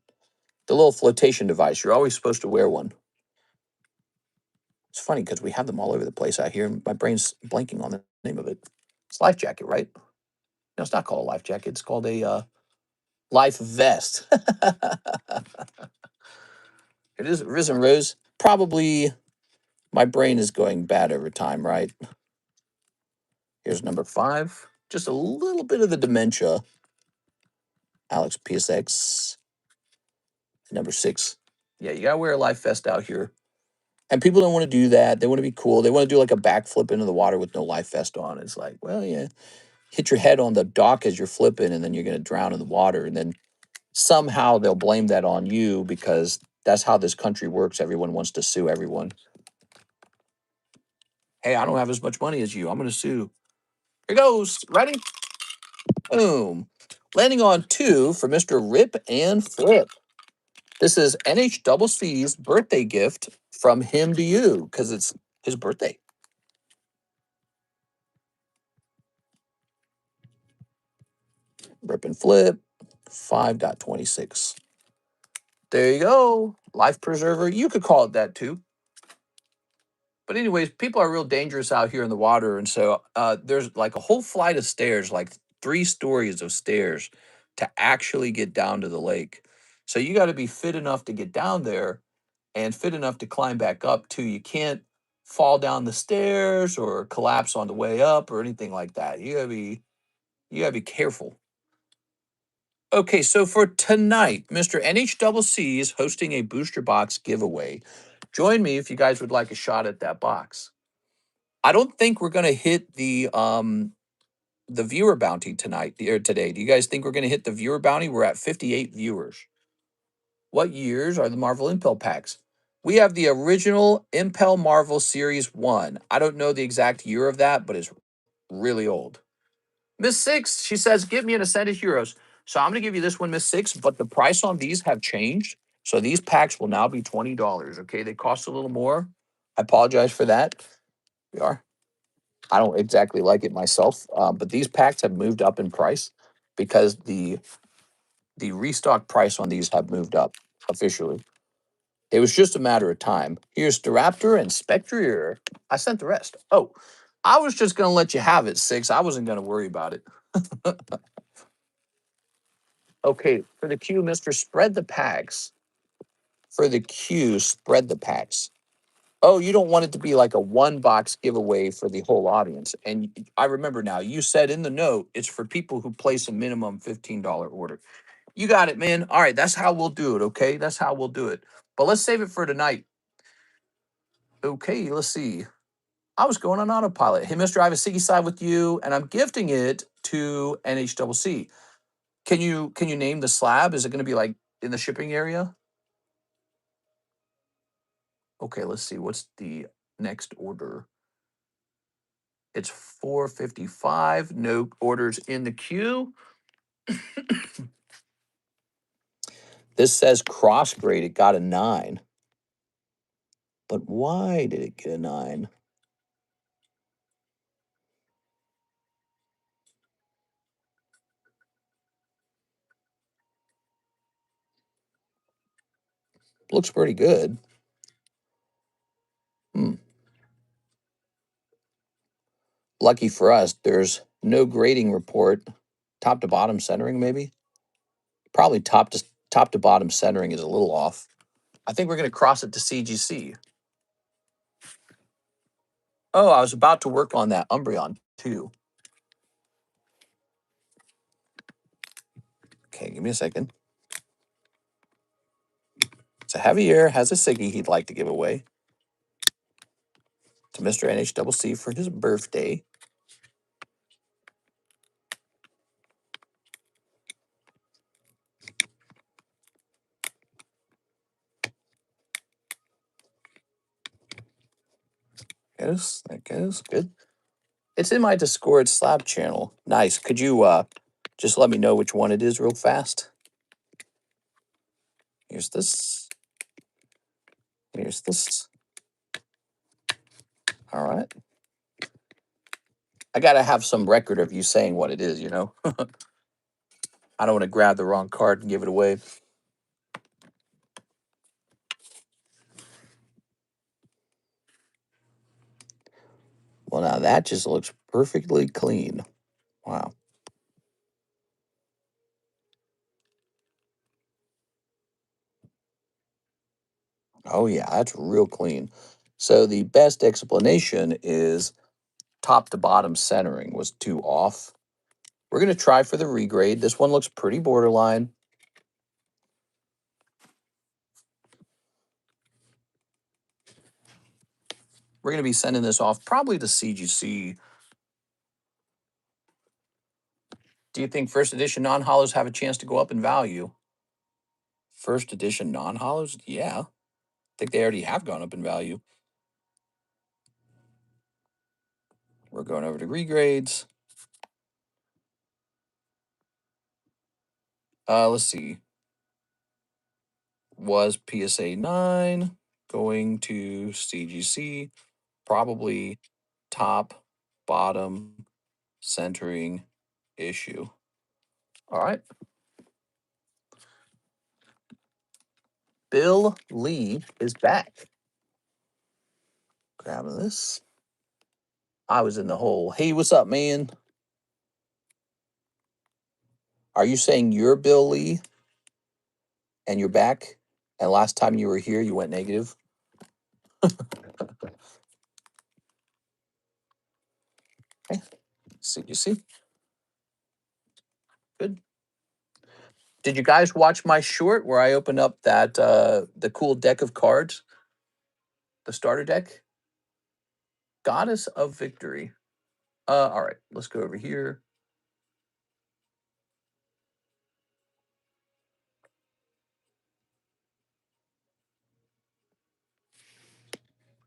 The little flotation device. You're always supposed to wear one. It's funny because we have them all over the place out here, and my brain's blanking on the name of it. It's life jacket, right? No, it's not called a life jacket. It's called a life vest. It is Risen Rose. Probably my brain is going bad over time, right? Here's number 5. Just a little bit of the dementia. Alex PSX. Number 6. Yeah, you gotta wear a life vest out here. And people don't want to do that. They want to be cool. They want to do like a backflip into the water with no life vest on. It's like, well, yeah, hit your head on the dock as you're flipping, and then you're going to drown in the water. And then somehow they'll blame that on you because that's how this country works. Everyone wants to sue everyone. Hey, I don't have as much money as you. I'm going to sue. Here goes. Ready? Boom. Landing on 2 for Mr. Rip and Flip. This is NHCC's birthday gift from him to you because it's his birthday. Rip and Flip, 5.26. There you go. Life preserver. You could call it that too. But anyways, people are real dangerous out here in the water. And so there's like a whole flight of stairs, like 3 stories of stairs to actually get down to the lake. So you got to be fit enough to get down there and fit enough to climb back up too. You can't fall down the stairs or collapse on the way up or anything like that. You gotta be careful. Okay, so for tonight, Mr. NHCC is hosting a booster box giveaway. Join me if you guys would like a shot at that box. I don't think we're gonna hit the viewer bounty tonight or today. Do you guys think we're gonna hit the viewer bounty? We're at 58 viewers. What years are the Marvel Impel packs? We have the original Impel Marvel Series 1. I don't know the exact year of that, but it's really old. Miss Six, she says, give me an Ascended Heroes. So I'm going to give you this one, Miss Six, but the price on these have changed. So these packs will now be $20. Okay, they cost a little more. I apologize for that. We are. I don't exactly like it myself, but these packs have moved up in price because the restock price on these have moved up officially. It was just a matter of time. Here's Staraptor and Spectrier. I sent the rest. Oh, I was just going to let you have it, Six. I wasn't going to worry about it. Okay, for the queue, Mr. Spread the Packs. For the queue, spread the packs. Oh, you don't want it to be like a one box giveaway for the whole audience. And I remember now, you said in the note, it's for people who place a minimum $15 order. You got it, man. All right, that's how we'll do it, okay? That's how we'll do it. But let's save it for tonight. Okay, let's see. I was going on autopilot. Hey, Mr. I have a Siggy side with you, and I'm gifting it to NHCC. Can you name the slab? Is it going to be like in the shipping area? Okay, let's see. What's the next order? It's 455. No orders in the queue. This says crossgrade. It got a 9. But why did it get a 9? Looks pretty good. Lucky for us, there's no grading report. Top to bottom centering, maybe? Probably top to bottom centering is a little off. I think we're going to cross it to CGC. Oh, I was about to work on that Umbreon too. Okay, give me a second. It's a heavier, has a Siggy he'd like to give away to Mr. NHCC for his birthday. That goes, good. It's in my Discord Slab channel. Nice. Could you just let me know which one it is real fast? Here's this. Here's this. All right. I got to have some record of you saying what it is, you know? I don't want to grab the wrong card and give it away. Well, now that just looks perfectly clean. Wow. Oh, yeah, that's real clean. So the best explanation is top to bottom centering was too off. We're going to try for the regrade. This one looks pretty borderline. We're going to be sending this off probably to CGC. Do you think first edition non-hollows have a chance to go up in value? First edition non-hollows? Yeah. I think they already have gone up in value. We're going over to regrades. Let's see. Was PSA 9 going to CGC? Probably top, bottom, centering issue. All right. Bill Lee is back. Grabbing this. I was in the hole. Hey, what's up, man? Are you saying you're Bill Lee and you're back? And last time you were here, you went negative? Okay. See, you see? Good. Did you guys watch my short where I opened up that the cool deck of cards? The starter deck? Goddess of Victory. All right, let's go over here.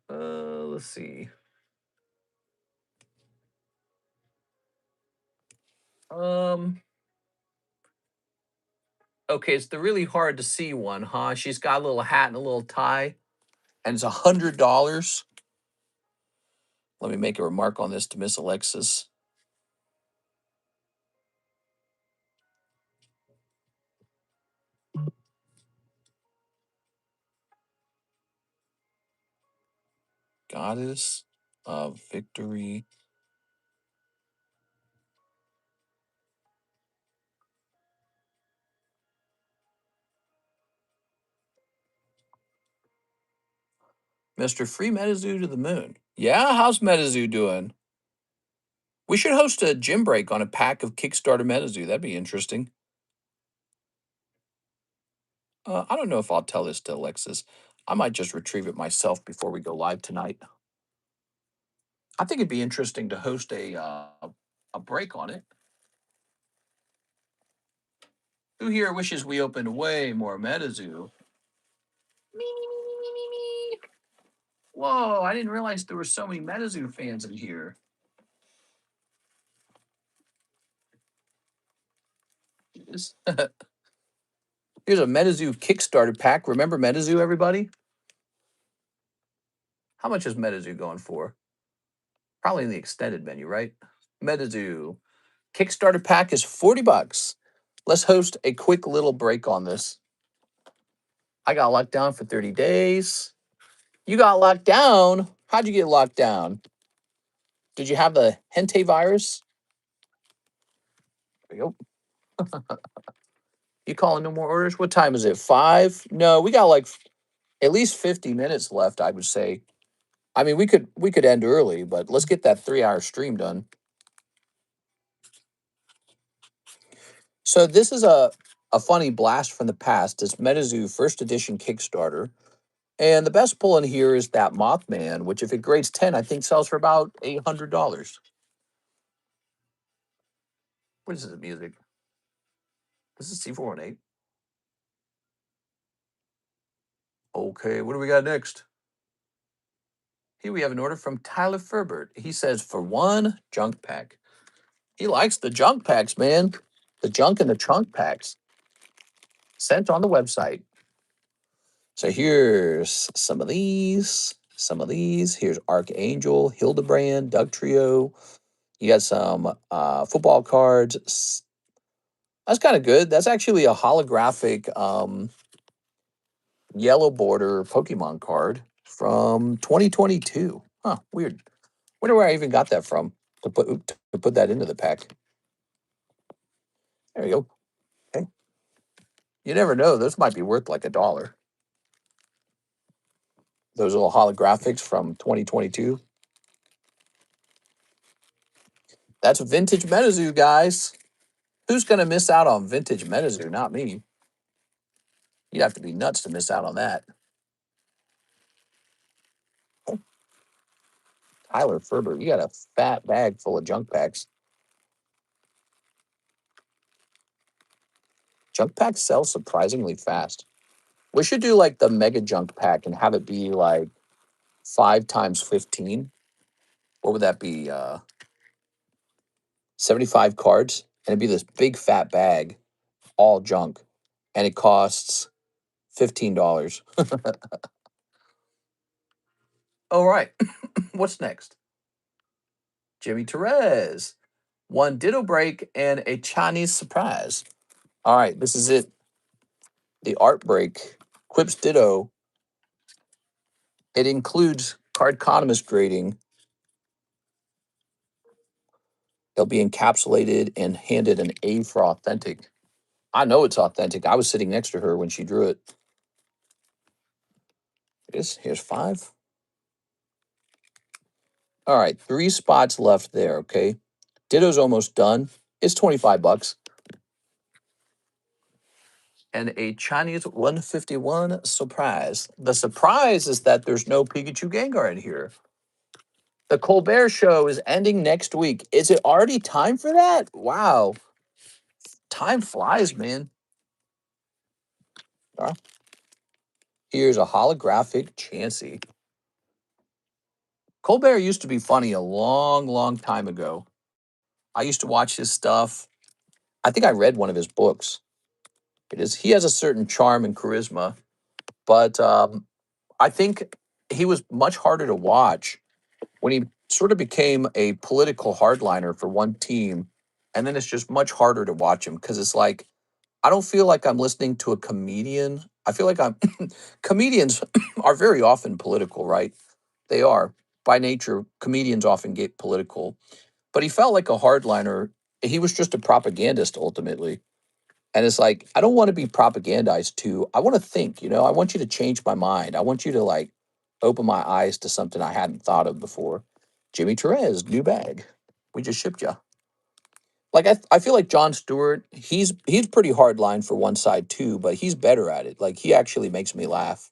Let's see. Okay, it's the really hard to see one, huh? She's got a little hat and a little tie, and it's $100. Let me make a remark on this to Miss Alexis. Goddess of Victory. Mr. Free Metazoo to the moon. Yeah, how's Metazoo doing? We should host a gym break on a pack of Kickstarter Metazoo. That'd be interesting. I don't know if I'll tell this to Alexis. I might just retrieve it myself before we go live tonight. I think it'd be interesting to host a break on it. Who here wishes we opened way more Metazoo? Me. Whoa, I didn't realize there were so many Metazoo fans in here. Here's a Metazoo Kickstarter pack. Remember Metazoo, everybody? How much is Metazoo going for? Probably in the extended menu, right? Metazoo Kickstarter pack is $40. Let's host a quick little break on this. I got locked down for 30 days. You got locked down? How'd you get locked down? Did you have the Hente virus? There you go. You calling no more orders? What time is it? 5? No, we got like at least 50 minutes left, I would say. I mean, we could end early, but let's get that 3-hour stream done. So this is a funny blast from the past. It's MetaZoo first edition Kickstarter. And the best pull in here is that Mothman, which if it grades 10, I think sells for about $800. What is this music? This is C418. Okay, what do we got next? Here we have an order from Tyler Ferbert. He says for 1 junk pack. He likes the junk packs, man. The junk and the trunk packs. Sent on the website. So here's some of these. Some of these. Here's Archangel, Hildebrand, Doug Trio. You got some football cards. That's kind of good. That's actually a holographic yellow border Pokemon card from 2022. Huh, weird. Wonder where I even got that from to put that into the pack. There you go. Okay. You never know. Those might be worth like $1. Those little holographics from 2022. That's vintage MetaZoo, guys. Who's going to miss out on vintage MetaZoo? Not me. You'd have to be nuts to miss out on that. Tyler Ferber, you got a fat bag full of junk packs. Junk packs sell surprisingly fast. We should do like the mega junk pack and have it be like 5 times 15. What would that be? 75 cards. And it'd be this big fat bag, all junk. And it costs $15. All right. What's next? Jimmy Therese. 1 Ditto break and a Chinese surprise. All right, this is it. The art break. Quips Ditto. It includes Cardconomist grading. They'll be encapsulated and handed an A for authentic. I know it's authentic. I was sitting next to her when she drew it. Here's 5. All right, 3 spots left there, okay? Ditto's almost done. It's $25. And a Chinese 151 surprise. The surprise is that there's no Pikachu Gengar in here. The Colbert Show is ending next week. Is it already time for that? Wow. Time flies, man. All right. Here's a holographic Chansey. Colbert used to be funny a long, long time ago. I used to watch his stuff. I think I read one of his books. He has a certain charm and charisma, but I think he was much harder to watch when he sort of became a political hardliner for one team, and then it's just much harder to watch him because it's like I don't feel like I'm listening to a comedian. I feel like I'm comedians are very often political, right? They are by nature. Comedians often get political, but he felt like a hardliner. He was just a propagandist ultimately. And it's like, I don't want to be propagandized to. I want to think, I want you to change my mind. I want you to like open my eyes to something I hadn't thought of before. Jimmy Therese, new bag. We just shipped you. Like I feel like Jon Stewart, he's pretty hardline for one side too, but he's better at it. Like he actually makes me laugh.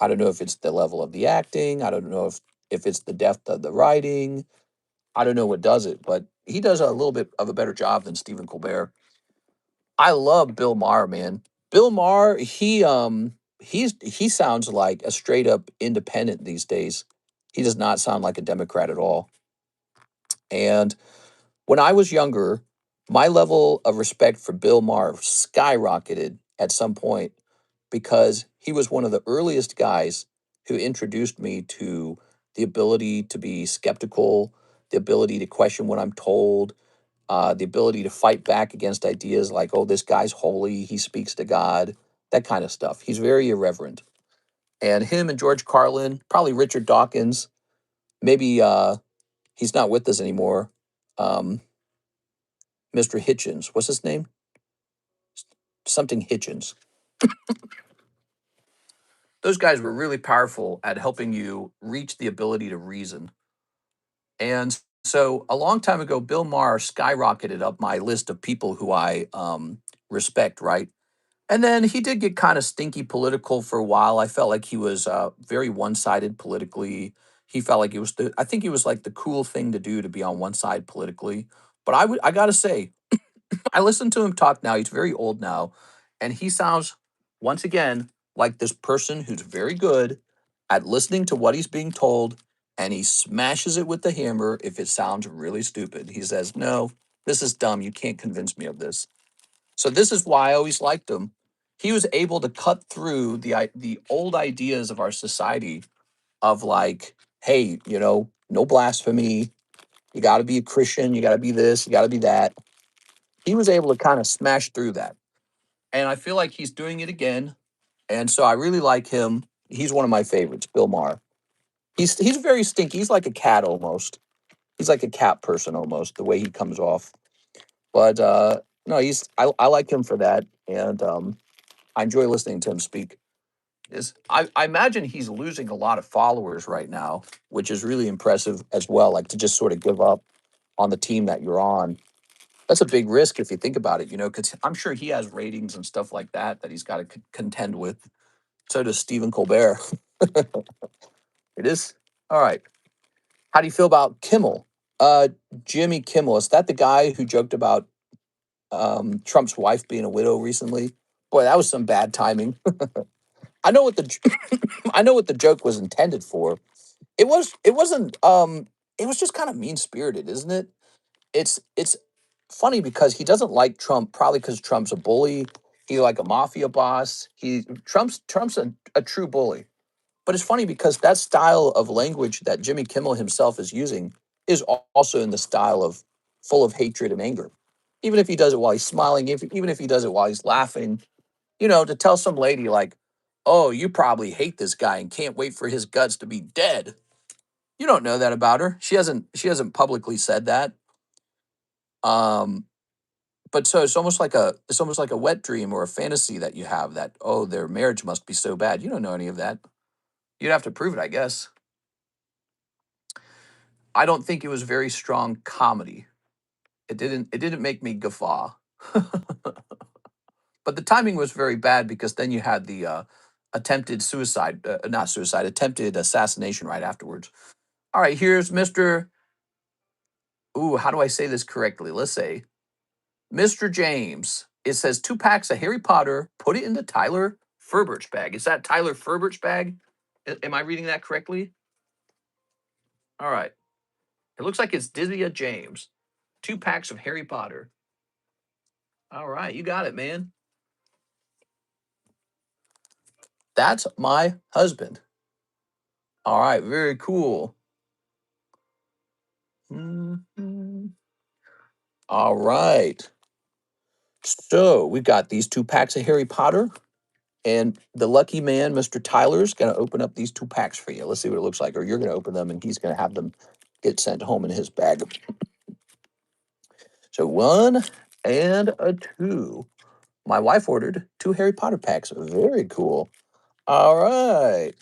I don't know if it's the level of the acting. I don't know if it's the depth of the writing. I don't know what does it, but he does a little bit of a better job than Stephen Colbert. I love Bill Maher, man. Bill Maher, he sounds like a straight up independent these days. He does not sound like a Democrat at all. And when I was younger, my level of respect for Bill Maher skyrocketed at some point because he was one of the earliest guys who introduced me to the ability to be skeptical, the ability to question what I'm told, the ability to fight back against ideas like, oh, this guy's holy, he speaks to God, that kind of stuff. He's very irreverent. And him and George Carlin, probably Richard Dawkins. Maybe he's not with us anymore. Mr. Hitchens. What's his name? Something Hitchens. Those guys were really powerful at helping you reach the ability to reason. And so a long time ago, Bill Maher skyrocketed up my list of people who I respect, right? And then he did get kind of stinky political for a while. I felt like he was very one-sided politically. He felt like I think he was like the cool thing to do to be on one side politically. But I got to say, I listen to him talk now. He's very old now, and he sounds once again like this person who's very good at listening to what he's being told, and he smashes it with the hammer if it sounds really stupid. He says, "No, this is dumb. You can't convince me of this." So this is why I always liked him. He was able to cut through the old ideas of our society of like, hey, no blasphemy. You got to be a Christian. You got to be this. You got to be that. He was able to kind of smash through that. And I feel like he's doing it again. And so I really like him. He's one of my favorites, Bill Maher. He's very stinky. He's like a cat almost. He's like a cat person almost, the way he comes off. But no, I like him for that. And I enjoy listening to him speak. I imagine he's losing a lot of followers right now, which is really impressive as well. Like to just sort of give up on the team that you're on. That's a big risk if you think about it, because I'm sure he has ratings and stuff like that he's got to contend with. So does Stephen Colbert. It is. All right. How do you feel about Kimmel? Jimmy Kimmel. Is that the guy who joked about Trump's wife being a widow recently? Boy, that was some bad timing. I know what I know what the joke was intended for. It was just kind of mean spirited, isn't it? It's funny because he doesn't like Trump, probably because Trump's a bully. He's like a mafia boss. Trump's a true bully. But it's funny because that style of language that Jimmy Kimmel himself is using is also in the style of full of hatred and anger. Even if he does it while he's smiling, even if he does it while he's laughing, to tell some lady like, "Oh, you probably hate this guy and can't wait for his guts to be dead." You don't know that about her. She hasn't publicly said that. Um, but so it's almost like a wet dream or a fantasy that you have that, oh, their marriage must be so bad. You don't know any of that. You'd have to prove it, I guess. I don't think it was very strong comedy. It didn't make me guffaw. But the timing was very bad because then you had the attempted suicide, not suicide, attempted assassination right afterwards. All right, here's Mr. Ooh, how do I say this correctly? Let's say Mr. James. It says 2 packs of Harry Potter. Put it into Tyler Ferbert's bag. Is that Tyler Ferbert's bag? Am I reading that correctly? All right. It looks like it's Dizia James. 2 packs of Harry Potter. All right, you got it, man. That's my husband. All right, very cool. Mhm. All right. So we've got these 2 packs of Harry Potter, and the lucky man, Mr. Tyler, is going to open up these 2 packs for you. Let's see what it looks like. Or you're going to open them, and he's going to have them get sent home in his bag. So 1 and a 2. My wife ordered 2 Harry Potter packs. Very cool. All right.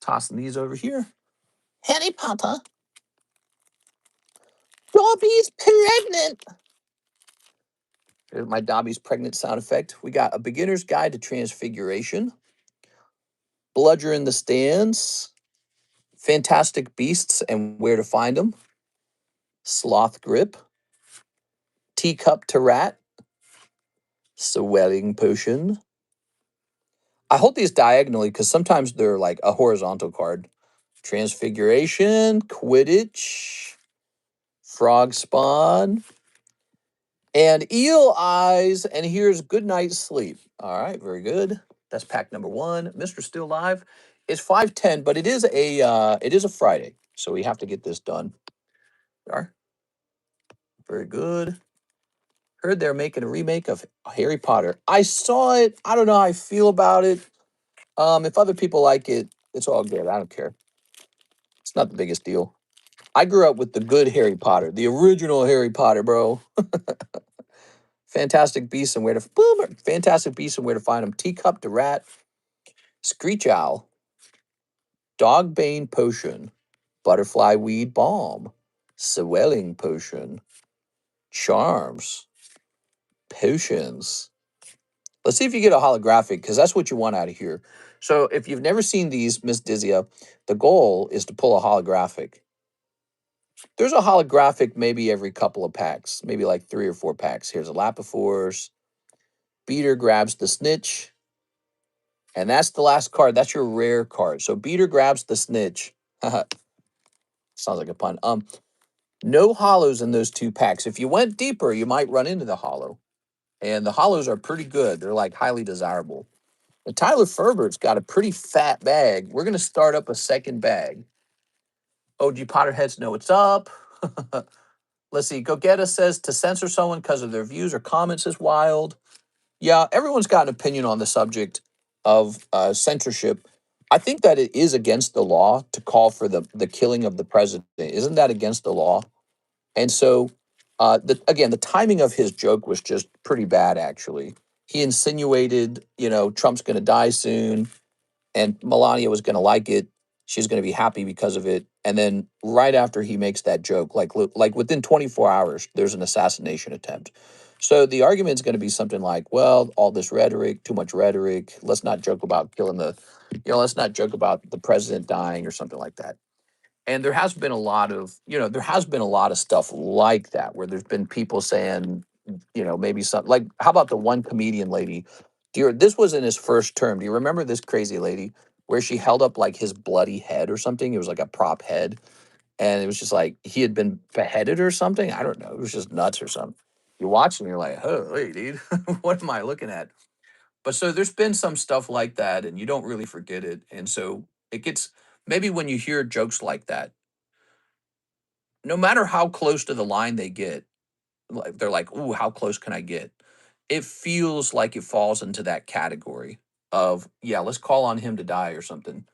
Tossing these over here. Harry Potter. Dobby's pregnant. There's my Dobby's pregnant sound effect. We got A Beginner's Guide to Transfiguration, Bludger in the Stands, Fantastic Beasts and Where to Find Them, Sloth Grip, Teacup to Rat, Sweating Potion. I hold these diagonally because sometimes they're like a horizontal card. Transfiguration, Quidditch, Frog Spawn, and Eel Eyes. And here's Good Night Sleep. All right, very good. That's pack number 1. Mr. Still Live. It's 5:10, but it is a Friday, so we have to get this done. All right. Very good. Heard they're making a remake of Harry Potter. I saw it. I don't know how I feel about it. If other people like it, it's all good. I don't care. It's not the biggest deal. I grew up with the good Harry Potter, the original Harry Potter, bro. Fantastic Beasts and Where to Boom, Fantastic Beasts and Where to Find Them. Teacup the Rat, Screech Owl, Dog Bane Potion, Butterfly Weed Balm, Swelling Potion, Charms, Potions. Let's see if you get a holographic, because that's what you want out of here. So if you've never seen these, Miss Dizia, the goal is to pull a holographic. There's a holographic maybe every couple of packs, maybe like 3 or 4 packs. Here's a Lapifors. Beater grabs the snitch. And that's the last card. That's your rare card. So Beater grabs the snitch. Sounds like a pun. No hollows in those 2 packs. If you went deeper, you might run into the hollow. And the hollows are pretty good. They're like highly desirable. And Tyler Ferbert's got a pretty fat bag. We're gonna start up a second bag. OG Potterheads know what's up. Let's see. Go Get Us says to censor someone because of their views or comments is wild. Yeah, everyone's got an opinion on the subject of censorship. I think that it is against the law to call for the killing of the president. Isn't that against the law? And so, again, the timing of his joke was just pretty bad, actually. He insinuated, Trump's going to die soon, and Melania was going to like it. She's going to be happy because of it. And then right after he makes that joke, like within 24 hours, there's an assassination attempt. So the argument is going to be something like, well, all this rhetoric, too much rhetoric. Let's not joke about let's not joke about the president dying or something like that. And there has been a lot of, stuff like that where there's been people saying, maybe something like, how about the one comedian lady? This was in his first term. Do you remember this crazy lady where she held up like his bloody head or something? It was like a prop head. And it was just like he had been beheaded or something. I don't know. It was just nuts or something. You watch and you're like, oh, wait, dude, what am I looking at? But so there's been some stuff like that and you don't really forget it. And so it gets, maybe when you hear jokes like that, no matter how close to the line they get, they're like, "Ooh, how close can I get?" It feels like it falls into that category of, yeah, let's call on him to die or something.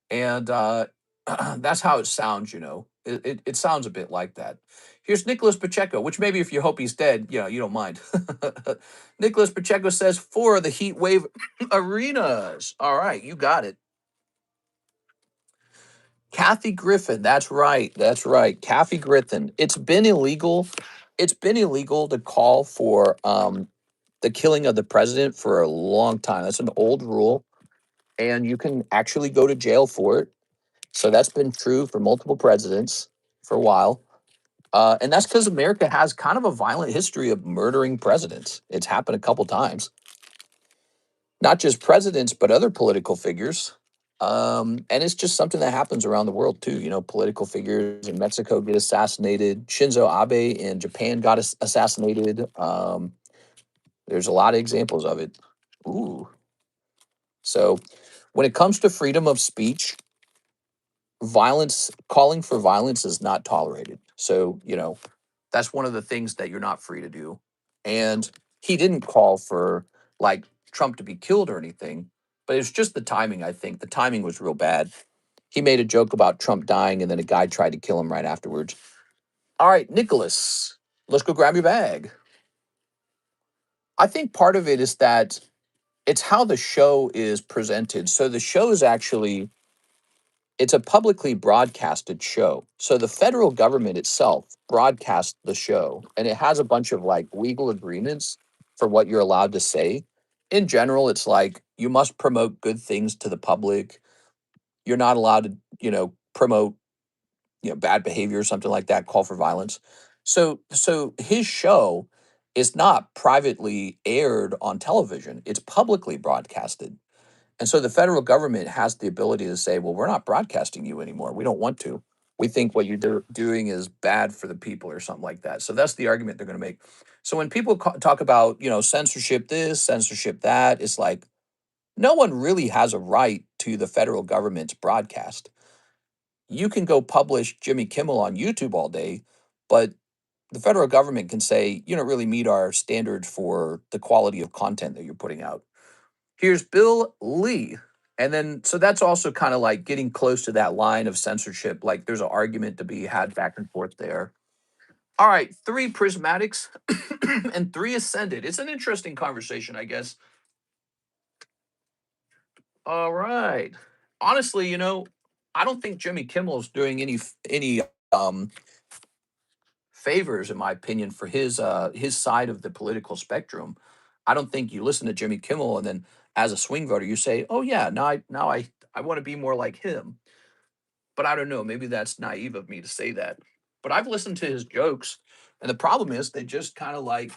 And that's how it sounds, It sounds a bit like that. Here's Nicholas Pacheco, which maybe if you hope he's dead, you don't mind. Nicholas Pacheco says 4 of the heat wave arenas. All right, you got it. Kathy Griffin, that's right. That's right. Kathy Griffin. It's been illegal. It's been illegal to call for the killing of the president for a long time. That's an old rule, and you can actually go to jail for it. So that's been true for multiple presidents for a while. And that's because America has kind of a violent history of murdering presidents. It's happened a couple times, not just presidents, but other political figures. And it's just something that happens around the world too. Political figures in Mexico get assassinated. Shinzo Abe in Japan got assassinated. There's a lot of examples of it. Ooh. So when it comes to freedom of speech, calling for violence is not tolerated. So, that's one of the things that you're not free to do. And he didn't call for like Trump to be killed or anything, but it's just the timing, I think. The timing was real bad. He made a joke about Trump dying and then a guy tried to kill him right afterwards. All right, Nicholas, let's go grab your bag. I think part of it is that it's how the show is presented. So the show is actually it's a publicly broadcasted show. So the federal government itself broadcasts the show and it has a bunch of like legal agreements for what you're allowed to say. In general, it's like you must promote good things to the public. You're not allowed to, promote, bad behavior or something like that, call for violence. So his show is not privately aired on television. It's publicly broadcasted. And so the federal government has the ability to say, well, we're not broadcasting you anymore. We don't want to. We think what you're doing is bad for the people or something like that. So that's the argument they're going to make. So when people talk about, censorship this, censorship that, it's like no one really has a right to the federal government's broadcast. You can go publish Jimmy Kimmel on YouTube all day, but the federal government can say, you don't really meet our standards for the quality of content that you're putting out. Here's Bill Lee. And then, so that's also kind of like getting close to that line of censorship. Like there's an argument to be had back and forth there. All right, 3 prismatics and 3 ascended. It's an interesting conversation, I guess. All right. Honestly, I don't think Jimmy Kimmel's doing any um favors, in my opinion, for his side of the political spectrum. I don't think you listen to Jimmy Kimmel and then as a swing voter you say, "Oh yeah, now I want to be more like him." But I don't know, maybe that's naive of me to say that. But I've listened to his jokes, and the problem is they just kind of like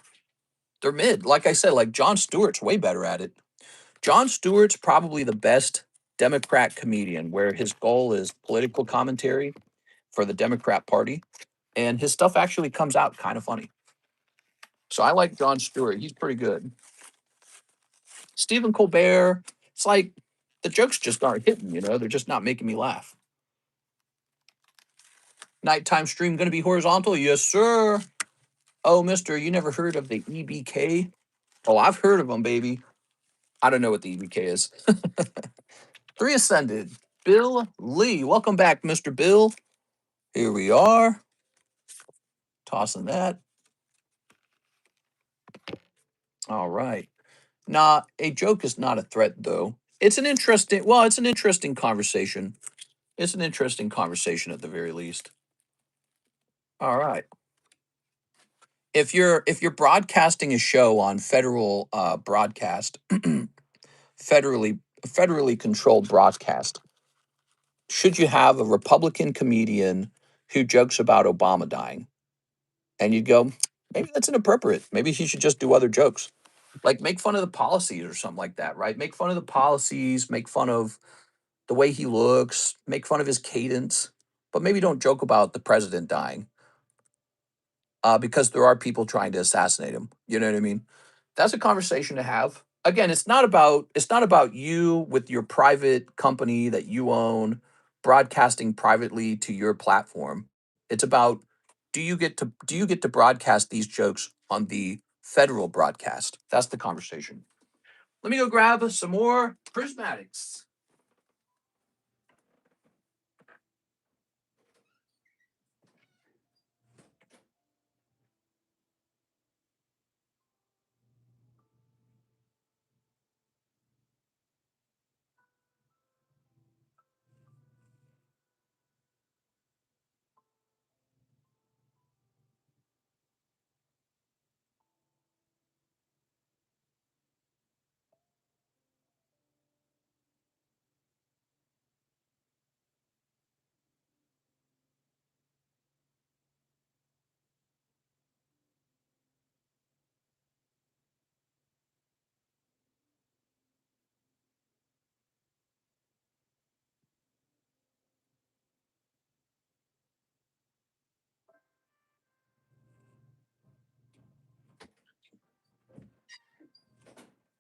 they're mid. Like I said, like Jon Stewart's way better at it. Jon Stewart's probably the best Democrat comedian where his goal is political commentary for the Democrat Party, and his stuff actually comes out kind of funny. So I like Jon Stewart. He's pretty good. Stephen Colbert, it's like the jokes just aren't hitting, they're just not making me laugh. Nighttime stream going to be horizontal? Yes, sir. Oh, mister, you never heard of the EBK? Oh, I've heard of them, baby. I don't know what the EBK is. 3 ascended. Bill Lee. Welcome back, Mr. Bill. Here we are. Tossing that. All right. Nah, a joke is not a threat, though. It's an interesting conversation. It's an interesting conversation at the very least. All right. If you're broadcasting a show on federal broadcast, federally controlled broadcast, should you have a Republican comedian who jokes about Obama dying? And you'd go, maybe that's inappropriate. Maybe he should just do other jokes. Like make fun of the policies or something like that, right? Make fun of the policies, make fun of the way he looks, make fun of his cadence, but maybe don't joke about the president dying because there are people trying to assassinate him. You know what I mean? That's a conversation to have. Again, it's not about you with your private company that you own broadcasting privately to your platform. It's about do you get to broadcast these jokes on the federal broadcast? That's the conversation. Let me go grab some more prismatics.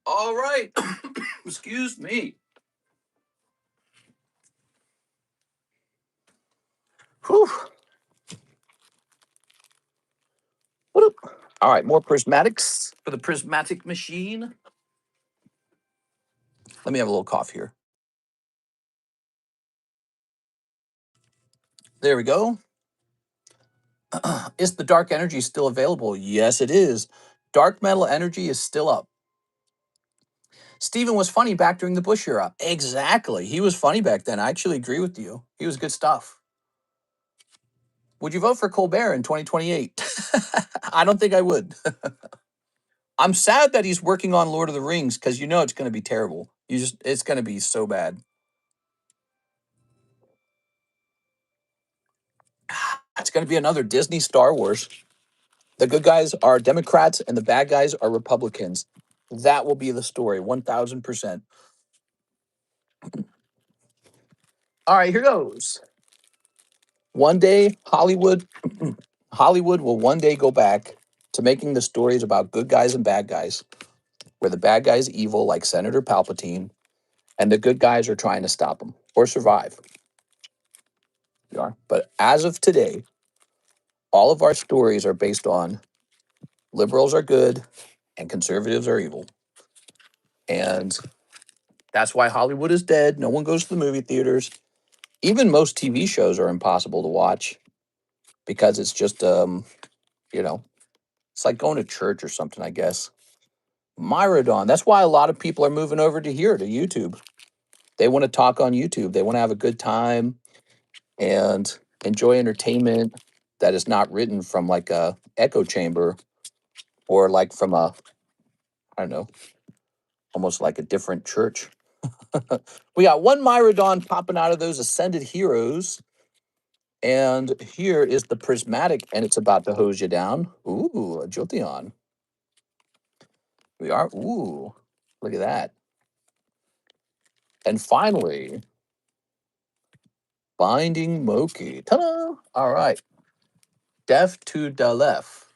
All right. Excuse me. Whew. Whoop. All right, more prismatics for the prismatic machine. Let me have a little cough here. There we go. Is the dark energy still available? Yes, it is. Dark metal energy is still up. Stephen was funny back during the Bush era. Exactly. He was funny back then. I actually agree with you. He was good stuff. Would you vote for Colbert in 2028? I don't think I would. I'm sad that he's working on Lord of the Rings because it's going to be terrible. It's going to be so bad. It's going to be another Disney Star Wars. The good guys are Democrats and the bad guys are Republicans. That will be the story, 1000%. All right, here goes. One day, Hollywood will one day go back to making the stories about good guys and bad guys, where the bad guys evil like Senator Palpatine, and the good guys are trying to stop him or survive. But as of today, all of our stories are based on liberals are good and conservatives are evil. And That's why Hollywood is dead. No one goes to the movie theaters. Even most TV shows are impossible to watch because it's just, you know, it's like going to church or something, I guess. Myrodon. That's why a lot of people are moving over to here, to YouTube. They want to talk on YouTube. They want to have a good time and enjoy entertainment that is not written from like a echo chamber or like from a, I don't know, almost like a different church. We got one Myrodon popping out of those Ascended Heroes. And here is the Prismatic, and it's about to hose you down. Ooh, a Jolteon. We are, ooh, look at that. And finally, Binding Moki. Ta-da! All right. Def to the left.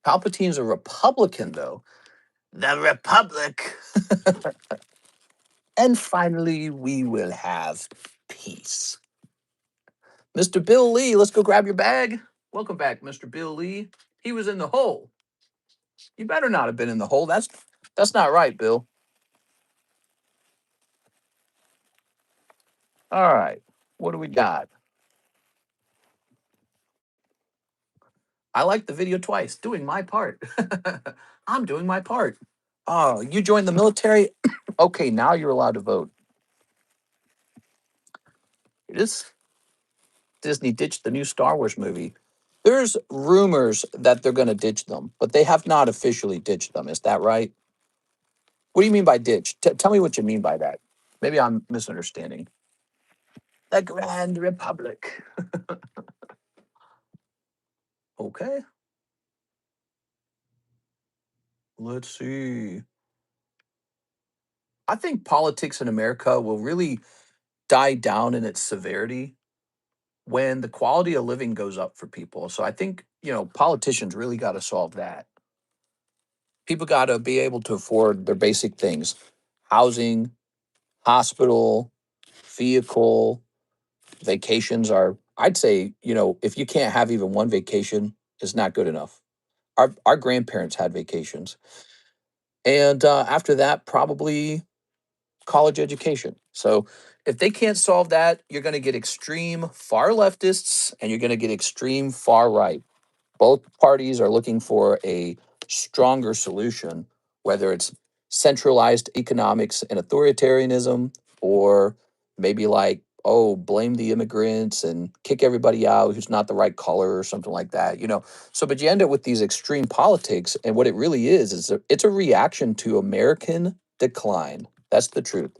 Palpatine's a Republican, though. The Republic. And finally, we will have peace. Mr. Bill Lee, let's go grab your bag. Welcome back, Mr. Bill Lee. He was in the hole. You better not have been in the hole. That's not right, Bill. All right. What do we got? I like the video twice, doing my part. I'm doing my part. Oh, you joined the military? Okay, now you're allowed to vote. It is Disney ditched the new Star Wars movie. There's rumors that they're going to ditch them, but they have not officially ditched them. Is that right? What do you mean by ditch? Tell me what you mean by that. Maybe I'm misunderstanding. The Grand Republic. Okay, let's see. I think politics in America will really die down in its severity when the quality of living goes up for people. So I think, politicians really got to solve that. People got to be able to afford their basic things: housing, hospital, vehicle, vacations are, I'd say, if you can't have even one vacation, it's not good enough. Our grandparents had vacations. And after that, probably college education. So if they can't solve that, you're going to get extreme far leftists and you're going to get extreme far right. Both parties are looking for a stronger solution, whether it's centralized economics and authoritarianism, or maybe like, oh, blame the immigrants and kick everybody out who's not the right color or something like that. So, but you end up with these extreme politics, and what it really is it's a reaction to American decline. That's the truth.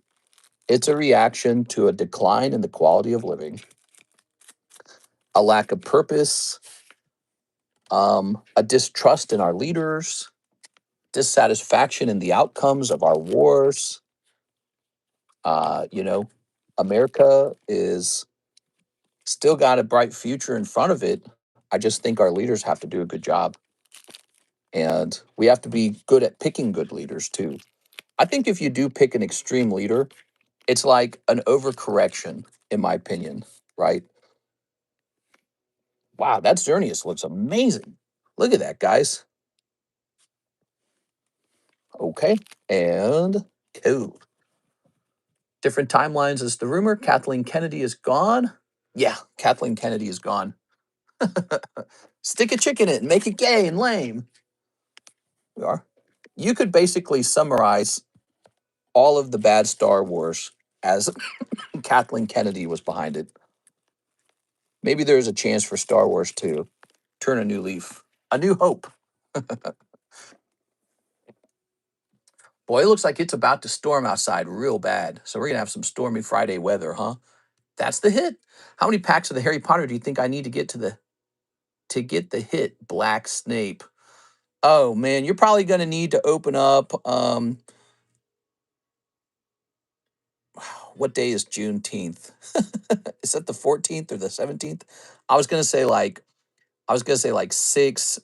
It's a reaction to a decline in the quality of living, a lack of purpose, a distrust in our leaders, dissatisfaction in the outcomes of our wars. Uh, you know, America is still got a bright future in front of it. I just think our leaders have to do a good job. And we have to be good at picking good leaders too. I think if you do pick an extreme leader, it's like an overcorrection, in my opinion, right? Wow, that Xerneas looks amazing. Look at that, guys. Okay. And cool. Different timelines is the rumor. Kathleen Kennedy is gone. Yeah, Kathleen Kennedy is gone. Stick a chick in it and make it gay and lame. We are. You could basically summarize all of the bad Star Wars as Kathleen Kennedy was behind it. Maybe there's a chance for Star Wars to turn a new leaf, a new hope. Boy, it looks like it's about to storm outside real bad. So we're going to have some stormy Friday weather, huh? That's the hit. How many packs of the Harry Potter do you think I need to get to get the hit Black Snape? Oh man, you're probably going to need to open up what day is Juneteenth? Is that the 14th or the 17th? I was going to say like I was going to say like 6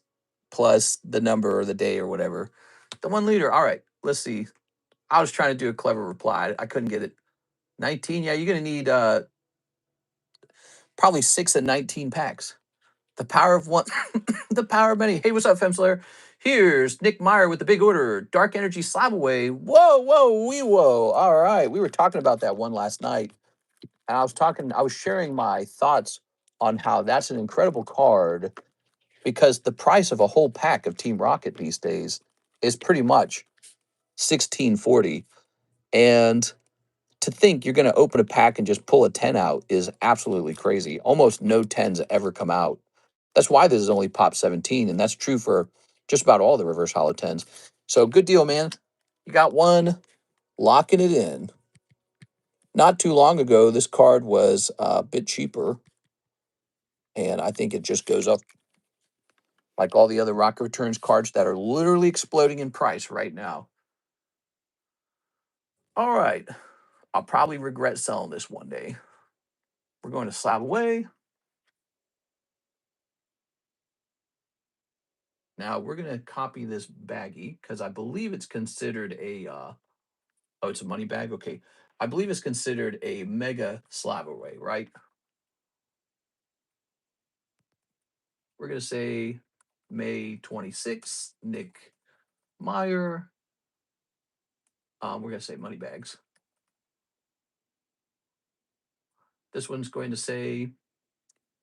plus the number or the day or whatever. The 1 liter. All right, let's see. I was trying to do a clever reply. I couldn't get it. 19. Yeah, you're going to need probably 6 and 19 packs. The power of one, the power of many. Hey, what's up, Femslayer? Here's Nick Meyer with the big order. Dark Energy Slab Away. Whoa, whoa, wee, whoa. All right. We were talking about that one last night. And I was sharing my thoughts on how that's an incredible card because the price of a whole pack of Team Rocket these days is pretty much 1640. And to think you're going to open a pack and just pull a 10 out is absolutely crazy. Almost no 10s ever come out. That's why this is only pop 17, and that's true for just about all the reverse hollow 10s. So good deal, man. You got one, locking it in. Not too long ago, this card was a bit cheaper, and I think it just goes up like all the other Rocket Returns cards that are literally exploding in price right now. All right. I'll probably regret selling this one day. We're going to slab away. Now we're going to copy this baggie because I believe it's considered a, oh, it's a money bag? Okay. I believe it's considered a mega slab away, right? We're going to say May 26th, Nick Meyer. We're going to say money bags. This one's going to say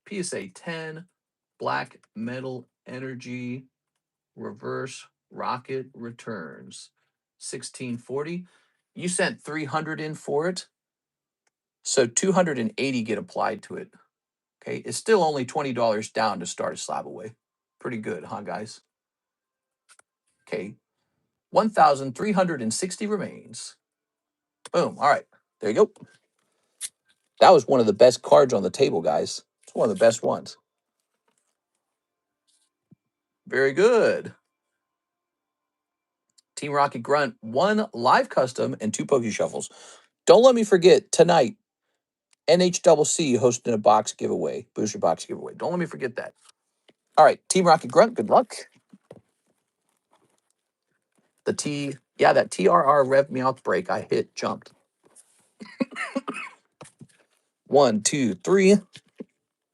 PSA 10, black metal energy, reverse rocket returns, 1640. You sent 300 in for it. So 280 get applied to it. Okay. It's still only $20 down to start a slab away. Pretty good, huh, guys? Okay. 1,360 remains. Boom. All right. There you go. That was one of the best cards on the table, guys. It's one of the best ones. Very good. Team Rocket Grunt, 1 live custom and 2 Poke Shuffles. Don't let me forget tonight, NHCC hosting a box giveaway, booster box giveaway. Don't let me forget that. All right, Team Rocket Grunt, good luck. That TRR rev me off break. I hit, jumped. 1, 2, 3.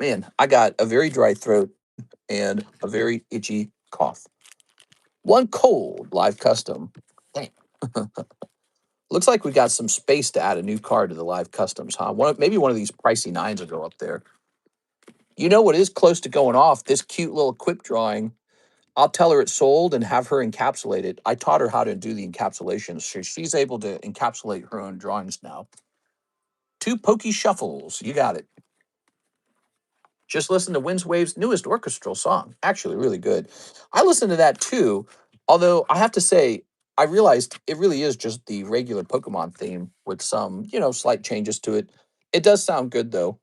Man, I got a very dry throat and a very itchy cough. 1 cold live custom. Damn. Looks like we got some space to add a new card to the live customs, huh? Maybe one of these pricey 9s will go up there. You know what is close to going off? This cute little quip drawing. I'll tell her it's sold and have her encapsulate it. I taught her how to do the encapsulation. So she's able to encapsulate her own drawings now. 2 Pokey Shuffles. You got it. Just listen to Winds Wave's newest orchestral song. Actually, really good. I listened to that too. Although I have to say, I realized it really is just the regular Pokemon theme with some, slight changes to it. It does sound good though.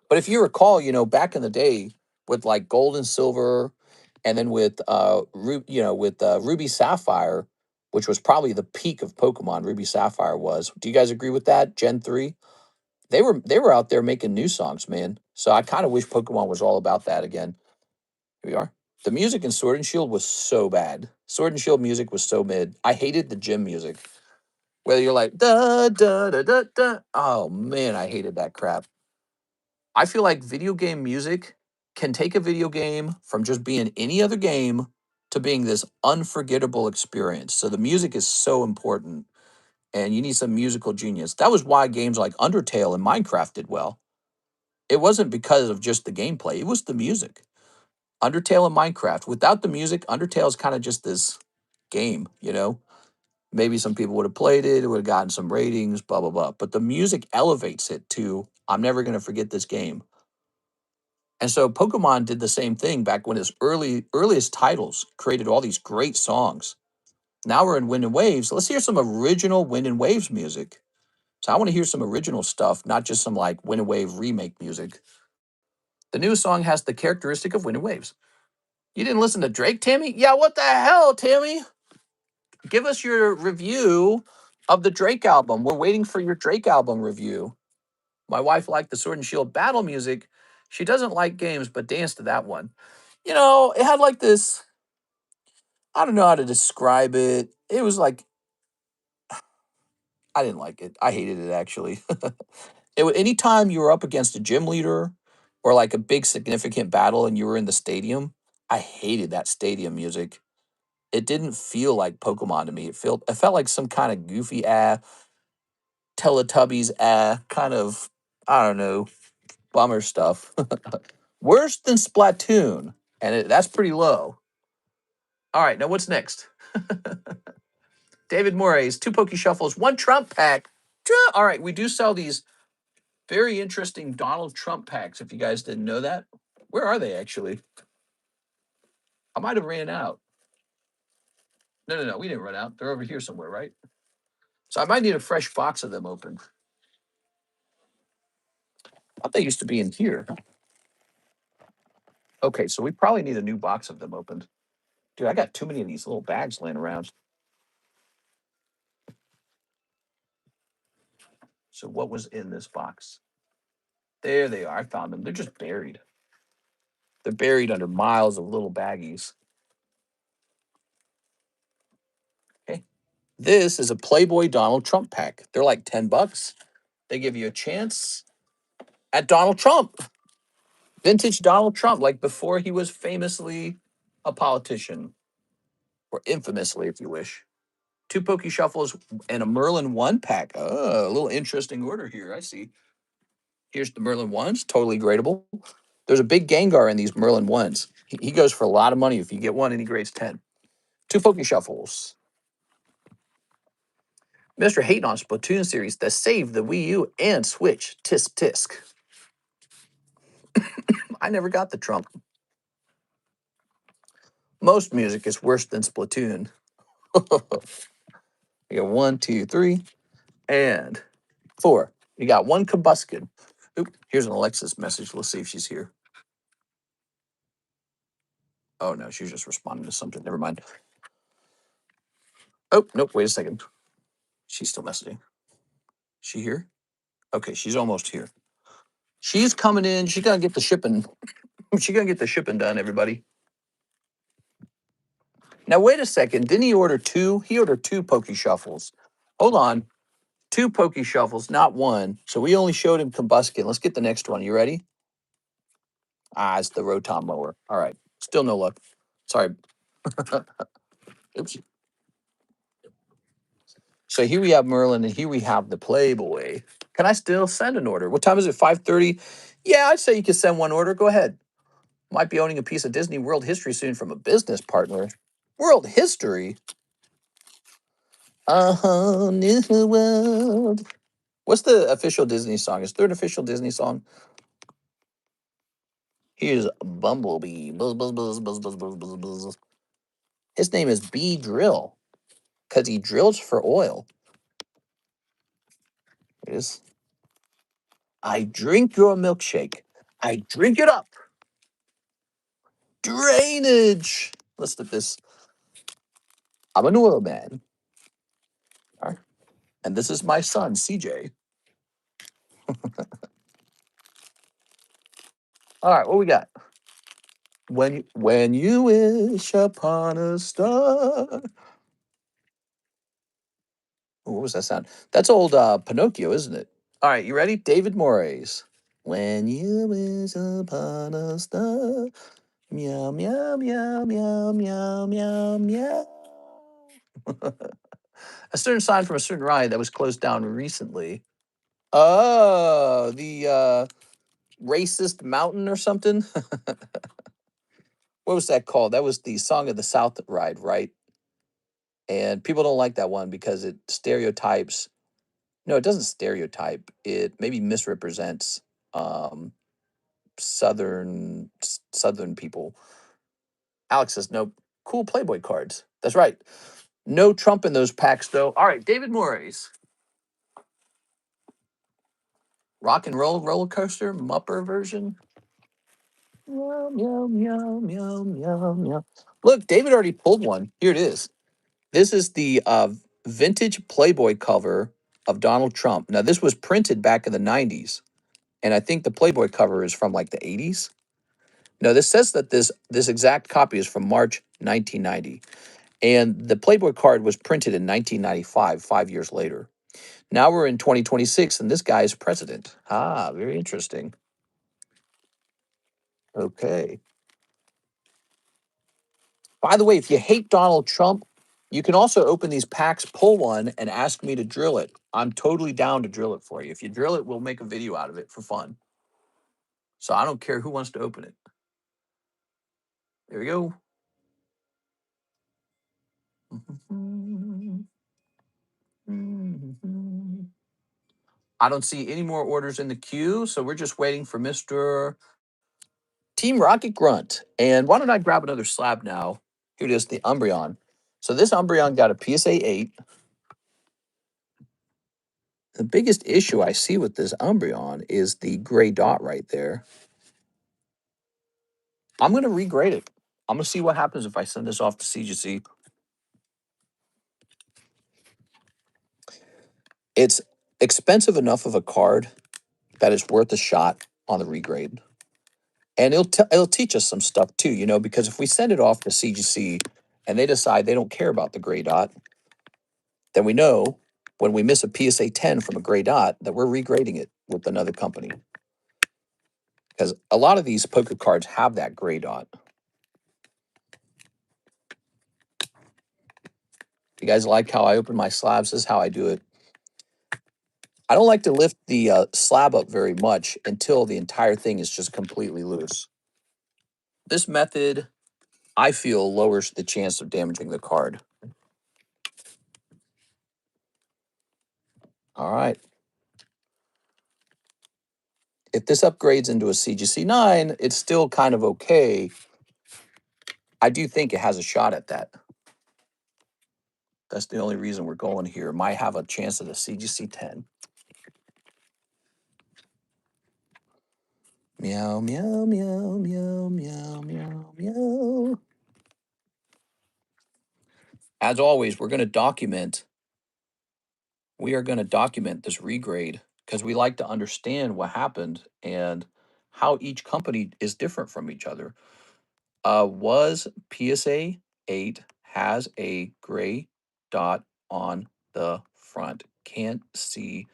But if you recall, back in the day with like Gold and Silver, and then with Ruby Sapphire, which was probably the peak of Pokemon. Ruby Sapphire was. Do you guys agree with that? Gen 3? They were out there making new songs, man. So I kind of wish Pokemon was all about that again. Here we are. The music in Sword and Shield was so bad. Sword and Shield music was so mid. I hated the gym music. Whether you're like da da da da da. Oh man, I hated that crap. I feel like video game music can take a video game from just being any other game to being this unforgettable experience. So the music is so important, and you need some musical genius. That was why games like Undertale and Minecraft did well. It wasn't because of just the gameplay, it was the music. Undertale and Minecraft. Without the music, Undertale is kind of just this game. Maybe some people would have played it, it would have gotten some ratings, blah, blah, blah. But the music elevates it to, I'm never going to forget this game. And so Pokemon did the same thing back when its earliest titles created all these great songs. Now we're in Wind and Waves. Let's hear some original Wind and Waves music. So I want to hear some original stuff, not just some like Wind and Wave remake music. The newest song has the characteristic of Wind and Waves. You didn't listen to Drake, Tammy? Yeah, what the hell, Tammy? Give us your review of the Drake album. We're waiting for your Drake album review. My wife liked the Sword and Shield battle music. She doesn't like games, but danced to that one. It had like this, I don't know how to describe it. It was like, I didn't like it. I hated it, actually. Anytime you were up against a gym leader or like a big significant battle and you were in the stadium. I hated that stadium music. It didn't feel like Pokemon to me. It felt like some kind of goofy Teletubbies kind of, I don't know, bummer stuff. Worse than Splatoon, and that's pretty low. All right, now what's next? David Moray's 2 Poke Shuffles, 1 Trump pack. All right, we do sell these very interesting Donald Trump packs, if you guys didn't know that. Where are they, actually? I might have ran out. No, we didn't run out. They're over here somewhere, right? So I might need a fresh box of them open. I thought they used to be in here. Okay, so we probably need a new box of them opened. Dude, I got too many of these little bags laying around. So what was in this box? There they are. I found them. They're just buried. They're buried under miles of little baggies. Okay. This is a Playboy Donald Trump pack. They're like $10. They give you a chance at Donald Trump. Vintage Donald Trump, like before he was famously a politician, or infamously, if you wish. 2 Poke Shuffles and a Merlin 1 pack. Oh, a little interesting order here. I see. Here's the Merlin 1s, totally gradable. There's a big Gengar in these Merlin 1s. He goes for a lot of money if you get one and he grades 10. 2 Poke Shuffles. Mr. Hating on Splatoon series that saved the Wii U and Switch. Tisk tisk. I never got the Trump. Most music is worse than Splatoon. You got 1, 2, 3, and 4. You got 1 Combuskin. Oop, here's an Alexis message. Let's see if she's here. Oh no, she's just responding to something. Never mind. Oh, nope, wait a second. She's still messaging. She here? Okay, she's almost here. She's coming in. She's gonna get the shipping. She's gonna get the shipping done, everybody. Now wait a second. Didn't he order 2? He ordered 2 Poke Shuffles. Hold on. 2 Poke Shuffles, not 1. So we only showed him Combuskin. Let's get the next one. You ready? Ah, it's the Rotom mower. All right. Still no luck. Sorry. Oops. So here we have Merlin, and here we have the Playboy. Can I still send an order? What time is it? 5:30? Yeah, I'd say you can send one order. Go ahead. Might be owning a piece of Disney World history soon from a business partner. World history? A whole new world. What's the official Disney song? Is there an official Disney song? Here's Bumblebee. Buzz, buzz, buzz, buzz, buzz, buzz, buzz, buzz. His name is B Drill because he drills for oil. It is. I drink your milkshake. I drink it up. Drainage. Let's look at this. I'm an oil man. All right. And this is my son, CJ. All right, what we got? When you wish upon a star. What was that sound? That's old Pinocchio, isn't it? All right, you ready? David Moray's. When you wish upon a star. Meow, meow, meow, meow, meow, meow, meow. A certain sign from a certain ride that was closed down recently. Oh, the racist mountain or something. What was that called? That was the Song of the South ride, right? And people don't like that one because it stereotypes. No, it doesn't stereotype. It maybe misrepresents um, Southern people. Alex says nope. Cool Playboy cards. That's right. No Trump in those packs though. All right, David Moray's rock and roll roller coaster mupper version. Meow meow meow meow meow meow. Look, David already pulled one. Here it is. This is the vintage Playboy cover of Donald Trump. Now, this was printed back in the 90s, and I think the Playboy cover is from like the 80s. No, this says that this exact copy is from March 1990, and the Playboy card was printed in 1995, 5 years later. Now we're in 2026, and this guy is president. Ah, very interesting. Okay. By the way, if you hate Donald Trump, you can also open these packs, pull one, and ask me to drill it. I'm totally down to drill it for you. If you drill it, we'll make a video out of it for fun. So I don't care who wants to open it. There we go. I don't see any more orders in the queue, so we're just waiting for Mr. Team Rocket Grunt. And why don't I grab another slab now? Here it is, the Umbreon. So this Umbreon got a PSA 8. The biggest issue I see with this Umbreon is the gray dot right there. I'm going to regrade it. I'm going to see what happens if I send this off to CGC. It's expensive enough of a card that it's worth a shot on the regrade. And it'll teach us some stuff too, you know, because if we send it off to CGC and they decide they don't care about the gray dot, then we know when we miss a PSA 10 from a gray dot that we're regrading it with another company. Because a lot of these poker cards have that gray dot. If you guys like how I open my slabs, this is how I do it. I don't like to lift the slab up very much until the entire thing is just completely loose. This method, I feel, lowers the chance of damaging the card. All right. If this upgrades into a CGC 9, it's still kind of okay. I do think it has a shot at that. That's the only reason we're going here. It might have a chance at a CGC 10. Meow, meow, meow, meow, meow, meow, meow. As always, we're going to document. We are going to document this regrade because we like to understand what happened and how each company is different from each other. Was PSA 8 has a gray dot on the front. Can't see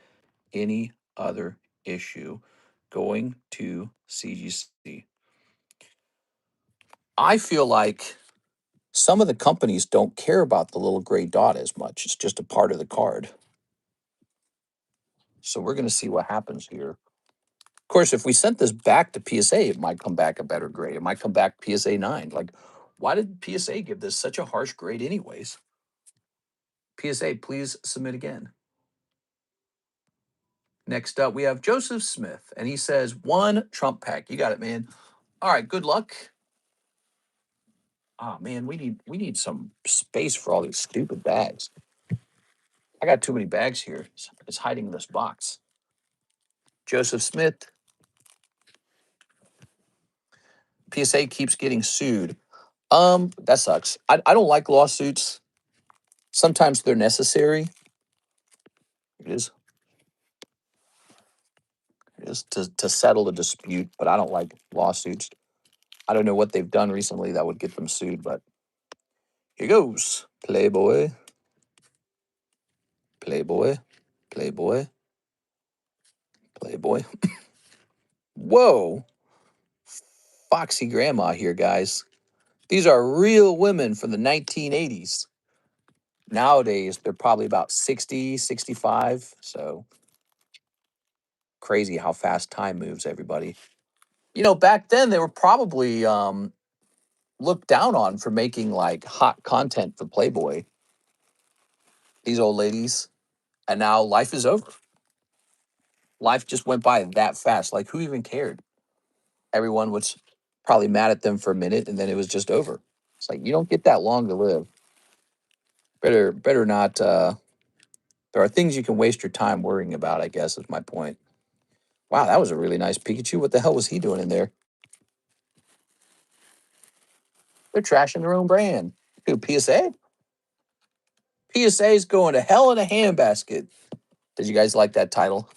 any other issue. Going to CGC. I feel like some of the companies don't care about the little gray dot as much. It's just a part of the card. So we're going to see what happens here. Of course, if we sent this back to PSA, it might come back a better grade. It might come back PSA 9. Like, why did PSA give this such a harsh grade anyways? PSA, please submit again. Next up, we have Joseph Smith, and he says, 1 Trump pack. You got it, man. All right, good luck. Oh man, we need some space for all these stupid bags. I got too many bags here. It's hiding in this box. Joseph Smith. PSA keeps getting sued. That sucks. I don't like lawsuits. Sometimes they're necessary. It is. It is to settle a dispute, but I don't like lawsuits. I don't know what they've done recently that would get them sued, but here goes. Playboy. Playboy. Playboy. Playboy. Whoa. Foxy grandma here, guys. These are real women from the 1980s. Nowadays, they're probably about 60, 65. So crazy how fast time moves, everybody. You know, back then they were probably looked down on for making like hot content for Playboy. These old ladies. And now life is over. Life just went by that fast. Like, who even cared? Everyone was probably mad at them for a minute, and then it was just over. It's like, you don't get that long to live. Better not. There are things you can waste your time worrying about, I guess, is my point. Wow, that was a really nice Pikachu. What the hell was he doing in there? They're trashing their own brand. Who, PSA? PSA's going to hell in a handbasket. Did you guys like that title?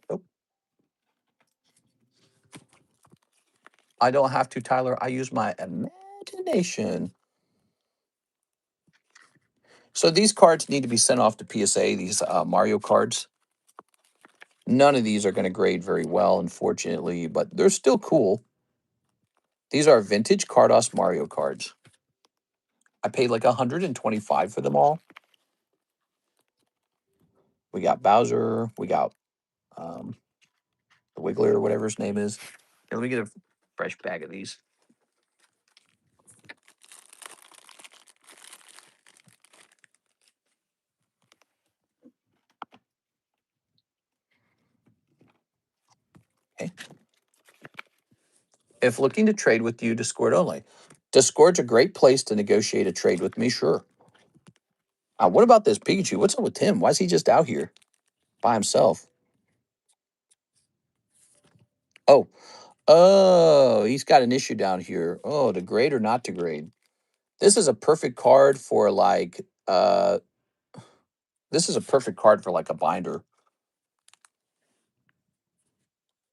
Nope. I don't have to, Tyler. I use my imagination. So these cards need to be sent off to PSA, these Mario cards. None of these are going to grade very well, unfortunately, but they're still cool. These are vintage Cardos Mario cards. I paid like $125 for them all. We got Bowser. We got the Wiggler, or whatever his name is. Here, let me get a fresh bag of these. Okay. If looking to trade with you, Discord only. Discord's a great place to negotiate a trade with me, sure. What about this Pikachu? What's up with him? Why is he just out here by himself? Oh, he's got an issue down here. Oh, to grade or not to grade. This is a perfect card for like, this is a perfect card for like a binder.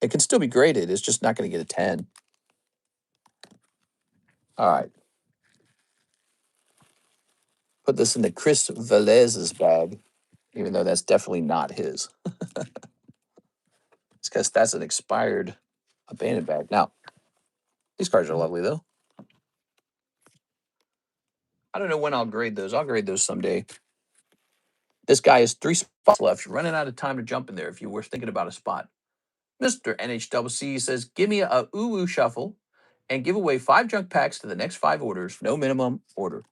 It can still be graded. It's just not going to get a 10. All right. Put this into Chris Velez's bag, even though that's definitely not his. It's because that's an expired abandoned bag. Now, these cards are lovely, though. I don't know when I'll grade those. I'll grade those someday. This guy has 3 spots left. You're running out of time to jump in there if you were thinking about a spot. Mr. NHCC says, give me a Uwu shuffle and give away 5 junk packs to the next 5 orders. No minimum order.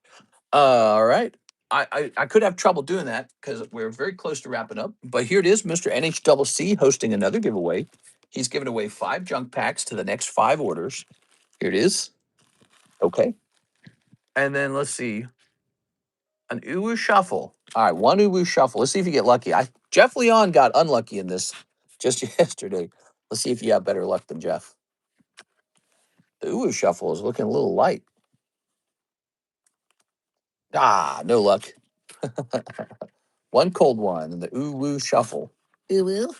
All right. I could have trouble doing that because we're very close to wrapping up. But here it is, Mr. NHCC hosting another giveaway. He's giving away 5 junk packs to the next 5 orders. Here it is. Okay. And then let's see. An Uwu shuffle. All right, 1 Uwu shuffle. Let's see if you get lucky. Jeff Leon got unlucky in this just yesterday. Let's see if you have better luck than Jeff. The Uwu shuffle is looking a little light. No luck. 1 cold one in the Uwu shuffle. Uwu.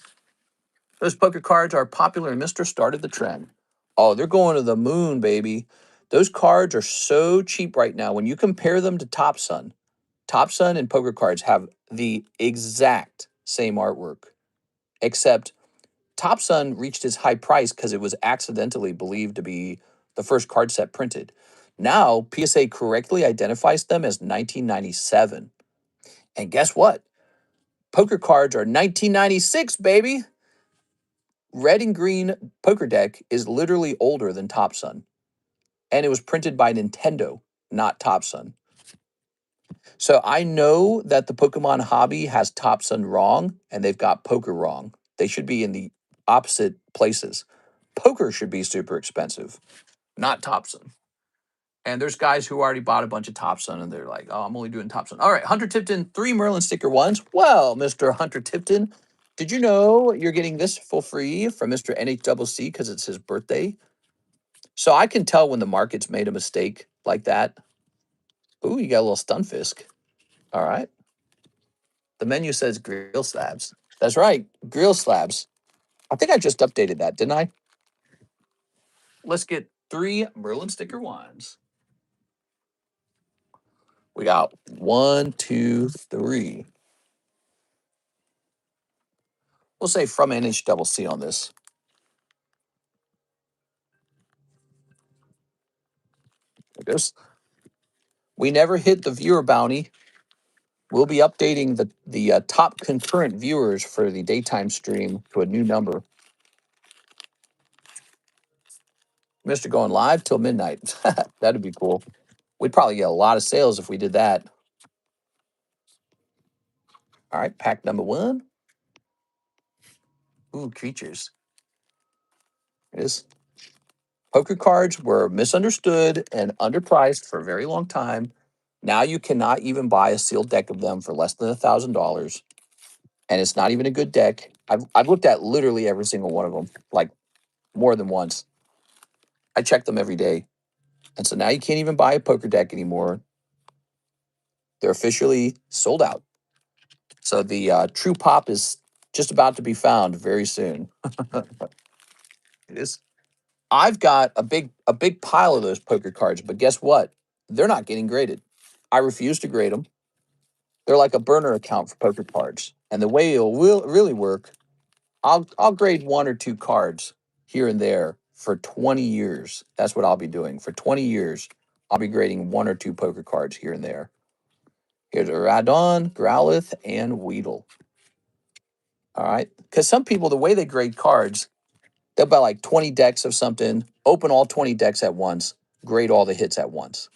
Those poker cards are popular and Mr. started the trend. Oh, they're going to the moon, baby. Those cards are so cheap right now. When you compare them to Top Sun and poker cards have the exact same artwork, except Top Sun reached its high price because it was accidentally believed to be the first card set printed. Now, PSA correctly identifies them as 1997. And guess what? Poker cards are 1996, baby. Red and green poker deck is literally older than Top Sun. And it was printed by Nintendo, not Top Sun. So I know that the Pokemon hobby has Top Sun wrong and they've got poker wrong. They should be in the opposite places. Poker should be super expensive, not Top Sun. And there's guys who already bought a bunch of Top Sun and they're like, oh, I'm only doing Top Sun. All right, Hunter Tipton, 3 Merlin sticker ones. Well, Mr. Hunter Tipton, did you know you're getting this for free from Mr. NHCC because it's his birthday? So I can tell when the market's made a mistake like that. Ooh, you got a little Stunfisk. All right. The menu says Gril Slabs. That's right, Gril Slabs. I think I just updated that, didn't I? Let's get 3 Merlin sticker ones. We got 1, 2, 3. We'll say from NHCC on this. There it goes. We never hit the viewer bounty. We'll be updating the top concurrent viewers for the daytime stream to a new number. Mr. going live till midnight. That'd be cool. We'd probably get a lot of sales if we did that. All right, pack number 1. Ooh, creatures. It is. Poker cards were misunderstood and underpriced for a very long time. Now you cannot even buy a sealed deck of them for less than $1,000. And it's not even a good deck. I've looked at literally every single one of them, like more than once. I check them every day. And so now you can't even buy a poker deck anymore. They're officially sold out. So the true pop is just about to be found very soon. It is. I've got a big pile of those poker cards, but guess what? They're not getting graded. I refuse to grade them. They're like a burner account for poker cards. And the way it'll really work, I'll grade 1 or 2 cards here and there for 20 years. That's what I'll be doing. For 20 years, I'll be grading 1 or 2 poker cards here and there. Here's a Radon, Growlithe, and Weedle. All right. Because some people, the way they grade cards, they'll buy like 20 decks of something, open all 20 decks at once, grade all the hits at once.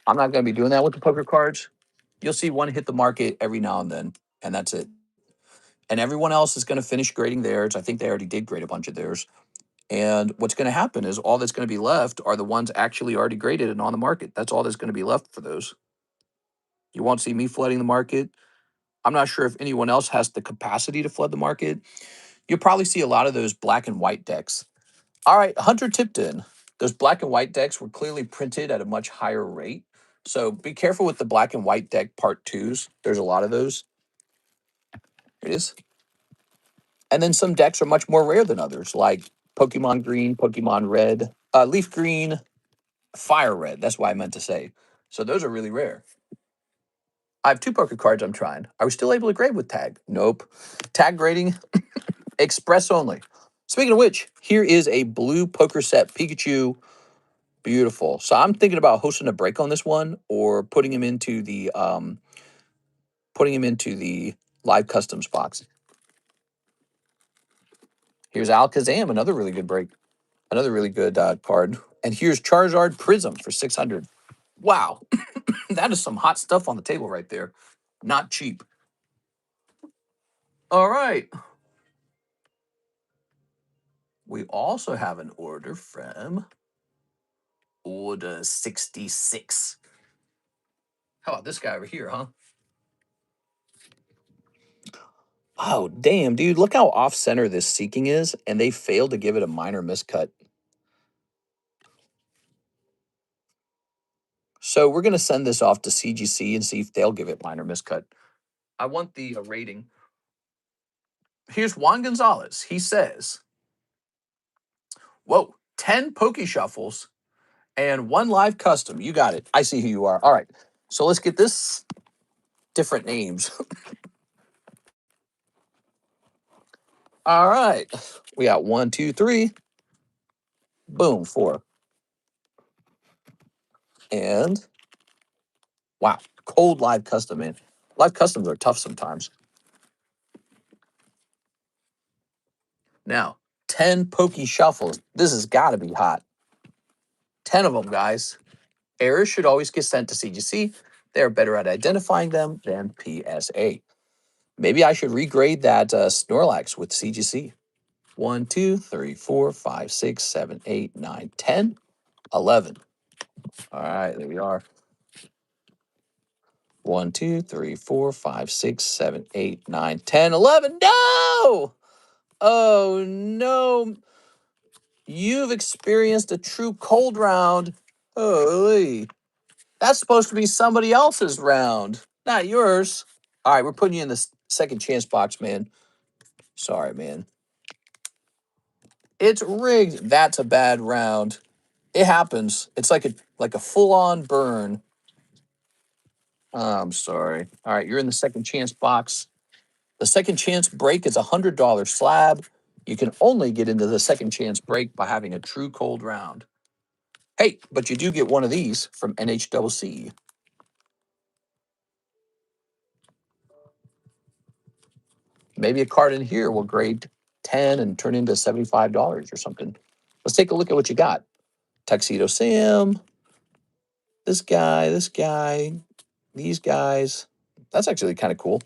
I'm not going to be doing that with the poker cards. You'll see one hit the market every now and then, and that's it. And everyone else is going to finish grading theirs. I think they already did grade a bunch of theirs. And what's going to happen is all that's going to be left are the ones actually already graded and on the market. That's all that's going to be left for those. You won't see me flooding the market. I'm not sure if anyone else has the capacity to flood the market. You'll probably see a lot of those black and white decks. All right, Hunter Tipton. Those black and white decks were clearly printed at a much higher rate. So be careful with the black and white deck part twos. There's a lot of those. Here it is. And then some decks are much more rare than others, like Pokemon Green, Pokemon Red, Leaf Green, Fire Red. That's what I meant to say. So those are really rare. I have 2 poker cards I'm trying. Are we still able to grade with tag? Nope. Tag grading, express only. Speaking of which, here is a blue poker set Pikachu. Beautiful. So I'm thinking about hosting a break on this one or putting him into the live customs box. Here's Alakazam, another really good break. Another really good card. And here's Charizard Prism for 600. Wow. That is some hot stuff on the table right there. Not cheap. All right. We also have an order from Order 66. How about this guy over here, huh? Oh, damn, dude. Look how off-center this Seeking is, and they failed to give it a minor miscut. So we're going to send this off to CGC and see if they'll give it minor miscut. I want the rating. Here's Juan Gonzalez. He says, whoa, 10 Poke Shuffles and 1 live custom. You got it. I see who you are. All right. So let's get this different names. All right. We got 1, 2, 3. Boom, 4. And wow, cold live custom, man. Live customs are tough sometimes. Now, 10 Pokey Shuffles. This has got to be hot. 10 of them, guys. Errors should always get sent to CGC. They're better at identifying them than PSA. Maybe I should regrade that Snorlax with CGC. 1, 2, 3, 4, 5, 6, 7, 8, 9, 10, 11. All right, there we are. 1, 2, 3, 4, 5, 6, 7, 8, 9, 10, 11. No! Oh, no. You've experienced a true cold round. Holy. That's supposed to be somebody else's round, not yours. All right, we're putting you in the second chance box, man. Sorry, man. It's rigged. That's a bad round. It happens. It's like a full-on burn. I'm sorry. All right, you're in the second chance box. The second chance break is a $100 slab. You can only get into the second chance break by having a true cold round. Hey, but you do get one of these from NHCC. Maybe a card in here will grade 10 and turn into $75 or something. Let's take a look at what you got. Tuxedo Sam, this guy, these guys. That's actually kind of cool.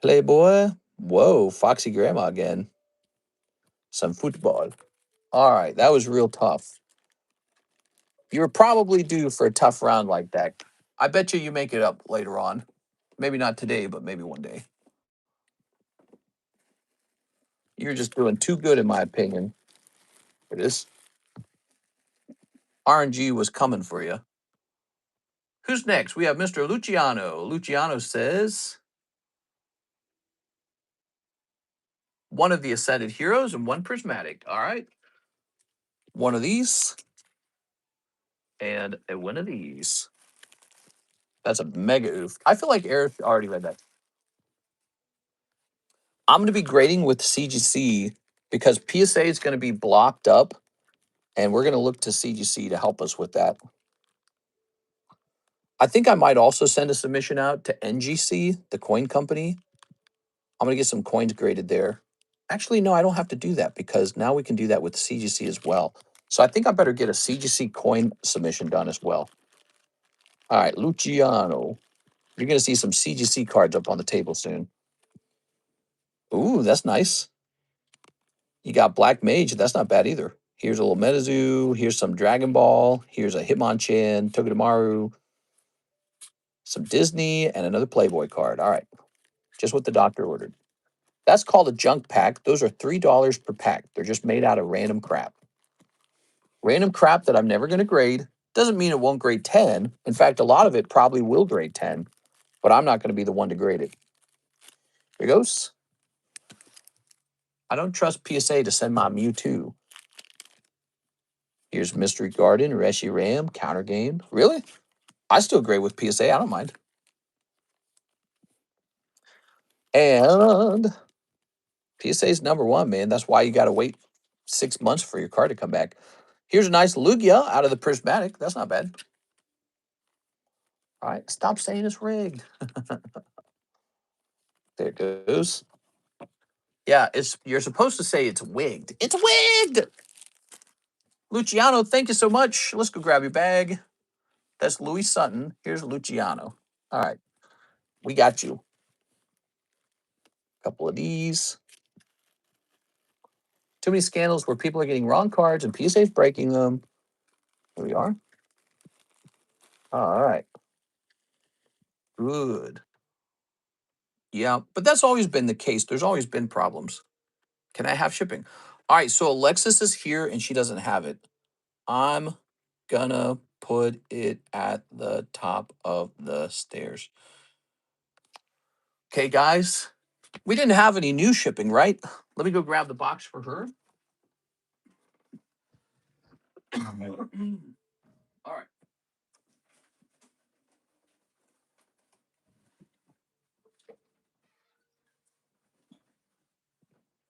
Playboy. Whoa, Foxy Grandma again. Some football. All right, that was real tough. You were probably due for a tough round like that. I bet you make it up later on. Maybe not today, but maybe one day. You're just doing too good, in my opinion. For this RNG was coming for you. Who's next? We have Mr. Luciano. Luciano says, one of the Ascended Heroes and 1 Prismatic. All right. One of these and one of these. That's a mega oof. I feel like Eric already read that. I'm going to be grading with CGC because PSA is going to be blocked up, and we're going to look to CGC to help us with that. I think I might also send a submission out to NGC, the coin company. I'm going to get some coins graded there. Actually, no, I don't have to do that because now we can do that with CGC as well. So I think I better get a CGC coin submission done as well. All right, Luciano. You're going to see some CGC cards up on the table soon. Ooh, that's nice. You got Black Mage. That's not bad either. Here's a little Metazoo. Here's some Dragon Ball. Here's a Hitmonchan, Togedemaru, some Disney, and another Playboy card. All right, just what the doctor ordered. That's called a junk pack. Those are $3 per pack. They're just made out of random crap. Random crap that I'm never going to grade. Doesn't mean it won't grade 10. In fact, a lot of it probably will grade 10, but I'm not going to be the one to grade it. Here goes. I don't trust PSA to send my Mewtwo. Here's Mystery Garden, Reshi Ram, Counter Game. Really? I still grade with PSA. I don't mind. And PSA's #1, man. That's why you got to wait 6 months for your card to come back. Here's a nice Lugia out of the Prismatic. That's not bad. All right, stop saying it's rigged. There it goes. Yeah, you're supposed to say it's wigged. It's wigged! Luciano, thank you so much. Let's go grab your bag. That's Louis Sutton. Here's Luciano. All right, we got you. A couple of these. Too many scandals where people are getting wrong cards and PSA's breaking them. Here we are. All right. Good. Yeah, but that's always been the case. There's always been problems. Can I have shipping? All right, so Alexis is here and she doesn't have it. I'm gonna put it at the top of the stairs. Okay, guys, we didn't have any new shipping, right? Let me go grab the box for her. All right.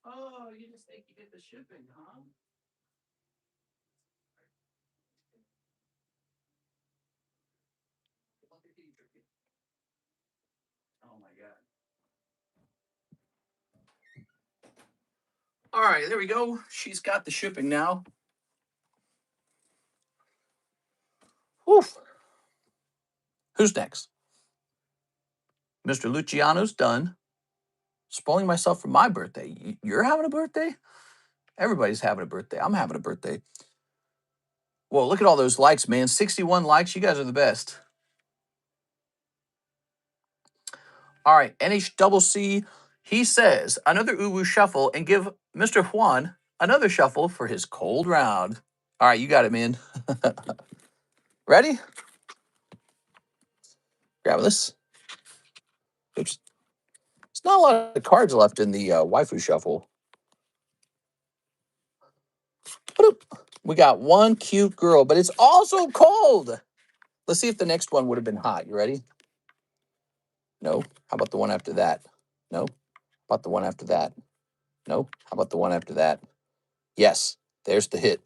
Oh, you just think you get the shipping, huh? Oh my God. All right, there we go. She's got the shipping now. Oof. Who's next? Mr. Luciano's done. Spoiling myself for my birthday. You're having a birthday? Everybody's having a birthday. I'm having a birthday. Well, look at all those likes, man. 61 likes. You guys are the best. All right, NHCC. He says another Uwu shuffle and give Mr. Juan another shuffle for his cold round. All right, you got it, man. Ready? Grab this. Oops. There's not a lot of cards left in the Waifu shuffle. We got one cute girl, but it's also cold. Let's see if the next one would have been hot. You ready? No. How about the one after that? No. How about the one after that? No. How about the one after that? Yes. There's the hit.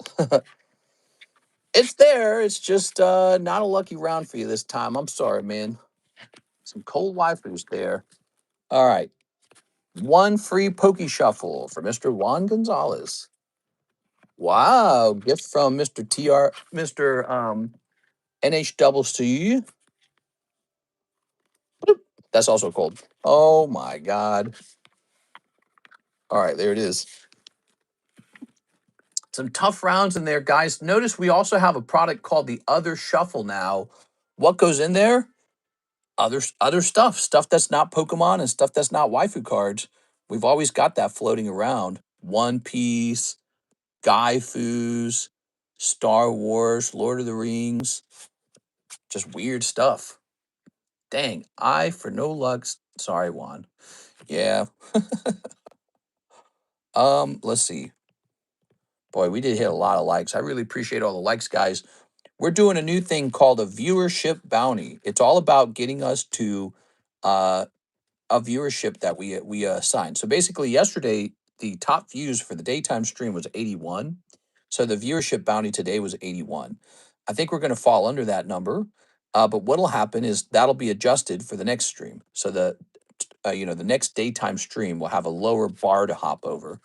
It's there. It's just not a lucky round for you this time. I'm sorry, man. Some cold waifus there. All right. One free Pokey Shuffle for Mr. Juan Gonzalez. Wow. Gift from Mr. NHCC. Bloop. That's also cold. Oh my God. All right, there it is. Some tough rounds in there, guys. Notice we also have a product called the Other Shuffle now. What goes in there? Other stuff that's not Pokemon and stuff that's not waifu cards. We've always got that floating around. One Piece, Gaifu's, Star Wars, Lord of the Rings, just weird stuff. Dang, I for no luck. Sorry, Juan. Yeah. Let's see. Boy, we did hit a lot of likes. I really appreciate all the likes, guys. we're doing a new thing called a viewership bounty. It's all about getting us to uh, a viewership that we assign. So basically, yesterday the top views for the daytime stream was 81. So the viewership bounty today was 81. I think we're going to fall under that number. But what'll happen is that'll be adjusted for the next stream. So the next daytime stream will have a lower bar to hop over.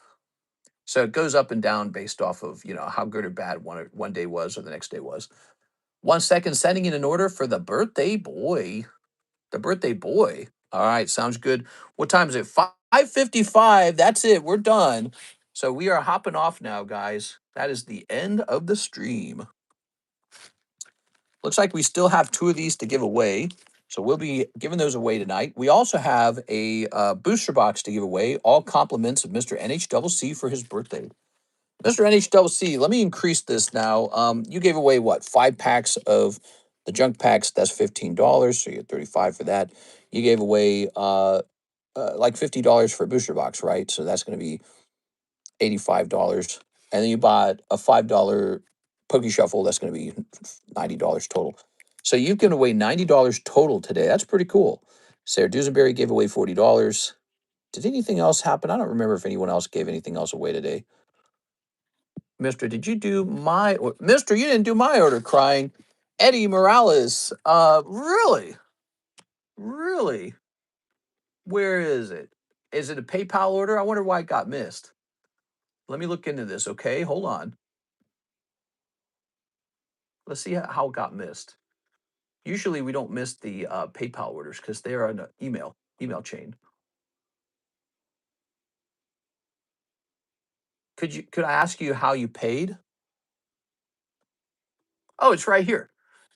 So it goes up and down based off of how good or bad one day was or the next day was. 1 second, sending in an order for the birthday boy. The birthday boy. All right, sounds good. What time is it? 5:55. That's it. We're done. So we are hopping off now, guys. That is the end of the stream. Looks like we still have 2 of these to give away. So we'll be giving those away tonight. We also have a booster box to give away, all compliments of Mr. NHCC for his birthday. Mr. NHCC, let me increase this now. You gave away what? 5 packs of the junk packs. That's $15. So you get 35 for that. You gave away like $50 for a booster box, right? So that's going to be $85. And then you bought a $5 Poke Shuffle. That's going to be $90 total. So you've given away $90 total today. That's pretty cool. Sarah Dusenberry gave away $40. Did anything else happen? I don't remember if anyone else gave anything else away today. Mister, did you do my Mister? You didn't do my order. Crying, Eddie Morales. Really, really. Where is it? Is it a PayPal order? I wonder why it got missed. Let me look into this. Okay, hold on. Let's see how it got missed. Usually we don't miss the PayPal orders because they are an email chain. Could I ask you how you paid? Oh, it's right here.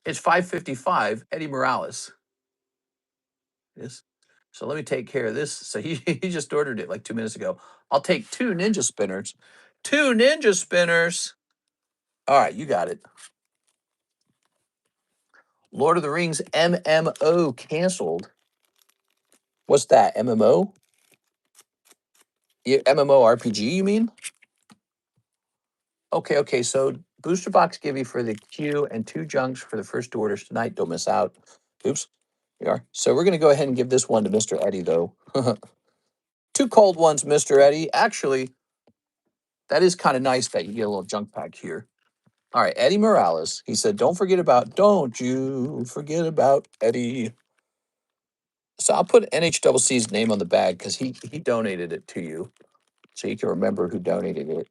It's 5:55. Eddie Morales. Yes. So let me take care of this. So he just ordered it like 2 minutes ago. I'll take 2 ninja spinners. 2 ninja spinners. All right, you got it. Lord of the Rings MMO canceled. What's that? MMO? MMORPG, you mean? Okay. So booster box give you for the queue and 2 junks for the first 2 orders tonight. Don't miss out. Oops. We are. So we're going to go ahead and give this one to Mr. Eddie, though. 2 cold ones, Mr. Eddie. Actually, that is kind of nice that you get a little junk pack here. All right, Eddie Morales. He said, don't you forget about Eddie. So I'll put NHCC's name on the bag because he donated it to you. So you can remember who donated it.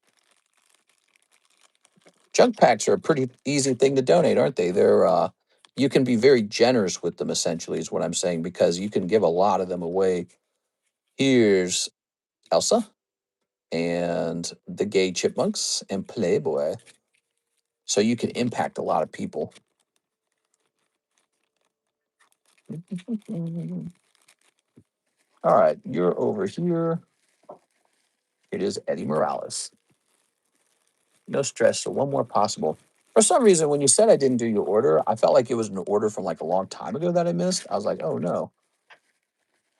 Junk packs are a pretty easy thing to donate, aren't they? They're you can be very generous with them, essentially, is what I'm saying, because you can give a lot of them away. Here's Elsa and the Gay Chipmunks and Playboy. So you can impact a lot of people. All right, you're over here. It is Eddie Morales. No stress. So 1 more possible. For some reason, when you said I didn't do your order, I felt like it was an order from like a long time ago that I missed. I was like, oh no.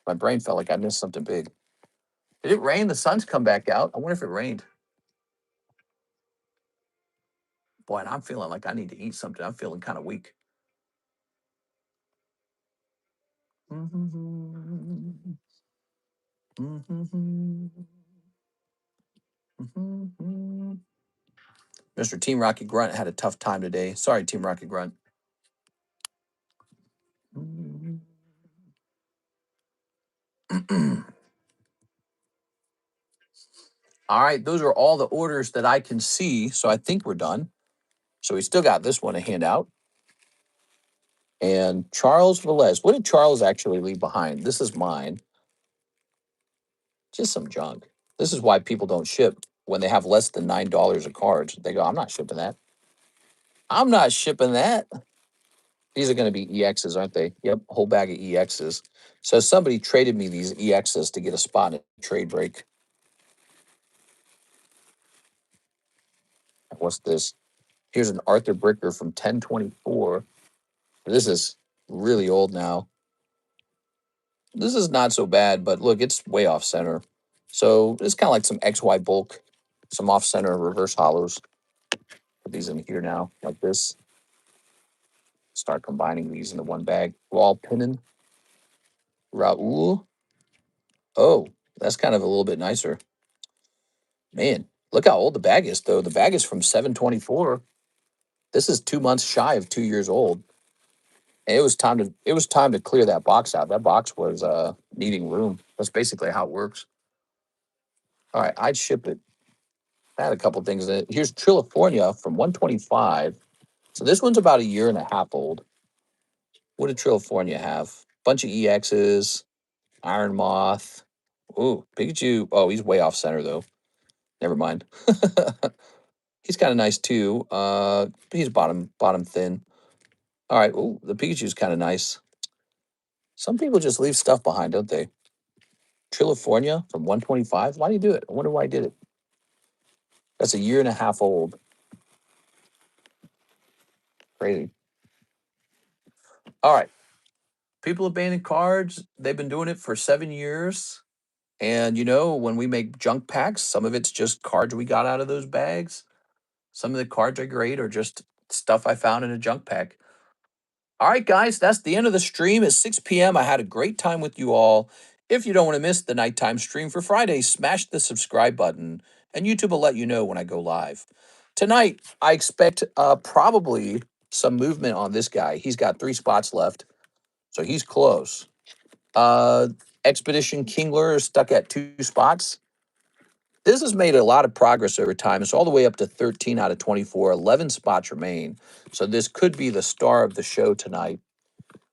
My brain felt like I missed something big. Did it rain? The sun's come back out. I wonder if it rained. Boy, and I'm feeling like I need to eat something. I'm feeling kind of weak. Mr. Team Rocky Grunt had a tough time today. Sorry, Team Rocky Grunt. All right, those are all the orders that I can see. So I think we're done. So we still got this one to hand out. And Charles Velez. What did Charles actually leave behind? This is mine. Just some junk. This is why people don't ship when they have less than $9 of cards. They go, I'm not shipping that. I'm not shipping that. These are going to be EXs, aren't they? Yep, whole bag of EXs. So somebody traded me these EXs to get a spot in a trade break. What's this? Here's an Arthur Bricker from 1024. This is really old now. This is not so bad, but look, it's way off center. So it's kind of like some XY bulk, some off center reverse hollows. Put these in here now, like this. Start combining these into one bag. Wall pinning. Raul. Oh, that's kind of a little bit nicer. Man, look how old the bag is, though. The bag is from 724. This is 2 months shy of 2 years old. And it was time to clear that box out. That box was needing room. That's basically how it works. All right, I'd ship it. I had a couple things in it. Here's California from 125. So this one's about a year and a half old. What did California have? Bunch of EXs, Iron Moth. Ooh, Pikachu. Oh, he's way off center though. Never mind. He's kind of nice too. He's bottom thin. All right. Ooh, the Pikachu's kind of nice. Some people just leave stuff behind, don't they? California from 125. Why do you do it? I wonder why I did it. That's a year and a half old. Crazy. All right. People abandon cards. They've been doing it for 7 years. And when we make junk packs, some of it's just cards we got out of those bags. Some of the cards are great or just stuff I found in a junk pack. All right, guys, that's the end of the stream at 6 p.m. I had a great time with you all. If you don't want to miss the nighttime stream for Friday, smash the subscribe button, and YouTube will let you know when I go live. Tonight, I expect probably some movement on this guy. He's got 3 spots left, so he's close. Expedition Kingler is stuck at 2 spots. This has made a lot of progress over time. It's all the way up to 13 out of 24. 11 spots remain. So this could be the star of the show tonight.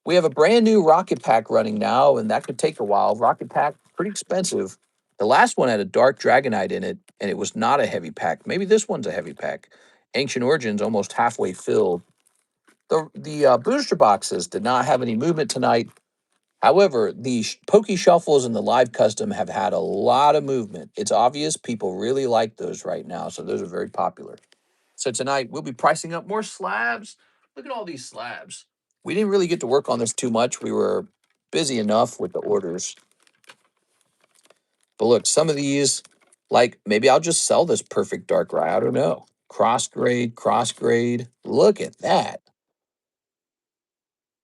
We have a brand new Rocket Pack running now, and that could take a while. Rocket Pack, pretty expensive. The last one had a Dark Dragonite in it, and it was not a heavy pack. Maybe this one's a heavy pack. Ancient Origins almost halfway filled. The booster boxes did not have any movement tonight. However, the Pokey Shuffles and the Live Custom have had a lot of movement. It's obvious people really like those right now, so those are very popular. So tonight, we'll be pricing up more slabs. Look at all these slabs. We didn't really get to work on this too much. We were busy enough with the orders. But look, some of these, like maybe I'll just sell this Perfect Darkrai. I don't know. Cross grade. Look at that.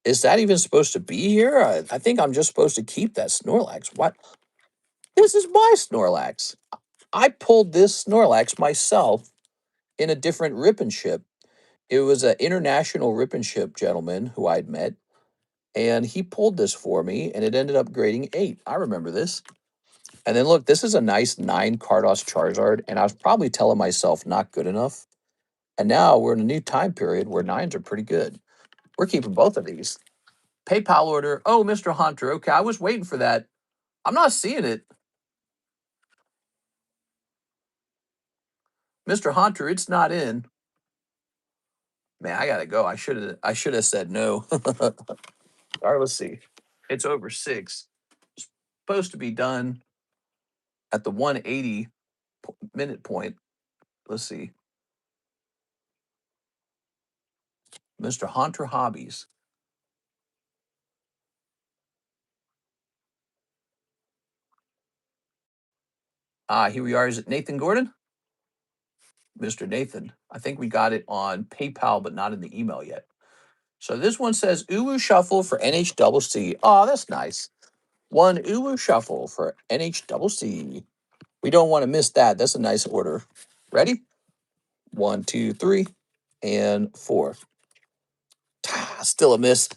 Is that even supposed to be here? I think I'm just supposed to keep that Snorlax. What? This is my Snorlax. I pulled this Snorlax myself in a different rip and ship. It was an international rip and ship gentleman who I'd met, and he pulled this for me, and it ended up grading 8. I remember this. And then look, this is a nice 9 Cardos Charizard, and I was probably telling myself not good enough. And now we're in a new time period where 9s are pretty good. We're keeping both of these. PayPal order. Oh, Mr. Hunter. Okay, I was waiting for that. I'm not seeing it. Mr. Hunter, it's not in. Man, I gotta go. I should have said no. All right, let's see. It's over 6. Supposed to be done at the 180 minute point. Let's see. Mr. Hunter Hobbies. Here we are. Is it Nathan Gordon? Mr. Nathan. I think we got it on PayPal, but not in the email yet. So this one says Uwu Shuffle for NHCC. Oh, that's nice. One Uwu Shuffle for NHCC. We don't want to miss that. That's a nice order. Ready? 1, 2, 3, and 4. Still a miss.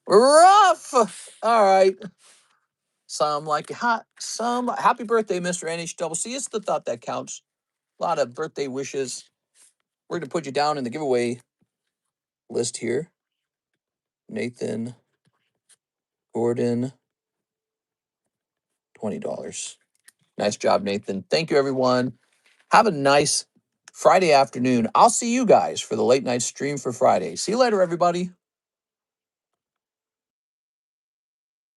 Rough. All right. Some happy birthday, Mr. NHCC. It's the thought that counts. A lot of birthday wishes. We're going to put you down in the giveaway list here. Nathan Gordon, $20. Nice job, Nathan. Thank you, everyone. Have a nice Friday afternoon. I'll see you guys for the late night stream for Friday. See you later, everybody.